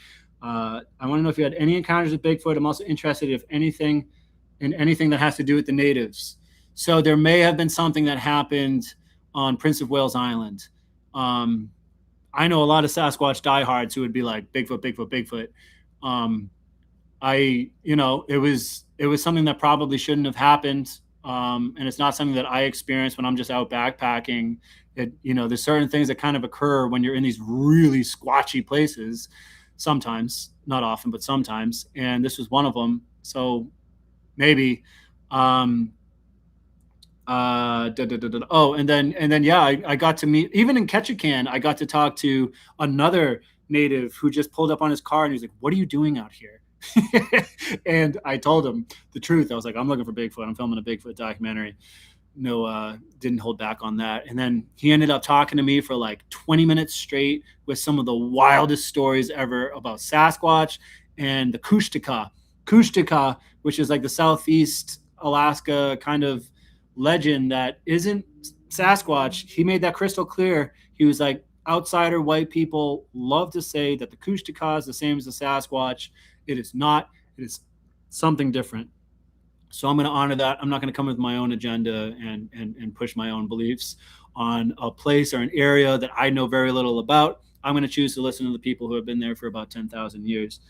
I want to know if you had any encounters with Bigfoot. I'm also interested if anything that has to do with the natives. So there may have been something that happened on Prince of Wales Island. I know a lot of Sasquatch diehards who would be like Bigfoot, Bigfoot, Bigfoot. It was something that probably shouldn't have happened. And it's not something that I experience when I'm just out backpacking. There's certain things that kind of occur when you're in these really squatchy places. Sometimes, not often, but sometimes. And this was one of them. So maybe. And then yeah, I got to meet, even in Ketchikan, I got to talk to another native who just pulled up on his car and he's like, "What are you doing out here?" And I told him the truth. I was like, "I'm looking for Bigfoot. I'm filming a Bigfoot documentary." No, didn't hold back on that. And then he ended up talking to me for like 20 minutes straight with some of the wildest stories ever about Sasquatch and the Kushtaka, which is like the Southeast Alaska kind of legend that isn't Sasquatch. He made that crystal clear. He was like, outsider white people love to say that the Kushtaka is the same as the Sasquatch. It is not. It is something different. So I'm going to honor that. I'm not going to come with my own agenda and push my own beliefs on a place or an area that I know very little about. I'm going to choose to listen to the people who have been there for about 10,000 years,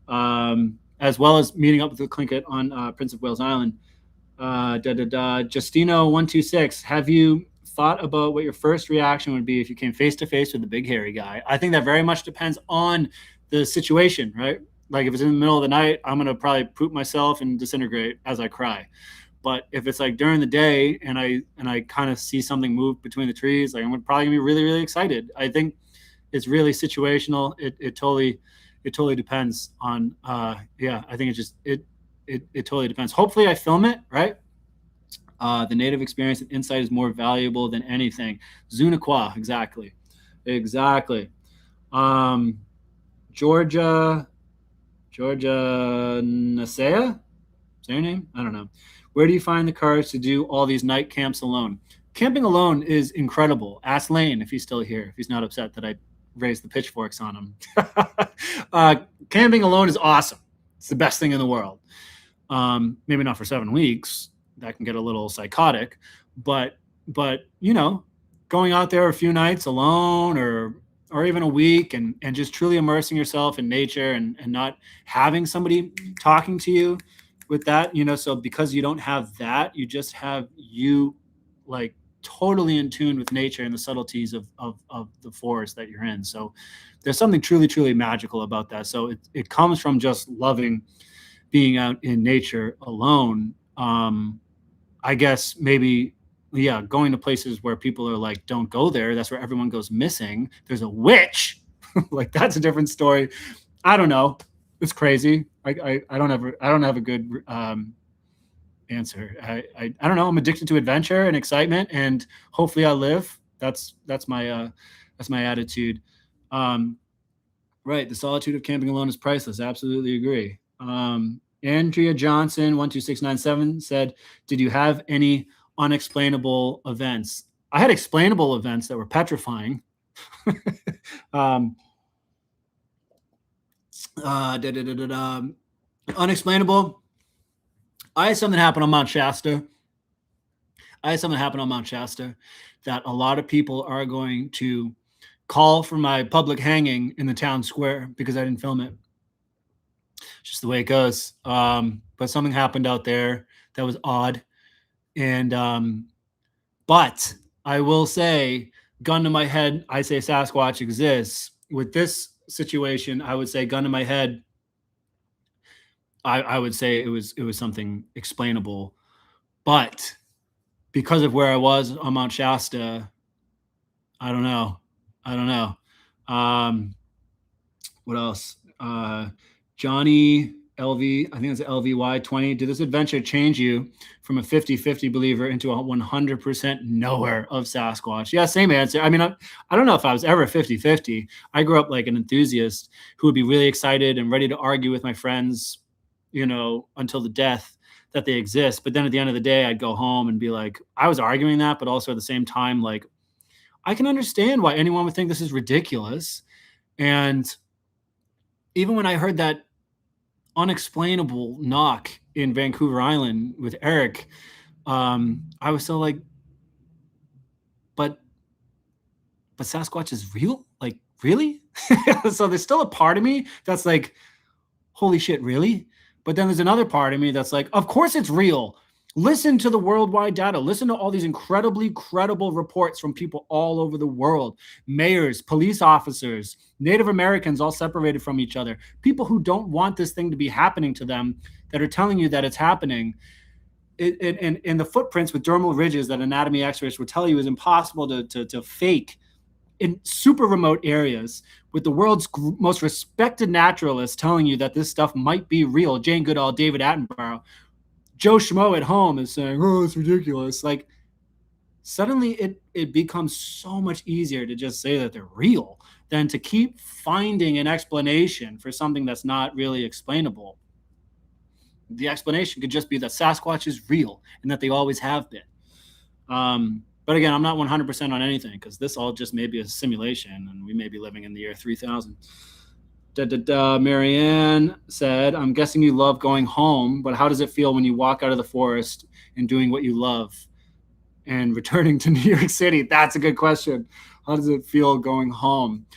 as well as meeting up with the Tlingit on Prince of Wales Island. Justino126, have you thought about what your first reaction would be if you came face to face with a big hairy guy? I think that very much depends on the situation, right? Like if it's in the middle of the night, I'm gonna probably poop myself and disintegrate as I cry. But if it's like during the day and I kind of see something move between the trees, like I'm probably gonna be really, really excited. I think it's really situational. It totally depends on I think it totally depends. Hopefully I film it, right? The native experience and insight is more valuable than anything. Zunaqua, exactly. Georgia Nasea? Is that your name? I don't know. Where do you find the courage to do all these night camps alone? Camping alone is incredible. Ask Lane if he's still here, if he's not upset that I raised the pitchforks on him. Camping alone is awesome. It's the best thing in the world. Maybe not for 7 weeks. That can get a little psychotic, but going out there a few nights alone or even a week and just truly immersing yourself in nature and not having somebody talking to you with that, so because you don't have that, you just have you like totally in tune with nature and the subtleties of the forest that you're in. So there's something truly, truly magical about that. So it comes from just loving being out in nature alone. I guess maybe, yeah, going to places where people are like, don't go there. That's where everyone goes missing. There's a witch. Like that's a different story. I don't know. It's crazy. I don't have a good answer. I don't know. I'm addicted to adventure and excitement, and hopefully I live. That's my attitude. Right. The solitude of camping alone is priceless. Absolutely agree. Andrea Johnson 12697 said, "Did you have any unexplainable events?" I had explainable events that were petrifying. Unexplainable. I had something happen on Mount Shasta. That a lot of people are going to call for my public hanging in the town square because I didn't film it. Just the way it goes. But something happened out there that was odd. And but I will say, gun to my head, I say Sasquatch exists. With this situation, I would say gun to my head, I would say it was something explainable. But because of where I was on Mount Shasta, I don't know. What else? Johnny LV, I think it's LVY20. Did this adventure change you from a 50-50 believer into a 100% knower of Sasquatch? Yeah, same answer. I mean, I don't know if I was ever 50-50. I grew up like an enthusiast who would be really excited and ready to argue with my friends, until the death that they exist. But then at the end of the day, I'd go home and be like, I was arguing that, but also at the same time, like, I can understand why anyone would think this is ridiculous. And even when I heard that unexplainable knock in Vancouver Island with Eric, I was still like, but Sasquatch is real? Like, really? So there's still a part of me that's like, holy shit, really? But then there's another part of me that's like, of course it's real. Listen to the worldwide data. Listen to all these incredibly credible reports from people all over the world. Mayors, police officers, Native Americans all separated from each other. People who don't want this thing to be happening to them that are telling you that it's happening. And the footprints with dermal ridges that anatomy experts would tell you is impossible to fake in super remote areas, with the world's most respected naturalists telling you that this stuff might be real. Jane Goodall, David Attenborough. Joe Schmo at home is saying, oh, it's ridiculous. Like, suddenly it becomes so much easier to just say that they're real than to keep finding an explanation for something that's not really explainable. The explanation could just be that Sasquatch is real and that they always have been. But again, I'm not 100% on anything, because this all just may be a simulation and we may be living in the year 3000. Marianne said, I'm guessing you love going home, but how does it feel when you walk out of the forest and doing what you love and returning to New York City? That's a good question. How does it feel going home?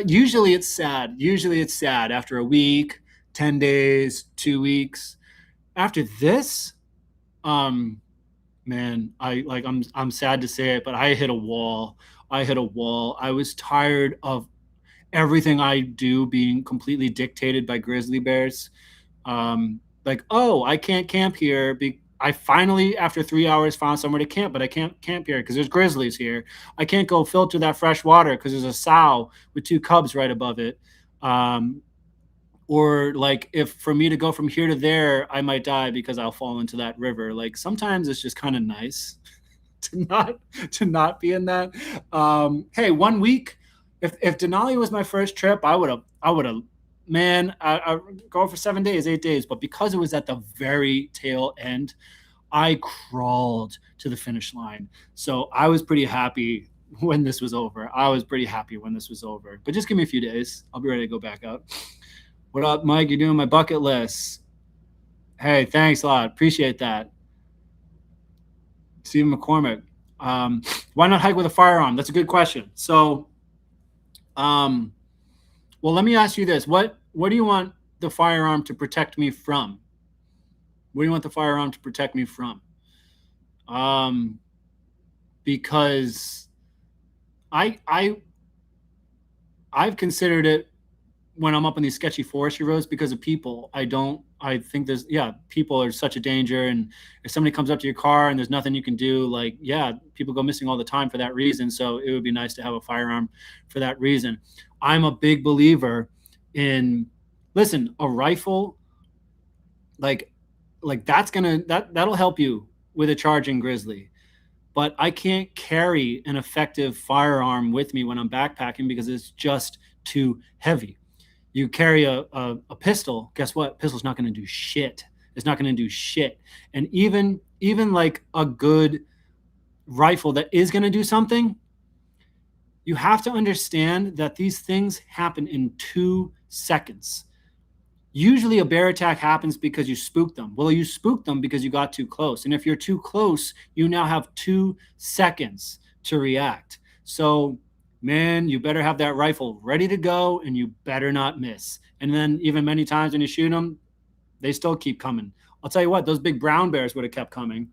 Usually it's sad. Usually it's sad after a week, 10 days, 2 weeks. After this, man, I'm sad to say it, but I hit a wall. I was tired of everything I do being completely dictated by grizzly bears. Like, oh, I can't camp here. I finally, after 3 hours, found somewhere to camp, but I can't camp here because there's grizzlies here. I can't go filter that fresh water because there's a sow with 2 cubs right above it. Or like, if for me to go from here to there, I might die because I'll fall into that river. Like, sometimes it's just kind of nice to not be in that. Hey, 1 week, if Denali was my first trip, I would have, man, I go for 7 days, 8 days. But because it was at the very tail end, I crawled to the finish line. So I was pretty happy when this was over. But just give me a few days. I'll be ready to go back out. What up, Mike? You're doing my bucket list. Hey, thanks a lot. Appreciate that. Stephen McCormick. Why not hike with a firearm? That's a good question. So, well, let me ask you this. What do you want the firearm to protect me from? What do you want the firearm to protect me from? Because I've considered it when I'm up on these sketchy forestry roads because of people. I think people are such a danger. And if somebody comes up to your car and there's nothing you can do, like, yeah, people go missing all the time for that reason. So it would be nice to have a firearm for that reason. I'm a big believer in, listen, a rifle, like that'll help you with a charging grizzly. But I can't carry an effective firearm with me when I'm backpacking because it's just too heavy. You carry a pistol, guess what? Pistol's not going to do shit. It's not going to do shit. And even like a good rifle that is going to do something, you have to understand that these things happen in 2 seconds. Usually a bear attack happens because you spooked them. Well, you spooked them because you got too close. And if you're too close, you now have 2 seconds to react. So, man, you better have that rifle ready to go and you better not miss. And then even many times when you shoot them, they still keep coming. I'll tell you what, those big brown bears would have kept coming.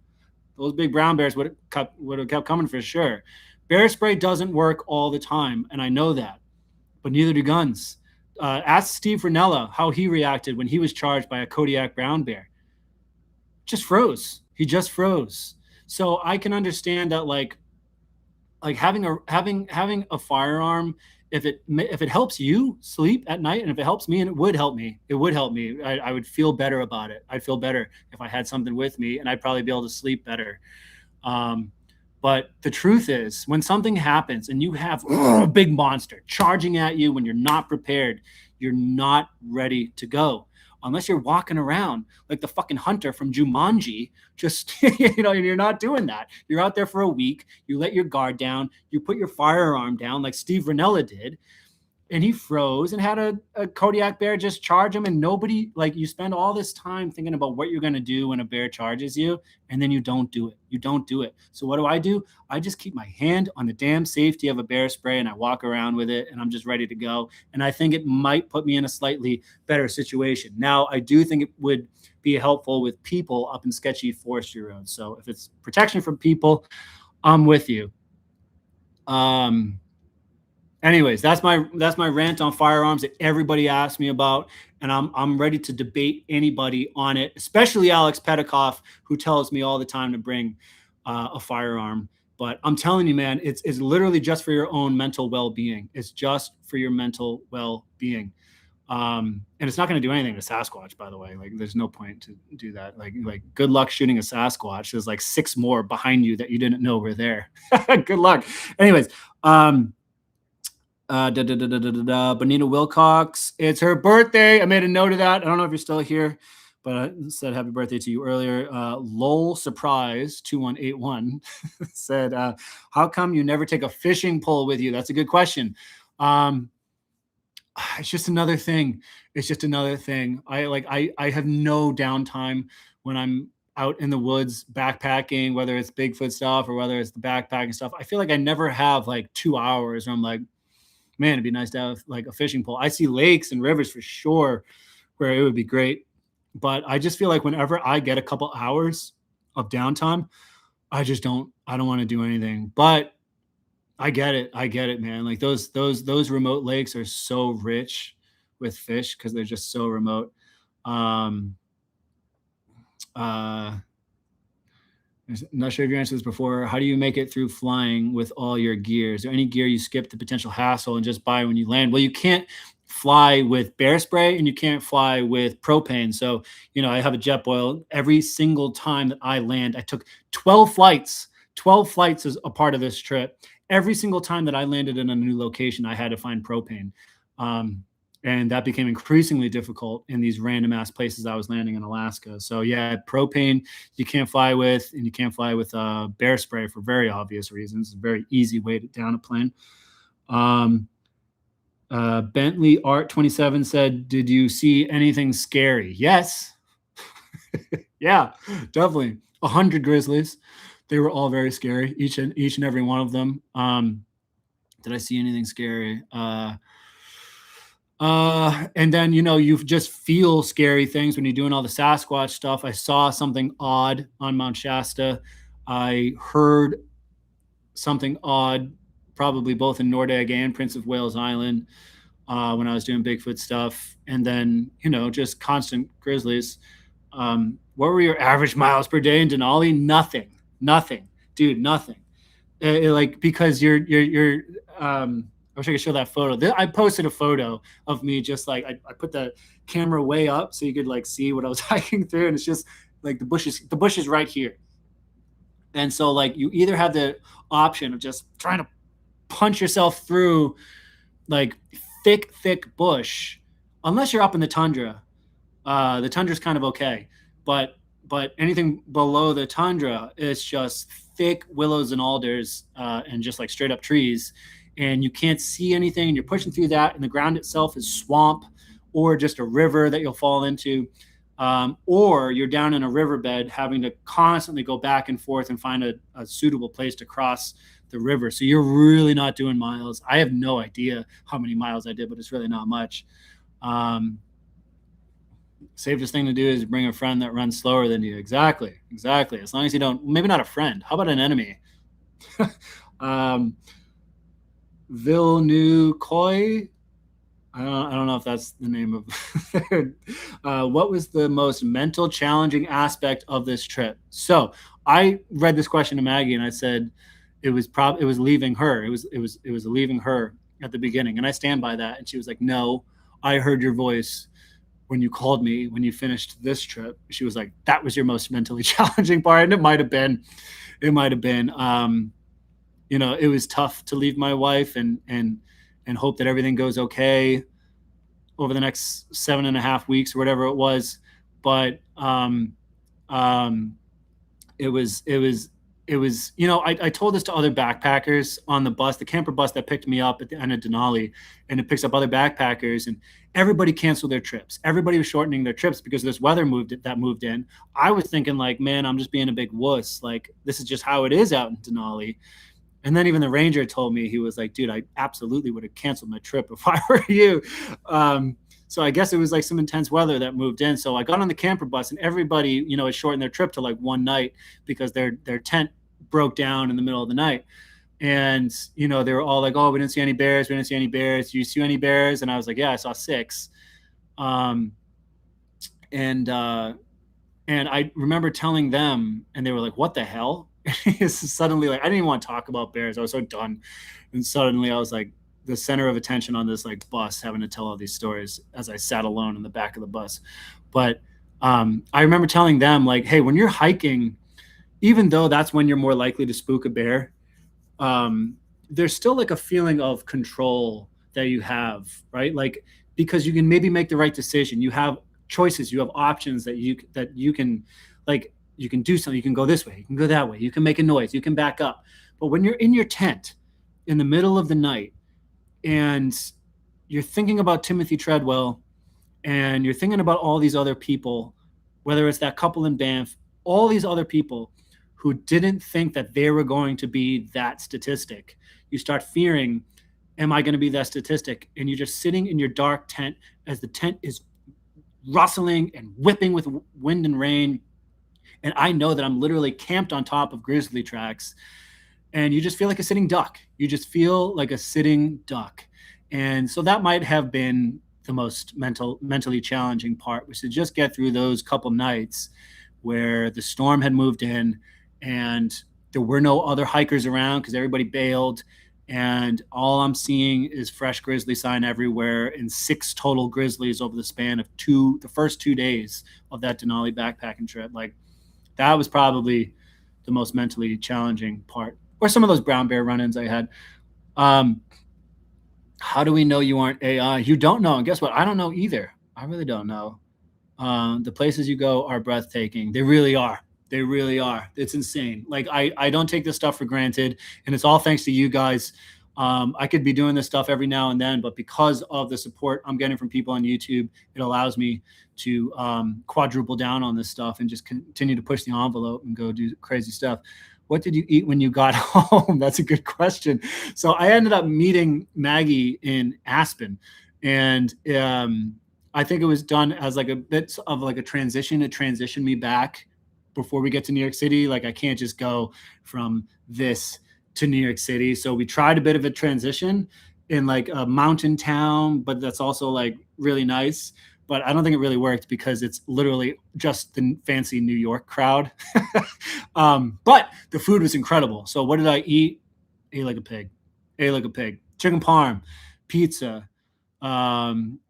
Those big brown bears would have kept coming for sure. Bear spray doesn't work all the time, and I know that, but neither do guns. Ask Steve Ranella how he reacted when he was charged by a Kodiak brown bear. Just froze. He just froze. So I can understand that, like having a firearm if it helps you sleep at night, and if it helps me, and it would help me, I would feel better about it. I'd feel better if I had something with me, and I'd probably be able to sleep better. Um, but the truth is, when something happens and you have a big monster charging at you when you're not prepared, you're not ready to go. Unless you're walking around like the fucking hunter from Jumanji, just, you're not doing that. You're out there for a week. You let your guard down. You put your firearm down like Steve Ranella did, and he froze and had a Kodiak bear just charge him. And nobody, like, you spend all this time thinking about what you're going to do when a bear charges you, and then you don't do it. You don't do it. So what do? I just keep my hand on the damn safety of a bear spray, and I walk around with it, and I'm just ready to go. And I think it might put me in a slightly better situation. Now, I do think it would be helpful with people up in sketchy forestry roads. So if it's protection from people, I'm with you. Anyways, that's my rant on firearms that everybody asked me about, and I'm ready to debate anybody on it, especially Alex Petikoff, who tells me all the time to bring a firearm. But I'm telling you, man, it's literally just for your own mental well-being. It's just for your mental well-being. And it's not going to do anything to Sasquatch, by the way. Like, there's no point to do that. Like good luck shooting a Sasquatch. There's like 6 more behind you that you didn't know were there. Good luck. Anyways, Bonita Wilcox, it's her birthday. I made a note of that. I don't know if you're still here, but I said happy birthday to you earlier. Lol Surprise 2181 said, how come you never take a fishing pole with you? That's a good question. It's just another thing. I have no downtime when I'm out in the woods backpacking, whether it's Bigfoot stuff or whether it's the backpacking stuff. I feel like I never have like 2 hours where I'm like, man, it'd be nice to have like a fishing pole. I see lakes and rivers for sure where it would be great. But I just feel like whenever I get a couple hours of downtime, I don't want to do anything. But I get it, man. Like those remote lakes are so rich with fish because they're just so remote. I'm not sure if you answered this before. How do you make it through flying with all your gear? Is there any gear you skip the potential hassle and just buy when you land? Well, you can't fly with bear spray and you can't fly with propane. So, I have a Jetboil. Every single time that I land, I took 12 flights. 12 flights is a part of this trip. Every single time that I landed in a new location, I had to find propane. And that became increasingly difficult in these random ass places I was landing in Alaska. So yeah, propane you can't fly with, and you can't fly with bear spray for very obvious reasons. It's a very easy way to down a plane. Bentley Art 27 said, "Did you see anything scary?" Yes. Yeah, definitely. 100 grizzlies. They were all very scary, each and every one of them. Did I see anything scary? And then, you just feel scary things when you're doing all the Sasquatch stuff. I saw something odd on Mount Shasta. I heard something odd, probably both in Nordegg and Prince of Wales Island, when I was doing Bigfoot stuff. And then, just constant grizzlies. What were your average miles per day in Denali? Nothing, dude, nothing. Because you're I wish I could show that photo. I posted a photo of me just like I put the camera way up so you could like see what I was hiking through, and it's just like the bush is right here. And so like you either have the option of just trying to punch yourself through like thick bush, unless you're up in the tundra. The tundra's kind of okay, but anything below the tundra is just thick willows and alders and just like straight up trees. And you can't see anything, and you're pushing through that, and the ground itself is swamp or just a river that you'll fall into, or you're down in a riverbed having to constantly go back and forth and find a suitable place to cross the river. So you're really not doing miles. I have no idea how many miles I did, but it's really not much. Safest thing to do is bring a friend that runs slower than you. Exactly. As long as you don't, maybe not a friend. How about an enemy? Villeneuve-Coy. I don't know if that's the name of what was the most mental challenging aspect of this trip? So I read this question to Maggie and I said it was leaving her. It was leaving her. at the beginning. And I stand by that. And she was like, no, I heard your voice when you called me when you finished this trip. She was like, that was your most mentally challenging part. And it might have been. It was tough to leave my wife and hope that everything goes okay over the next 7.5 weeks or whatever it was. But um, I told this to other backpackers on the bus, the camper bus that picked me up at the end of Denali, and it picks up other backpackers, and everybody canceled their trips. Everybody was shortening their trips because this weather moved in. I was thinking like, man, I'm just being a big wuss. Like, this is just how it is out in Denali. And then even the ranger told me, he was like, dude, I absolutely would have canceled my trip if I were you. So I guess it was like some intense weather that moved in. So I got on the camper bus, and everybody, had shortened their trip to like one night because their tent broke down in the middle of the night. And, they were all like, oh, we didn't see any bears. We didn't see any bears. Do you see any bears? And I was like, yeah, I saw 6. And I remember telling them, and they were like, what the hell? Suddenly, like, I didn't even want to talk about bears. I was so done. And suddenly I was like the center of attention on this like bus, having to tell all these stories as I sat alone in the back of the bus. But I remember telling them like, hey, when you're hiking, even though that's when you're more likely to spook a bear, there's still like a feeling of control that you have, right? Like, because you can maybe make the right decision. You have choices, you have options that you can, like, you can do something. You can go this way, you can go that way, you can make a noise, you can back up. But when you're in your tent in the middle of the night and you're thinking about Timothy Treadwell and you're thinking about all these other people, whether it's that couple in Banff, all these other people who didn't think that they were going to be that statistic, you start fearing, am I going to be that statistic? And you're just sitting in your dark tent as the tent is rustling and whipping with wind and rain. And I know that I'm literally camped on top of grizzly tracks, and you just feel like a sitting duck. You just feel like a sitting duck. And so that might have been the most mentally challenging part, was to just get through those couple nights where the storm had moved in and there were no other hikers around because everybody bailed. And all I'm seeing is fresh grizzly sign everywhere, and 6 total grizzlies over the span of the first 2 days of that Denali backpacking trip. Like, that was probably the most mentally challenging part. Or some of those brown bear run-ins I had. How do we know you aren't AI? You don't know. And guess what? I don't know either. I really don't know. The places you go are breathtaking. They really are. They really are. It's insane. Like, I don't take this stuff for granted, and it's all thanks to you guys. I could be doing this stuff every now and then, but because of the support I'm getting from people on YouTube, it allows me to quadruple down on this stuff and just continue to push the envelope and go do crazy stuff. What did you eat when you got home? That's a good question. So I ended up meeting Maggie in Aspen, and I think it was done as like a bit of like a transition to transition me back before we get to New York City. Like, I can't just go from this to New York City. So we tried a bit of a transition in like a mountain town, but that's also like really nice. But I don't think it really worked because it's literally just the fancy New York crowd. But the food was incredible. So what did I eat? Ate like a pig. Chicken parm, pizza,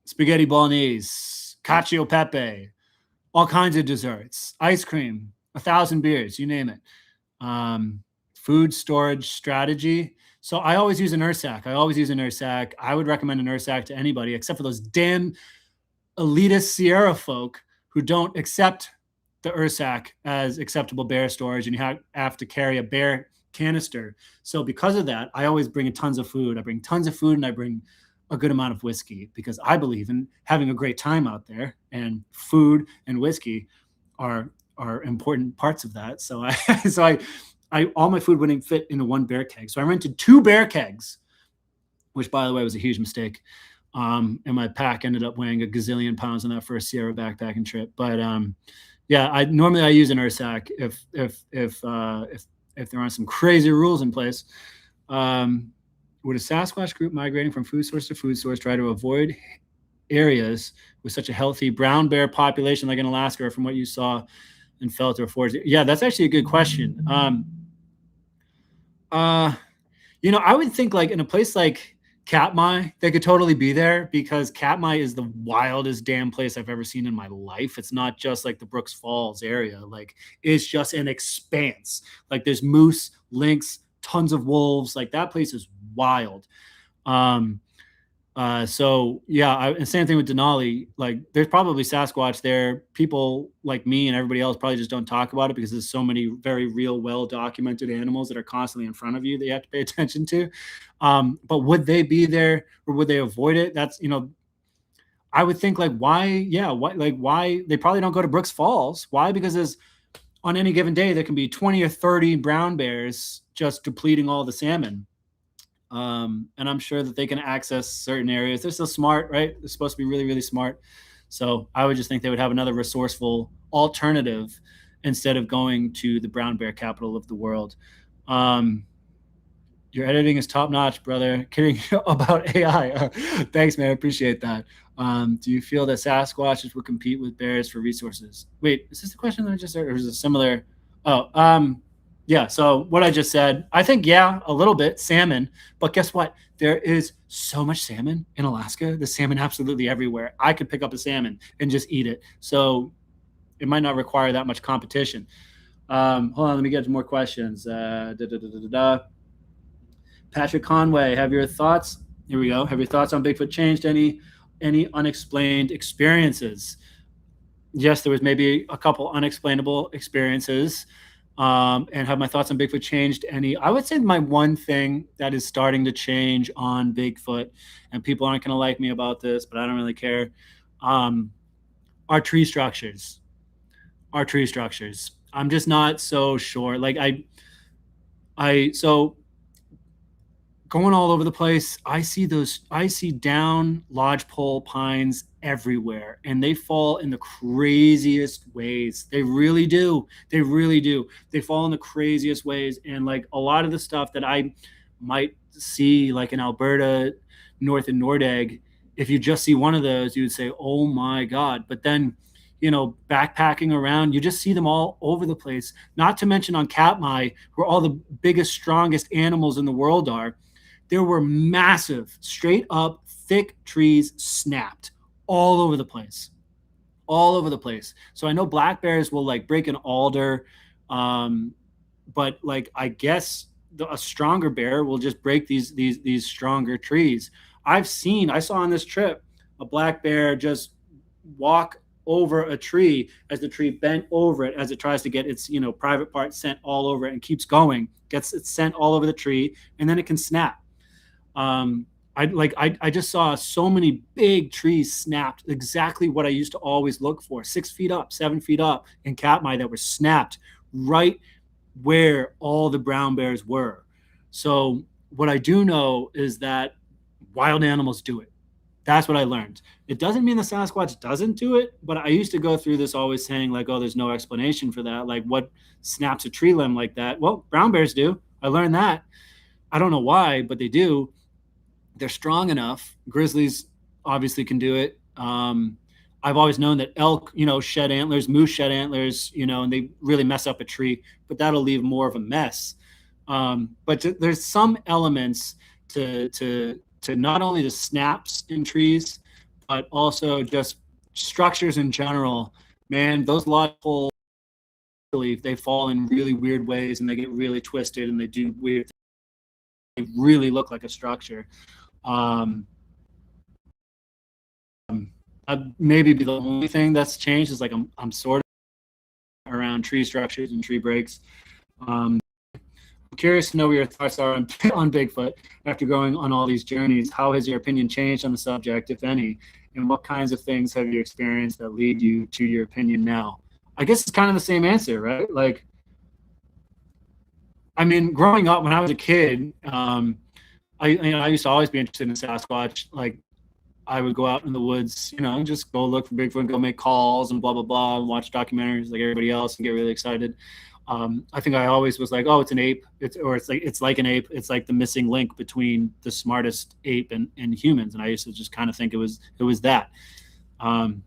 spaghetti bolognese, cacio e pepe, all kinds of desserts, ice cream, 1,000 beers, you name it. Food storage strategy. So I always use an Ursack. I would recommend an Ursack to anybody except for those damn elitist Sierra folk who don't accept the Ursack as acceptable bear storage, and you have to carry a bear canister. So because of that, I always bring tons of food. I bring tons of food, and I bring a good amount of whiskey, because I believe in having a great time out there, and food and whiskey are important parts of that. So I all my food wouldn't fit into one bear keg. So I rented 2 bear kegs, which, by the way, was a huge mistake. And my pack ended up weighing a gazillion pounds on that first Sierra backpacking trip. But yeah, I normally use an Ursack if there aren't some crazy rules in place. Would a Sasquatch group migrating from food source to food source try to avoid areas with such a healthy brown bear population like in Alaska, from what you saw and felt or foraged? Yeah, that's actually a good question. I would think like in a place like Katmai, they could totally be there because Katmai is the wildest damn place I've ever seen in my life. It's not just like the Brooks Falls area. Like it's just an expanse. Like there's moose, lynx, tons of wolves. Like that place is wild. Um, so yeah, and same thing with Denali. Like, there's probably Sasquatch there. People like me and everybody else probably just don't talk about it because there's so many very real, well documented animals that are constantly in front of you that you have to pay attention to. But would they be there or would they avoid it? That's I would think like why? Yeah, why they probably don't go to Brooks Falls? Why? Because there's on any given day there can be 20 or 30 brown bears just depleting all the salmon. And I'm sure that they can access certain areas. They're still smart, right? They're supposed to be really, really smart. So I would just think they would have another resourceful alternative instead of going to the brown bear capital of the world. Um, your editing is top notch, brother. Kidding about AI. Thanks, man. I appreciate that. Do you feel that Sasquatches would compete with bears for resources? Wait, is this the question that I just heard, or is it similar? Oh, yeah. So what I just said, I think, yeah, a little bit salmon, but guess what? There is so much salmon in Alaska. The salmon absolutely everywhere. I could pick up a salmon and just eat it. So it might not require that much competition. Hold on, let me get to more questions. Patrick Conway, have your thoughts? Here we go. Have your thoughts on Bigfoot changed any unexplained experiences? Yes, there was maybe a couple unexplainable experiences. And have my thoughts on Bigfoot changed any? I would say my one thing that is starting to change on Bigfoot, and people aren't going to like me about this, but I don't really care, are tree structures. Are tree structures. I'm just not so sure. Like so going all over the place. I see down lodgepole pines everywhere and they fall in the craziest ways. They really do. They really do. They fall in the craziest ways. And like a lot of the stuff that I might see like in Alberta, north in Nordegg, if you just see one of those, you would say, oh my God. But then, backpacking around, you just see them all over the place. Not to mention on Katmai, where all the biggest, strongest animals in the world are, there were massive, straight up, thick trees snapped all over the place. All over the place. So I know black bears will like break an alder, but like I guess a stronger bear will just break these stronger trees. I saw on this trip a black bear just walk over a tree as the tree bent over it as it tries to get its private part scent all over it and keeps going, gets its scent all over the tree, and then it can snap. I just saw so many big trees snapped, exactly what I used to always look for, 6 feet up, 7 feet up in Katmai, that were snapped right where all the brown bears were. So what I do know is that wild animals do it. That's what I learned. It doesn't mean the Sasquatch doesn't do it, but I used to go through this always saying like, oh, there's no explanation for that. Like what snaps a tree limb like that? Well, brown bears do. I learned that. I don't know why, but they do. They're strong enough. Grizzlies obviously can do it. I've always known that elk, shed antlers, moose shed antlers, and they really mess up a tree, but that'll leave more of a mess. But there's some elements to not only the snaps in trees, but also just structures in general. Man, those lodgepole, they fall in really weird ways and they get really twisted and they do weird things. They really look like a structure. Maybe the only thing that's changed is like I'm sort of around tree structures and tree breaks. I'm curious to know what your thoughts are on Bigfoot after going on all these journeys. How has your opinion changed on the subject, if any? And what kinds of things have you experienced that lead you to your opinion now? I guess it's kind of the same answer, right? Like, I mean, growing up when I was a kid, I used to always be interested in Sasquatch. Like, I would go out in the woods, just go look for Bigfoot and go make calls and blah, blah, blah, and watch documentaries like everybody else and get really excited. I think I always was like, oh, it's an ape. It's like an ape. It's like the missing link between the smartest ape and humans. And I used to just kind of think it was that. I'm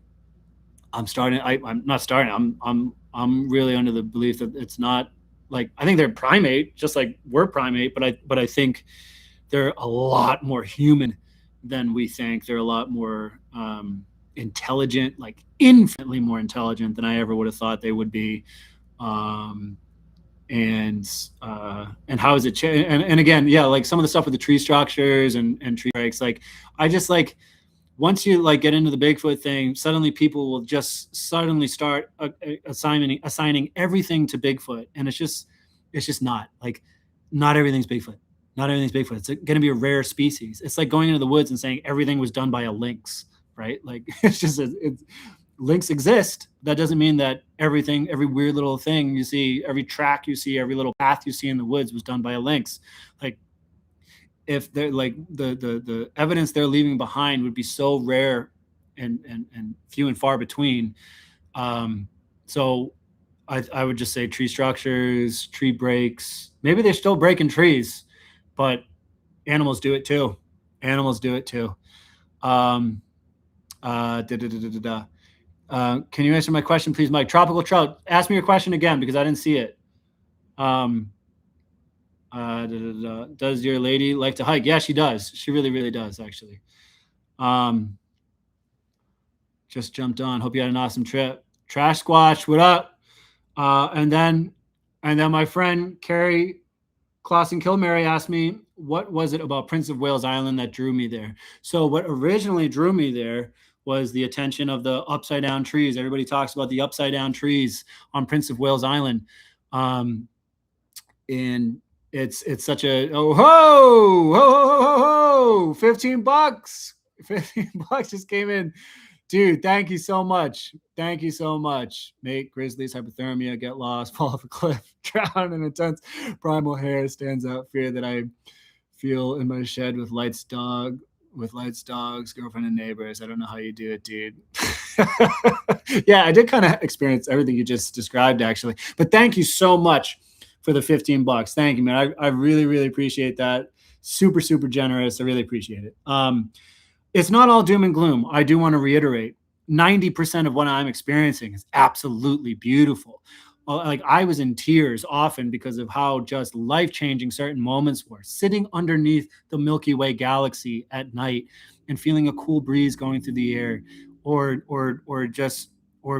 really under the belief that it's not like, I think they're primate, just like we're primate, but I think they're a lot more human than we think. They're a lot more intelligent, like infinitely more intelligent than I ever would have thought they would be. Um, and how is it and again, yeah, like some of the stuff with the tree structures and tree breaks, like I just like once you like get into the Bigfoot thing, suddenly people will just suddenly start assigning everything to Bigfoot, and it's just not like not everything's Bigfoot. Not everything's Bigfoot. It's going to be a rare species. It's like going into the woods and saying everything was done by a lynx, right? Like it's just lynx exist. That doesn't mean that everything, every weird little thing you see, every track you see, every little path you see in the woods was done by a lynx. Like if they're like the evidence they're leaving behind would be so rare and few and far between. So I would just say tree structures, tree breaks. Maybe they're still breaking trees, but animals do it too. Animals do it too. Um, can you answer my question, please, Mike? Tropical trout. Ask me your question again because I didn't see it. Does your lady like to hike? Yeah, she does. She really, really does, actually. Just jumped on. Hope you had an awesome trip. Trash Squatch, what up? And then my friend Carrie Clausen Kilmary asked me, what was it about Prince of Wales Island that drew me there? So what originally drew me there was the attention of the upside down trees. Everybody talks about the upside down trees on Prince of Wales Island. And it's such a, oh, ho, ho, ho, ho, ho, $15. $15 just came in. Dude, thank you so much. Thank you so much. Mate, grizzlies, hypothermia, get lost, fall off a cliff, drown in intense primal hair, stands out fear that I feel in my shed with lights, dogs, girlfriend and neighbors. I don't know how you do it, dude. Yeah, I did kind of experience everything you just described, actually. But thank you so much for the $15. Thank you, man. I really, really appreciate that. Super, super generous. I really appreciate it. It's not all doom and gloom. I do want to reiterate 90% of what I'm experiencing is absolutely beautiful. Like I was in tears often because of how just life-changing certain moments were. Sitting underneath the Milky Way galaxy at night and feeling a cool breeze going through the air, or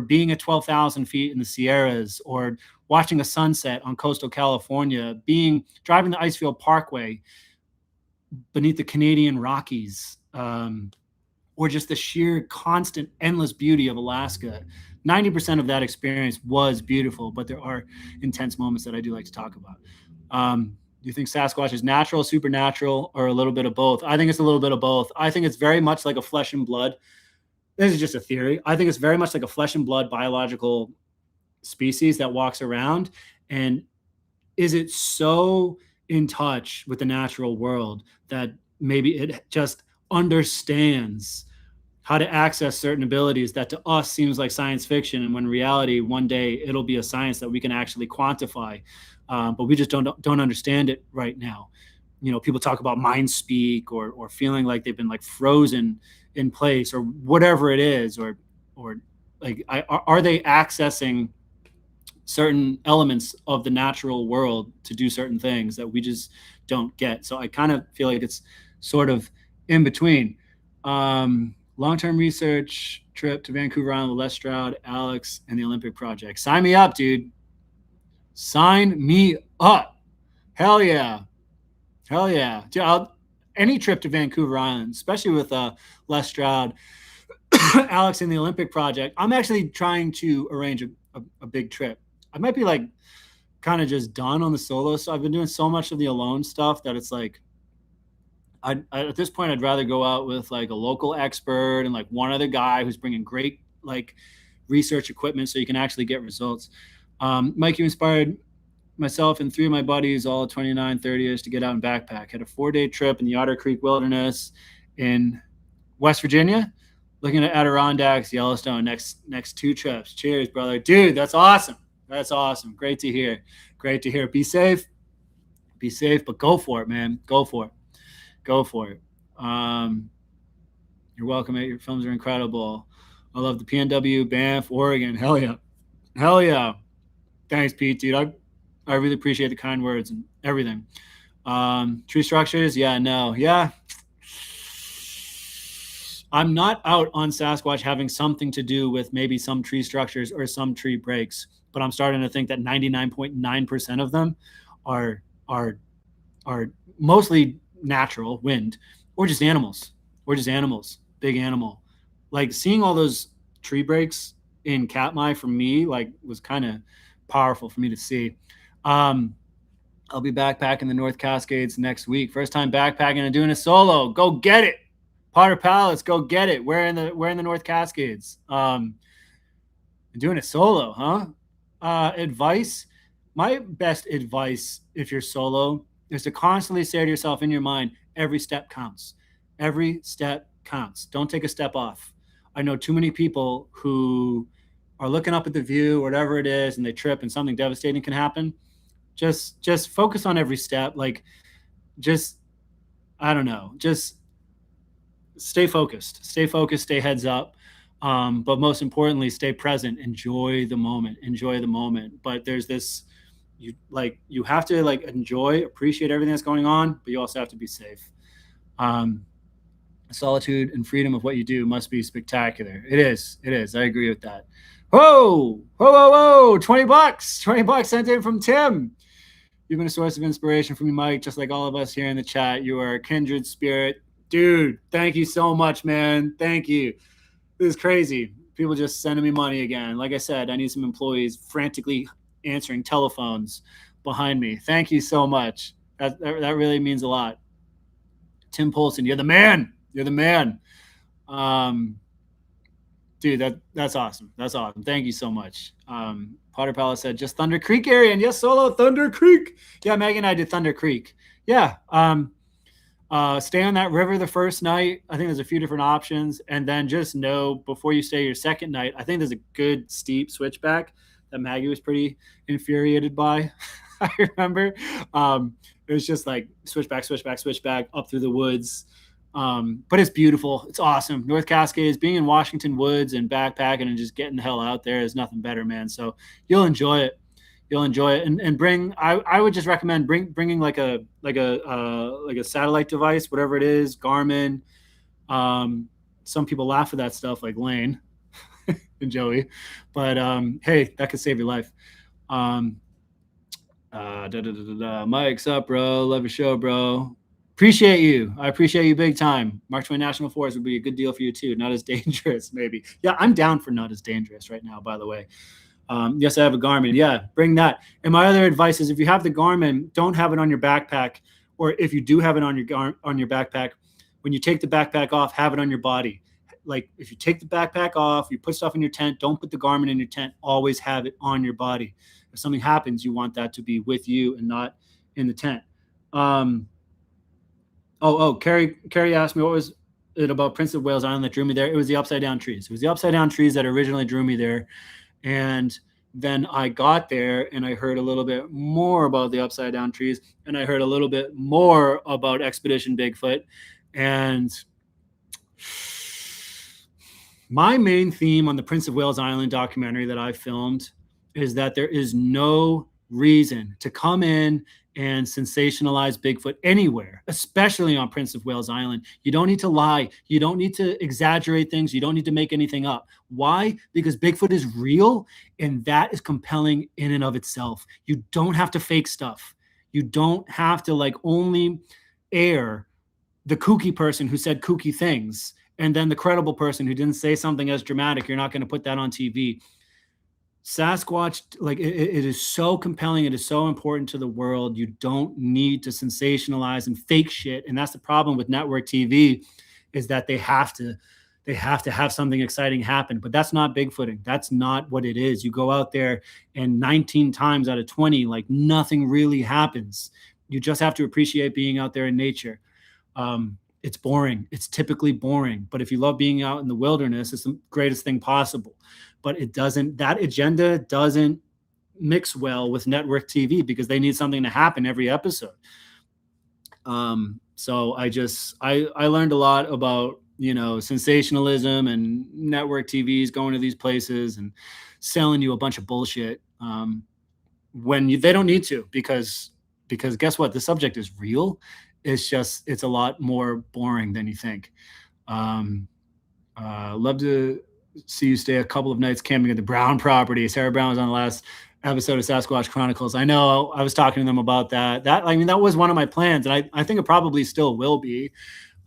being at 12,000 feet in the Sierras, or watching a sunset on coastal California, driving the Icefield Parkway beneath the Canadian Rockies, or just the sheer constant endless beauty of Alaska. 90% of that experience was beautiful, but there are intense moments that I do like to talk about. Do you think Sasquatch is natural, supernatural, or a little bit of both? I think it's a little bit of both. I think it's very much like a flesh and blood. This is just a theory. I think it's very much like a flesh and blood biological species that walks around. And is it so in touch with the natural world that maybe it just understands how to access certain abilities that to us seems like science fiction, and when in reality one day it'll be a science that we can actually quantify, but we just don't understand it right now. You know, people talk about mind speak, or feeling like they've been like frozen in place, or whatever it is, or like are they accessing certain elements of the natural world to do certain things that we just don't get? So I kind of feel like it's sort of in between. Long-term research trip to Vancouver Island with Les Stroud, Alex, and the Olympic Project. Sign me up, dude. Sign me up. Hell yeah. Hell yeah. Dude, any trip to Vancouver Island, especially with Les Stroud, Alex, and the Olympic Project. I'm actually trying to arrange a big trip. I might be like kind of just done on the solo. So I've been doing so much of the alone stuff that it's like, at this point, I'd rather go out with like a local expert and like one other guy who's bringing great like research equipment so you can actually get results. Mike, you inspired myself and three of my buddies, all 29, 30ish, to get out and backpack. Had a 4-day trip in the Otter Creek Wilderness in West Virginia, looking at Adirondacks, Yellowstone, next 2 trips. Cheers, brother. Dude, that's awesome. That's awesome. Great to hear. Great to hear. Be safe, but go for it, man. Go for it. Go for it. You're welcome, mate. Your films are incredible. I love the PNW, Banff, Oregon. Hell yeah. Hell yeah. Thanks, Pete, dude. I really appreciate the kind words and everything. Tree structures, yeah, no, yeah. I'm not out on Sasquatch having something to do with maybe some tree structures or some tree breaks, but I'm starting to think that 99.9% of them are are are mostly natural wind or just animals big animal. Like seeing all those tree breaks in Katmai for me like was kind of powerful for me to see. um I'll be backpacking the North Cascades next week. First time backpacking and doing a solo. Go get it. Potter Palace, go get it. We're in the North Cascades. Doing it solo, huh? Advice. My best advice if you're solo is to constantly say to yourself in your mind, every step counts. Every step counts. Don't take a step off. I know too many people who are looking up at the view, whatever it is, and they trip and something devastating can happen. Just focus on every step. Like just I don't know. Just stay focused, stay heads up. But most importantly, stay present, enjoy the moment. But there's this, you have to like enjoy, appreciate everything that's going on, but you also have to be safe. um, Solitude and freedom of what you do must be spectacular. It is, I agree with that. Whoa, $20 sent in from Tim. You've been a source of inspiration for me, Mike, just like all of us here in the chat. You are a kindred spirit. Dude, thank you so much, man. Thank you. This is crazy. People just sending me money again. Like I said, I need some employees frantically answering telephones behind me. Thank you so much. That really means a lot. Tim Polson, you're the man. You're the man. Um, Dude, that's awesome. That's awesome. Thank you so much. Potter Palace said just Thunder Creek area, and yes, solo Thunder Creek. Yeah, Maggie and I did Thunder Creek. Yeah. Stay on that river the first night. I think there's a few different options, and then just know before you stay your second night. I think there's a good steep switchback that Maggie was pretty infuriated by. I remember it was just like switchback up through the woods. But it's beautiful. It's awesome. North Cascades, being in Washington Woods and backpacking and just getting the hell out there is nothing better, man. So you'll enjoy it. You'll enjoy it. And bring. I would just recommend bringing like a satellite device, whatever it is, Garmin. Some people laugh at that stuff, like Lane and Joey, but hey, that could save your life. Mike's up, bro. Love your show, bro. Appreciate you. I appreciate you big time. Mark Twain National Forest would be a good deal for you too. Not as dangerous, maybe. Yeah, I'm down for not as dangerous right now, by the way. Yes, I have a Garmin. Yeah, bring that. And my other advice is if you have the Garmin, don't have it on your backpack. Or if you do have it on your backpack, when you take the backpack off, have it on your body. Like if you take the backpack off, you put stuff in your tent, don't put the Garmin in your tent. Always have it on your body. If something happens, you want that to be with you and not in the tent. Carrie asked me what was it about Prince of Wales Island that drew me there. It was the upside down trees. It was the upside down trees that originally drew me there. And then I got there and I heard a little bit more about the upside down trees, and I heard a little bit more about Expedition Bigfoot. And my main theme on the Prince of Wales Island documentary that I filmed is that there is no reason to come in and sensationalize Bigfoot anywhere, especially on Prince of Wales Island. You don't need to lie. You don't need to exaggerate things. You don't need to make anything up. Why? Because Bigfoot is real, and that is compelling in and of itself. You don't have to fake stuff. You don't have to like only air the kooky person who said kooky things and then the credible person who didn't say something as dramatic. You're not going to put that on TV. Sasquatch, like it is so compelling. It is so important to the world. You don't need to sensationalize and fake shit. And that's the problem with network TV, is that they have to have something exciting happen. But that's not Bigfooting. That's not what it is. You go out there and 19 times out of 20, like nothing really happens. You just have to appreciate being out there in nature. It's boring. It's typically boring. But if you love being out in the wilderness, it's the greatest thing possible. But that agenda doesn't mix well with network TV because they need something to happen every episode. So I learned a lot about, sensationalism and network TVs going to these places and selling you a bunch of bullshit when they don't need to, because because guess what? The subject is real. It's a lot more boring than you think. Um, love to see you stay a couple of nights camping at the Brown property. Sarah Brown was on the last episode of Sasquatch Chronicles. I know I was talking to them about that. I mean, that was one of my plans, and I think it probably still will be.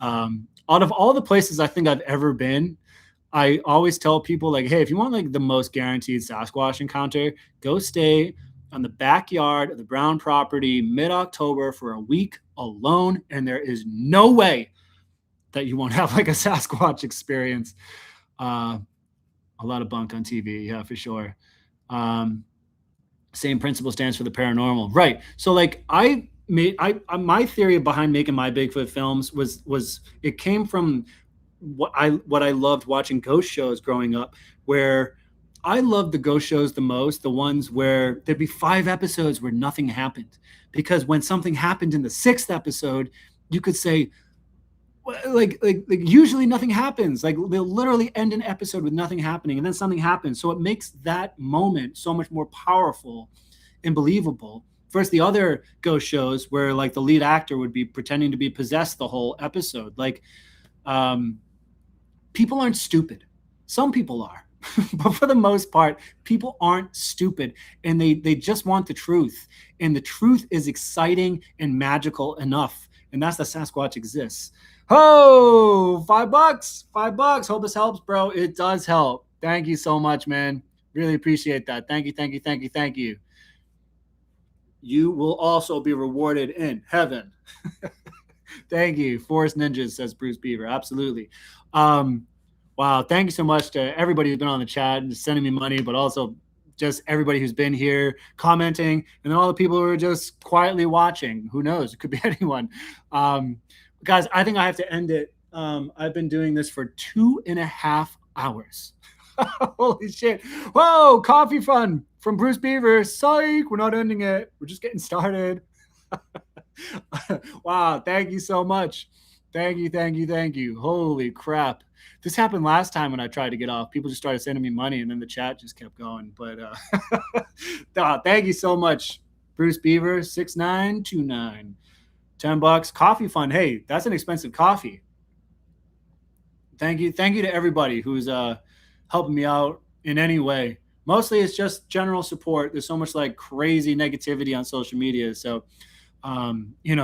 Out of all the places I think I've ever been, I always tell people like, hey, if you want like the most guaranteed Sasquatch encounter, go stay on the backyard of the Brown property mid-October for a week alone, and there is no way that you won't have like a Sasquatch experience. A lot of bunk on TV, yeah, for sure. Same principle stands for the paranormal, right? So like my theory behind making my Bigfoot films was it came from what I loved watching ghost shows growing up, where I loved the ghost shows the most, the ones where there'd be 5 episodes where nothing happened. Because when something happened in the 6th episode, you could say, like usually nothing happens. Like they'll literally end an episode with nothing happening, and then something happens. So it makes that moment so much more powerful and believable. Versus the other ghost shows where like the lead actor would be pretending to be possessed the whole episode. Like, people aren't stupid. Some people are, but for the most part, people aren't stupid, and they just want the truth. And the truth is exciting and magical enough, and that's that Sasquatch exists. Oh, $5, $5. Hope this helps, bro. It does help. Thank you so much, man. Really appreciate that. Thank you, thank you, thank you, thank you. You will also be rewarded in heaven. Thank you. Forest Ninjas, says Bruce Beaver. Absolutely. Wow. Thank you so much to everybody who's been on the chat and sending me money, but also just everybody who's been here commenting, and then all the people who are just quietly watching. Who knows? It could be anyone. Guys, I think I have to end it. I've been doing this for 2.5 hours. Holy shit. Whoa, coffee fun from Bruce Beaver. Psych, we're not ending it. We're just getting started. Wow, thank you so much. Thank you, thank you, thank you. Holy crap. This happened last time when I tried to get off. People just started sending me money, and then the chat just kept going. But thank you so much, Bruce Beaver, 6929. $10. Coffee fund. Hey, that's an expensive coffee. Thank you. Thank you to everybody who's helping me out in any way. Mostly it's just general support. There's so much like crazy negativity on social media. So,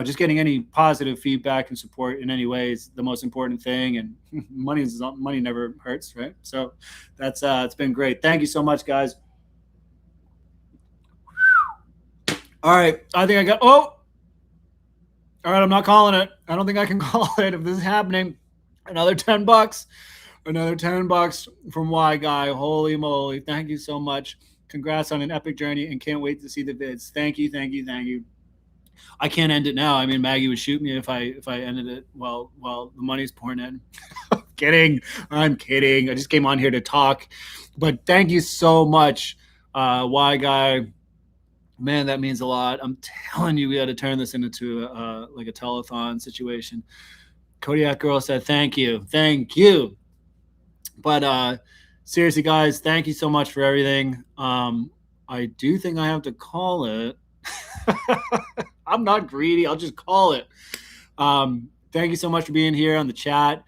just getting any positive feedback and support in any way is the most important thing. And money never hurts, right? So that's it's been great. Thank you so much, guys. All right. I think I got, all right, I'm not calling it. I don't think I can call it if this is happening. Another $10. Another $10 from Y Guy. Holy moly. Thank you so much. Congrats on an epic journey, and can't wait to see the vids. Thank you, thank you, thank you. I can't end it now. I mean, Maggie would shoot me if I ended it while the money's pouring in. I'm kidding. I just came on here to talk. But thank you so much, Y Guy. Man, that means a lot. I'm telling you, we got to turn this into like a telethon situation. Kodiak Girl said, thank you. Thank you. But seriously, guys, thank you so much for everything. I do think I have to call it. I'm not greedy. I'll just call it. Thank you so much for being here on the chat.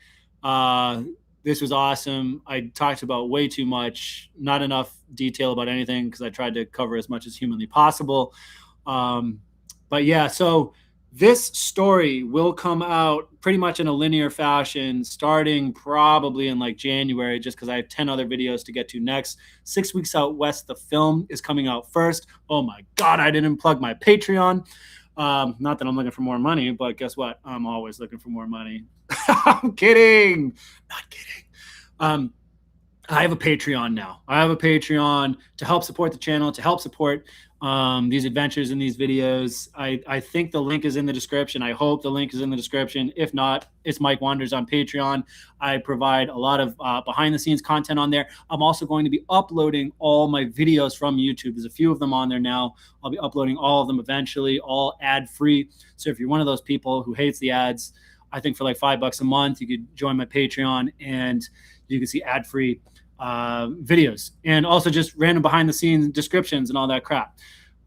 This was awesome. I talked about way too much, not enough detail about anything because I tried to cover as much as humanly possible. But yeah, so this story will come out pretty much in a linear fashion starting probably in like January, just because I have 10 other videos to get to next. 6 Weeks Out West, the film, is coming out first. Oh my God, I didn't plug my Patreon. Not that I'm looking for more money, but guess what? I'm always looking for more money. I'm kidding. Not kidding. I have a Patreon now. I have a Patreon to help support the channel, to help support these adventures in these videos. I think the link is in the description. I hope the link is in the description. If not, it's Mike Wanders on Patreon. I provide a lot of behind the scenes content on there. I'm also going to be uploading all my videos from YouTube. There's a few of them on there now. I'll be uploading all of them eventually, all ad free. So if you're one of those people who hates the ads, I think for like $5 a month, you could join my Patreon and you can see ad free videos and also just random behind the scenes descriptions and all that crap.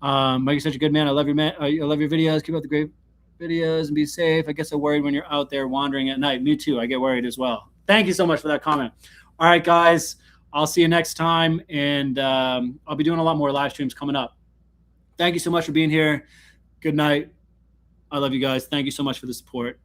Mike, you're such a good man. I love your man. I love your videos. Keep up the great videos and be safe. I guess I'm worried when you're out there wandering at night. Me too. I get worried as well. Thank you so much for that comment. All right, guys. I'll see you next time, and I'll be doing a lot more live streams coming up. Thank you so much for being here. Good night. I love you guys. Thank you so much for the support.